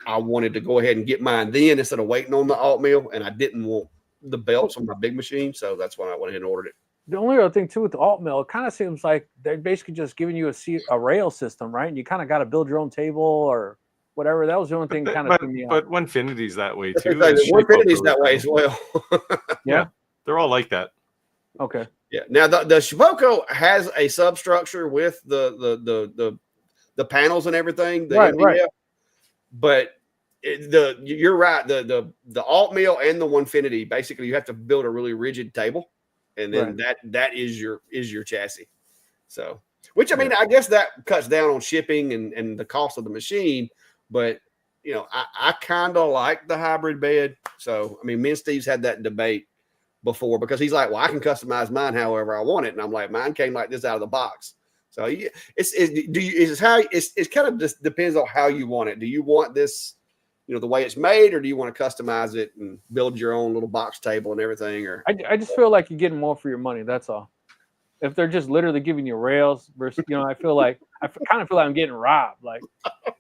I wanted to go ahead and get mine then instead of waiting on the alt mill. And I didn't want the belts on my big machine. So that's why I went ahead and ordered it. The only other thing too with the alt mill, it kind of seems like they're basically just giving you a rail system, right? And you kind of got to build your own table or whatever. That was the only thing kind of. But Onefinity's that way too. Onefinity's that way as well. Yeah, they're all like that. Okay. Yeah. Now the Shipoko has a substructure with the panels and everything. Right. But you're right. The alt mill and the Onefinity, basically, you have to build a really rigid table. And then that is your chassis. So, which I mean, I guess that cuts down on shipping and the cost of the machine. But I kind of like the hybrid bed. So, I mean, me and Steve's had that debate before because he's like, "Well, I can customize mine however I want it," and I'm like, "Mine came like this out of the box." So, it kind of just depends on how you want it. Do you want this? The way it's made, or do you want to customize it and build your own little box table and everything? Or I just feel like you're getting more for your money. That's all. If they're just literally giving you rails versus, I feel like kind of feel like I'm getting robbed. Like,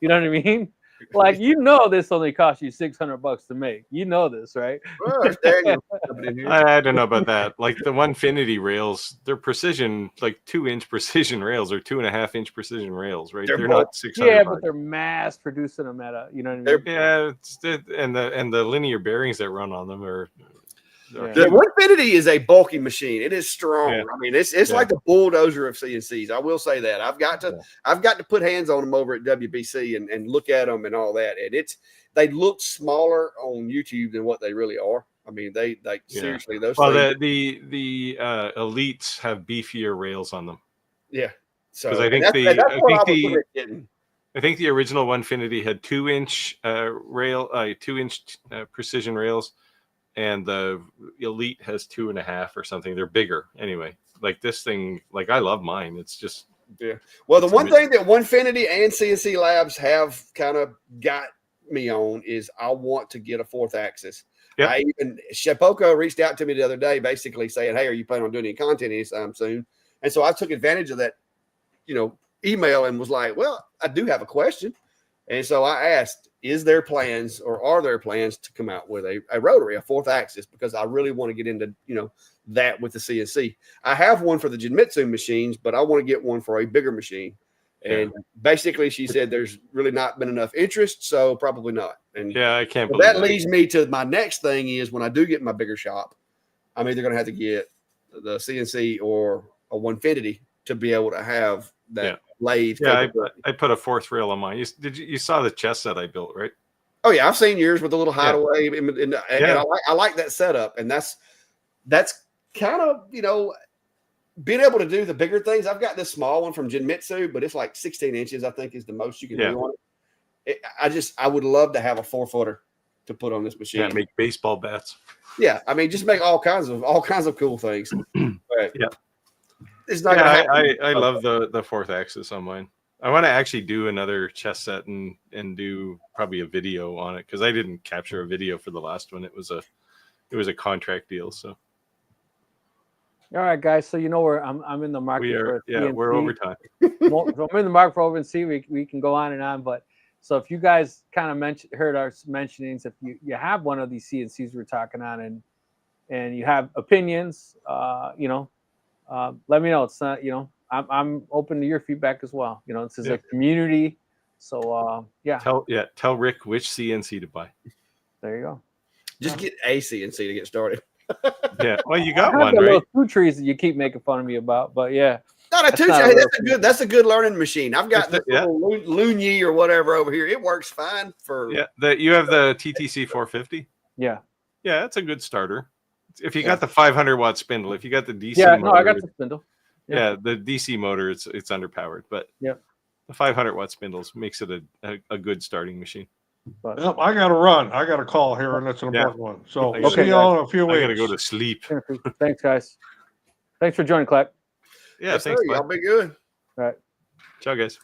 you know what I mean? Like, this only cost you $600 to make. This, right? I don't know about that. Like the Onefinity rails, they're precision, like 2-inch precision rails or 2.5-inch precision rails, right? They're not $600. Yeah, but they're mass producing them at you know what I mean? Yeah, and the linear bearings that run on them are. The Onefinity is a bulky machine. It is strong. Yeah. I mean, it's like the bulldozer of CNCs. I will say that. I've got to put hands on them over at WBC and look at them and all that. And they look smaller on YouTube than what they really are. I mean, they seriously those. Well, the elites have beefier rails on them. Yeah. So I think I think the original Onefinity had 2-inch rail, 2-inch precision rails. And the Elite has 2.5 or something. They're bigger anyway. Like this thing, like I love mine. It's just Well, the one thing that Onefinity and CNC Labs have kind of got me on is I want to get a 4th axis. Yep. Shipoko reached out to me the other day, basically saying, "Hey, are you planning on doing any content anytime soon?" And so I took advantage of that, email and was like, "Well, I do have a question." And so I asked, are there plans to come out with a rotary, a 4th axis? Because I really want to get into, that with the CNC. I have one for the Jinmitsu machines, but I want to get one for a bigger machine. And basically she said there's really not been enough interest, so probably not. And I can't believe that leads me to my next thing is when I do get my bigger shop, I'm either going to have to get the CNC or a Onefinity to be able to have that lathe. Yeah, I put a 4th rail on mine. You saw the chest set I built, right? Oh yeah, I've seen yours with the little hideaway. And I like that setup, and that's kind of being able to do the bigger things. I've got this small one from Jinmitsu, but it's like 16 inches. I think is the most you can do on it. I would love to have a 4-footer to put on this machine. Yeah, make baseball bats. Yeah, I mean, just make all kinds of cool things. But it's not gonna happen. I love the 4th axis on mine. I want to actually do another chess set and do probably a video on it because I didn't capture a video for the last one. It was a contract deal. So, all right, guys. So where I'm in the market. We're over time. So I'm in the market for OpenC. We can go on and on, but So if you guys kind of heard our mentionings, if you have one of these CNCs we're talking on, and you have opinions, let me know. It's not, I'm open to your feedback as well. This is a community, so yeah. Tell Rick which CNC to buy. There you go. Just get a CNC to get started. Yeah, well, you got I have one, the right? little 2 trees that you keep making fun of me about, but yeah. Not a 2 tree. That's a good learning machine. I've got the little Lunyi or whatever over here. It works fine for. Yeah, you have the TTC 450. Yeah, that's a good starter. If you got the 500-watt spindle, if you got the DC motor, no, I got the spindle. Yeah, the DC motor, it's underpowered, but the 500-watt spindles makes it a good starting machine. But I got to run. I got a call here, and it's an important one. So Okay, see y'all in a few weeks. I got to go to sleep. Thanks, guys. Thanks for joining, Clack. Yeah, Yes, thanks. sir. Y'all be good. All right. Ciao, guys.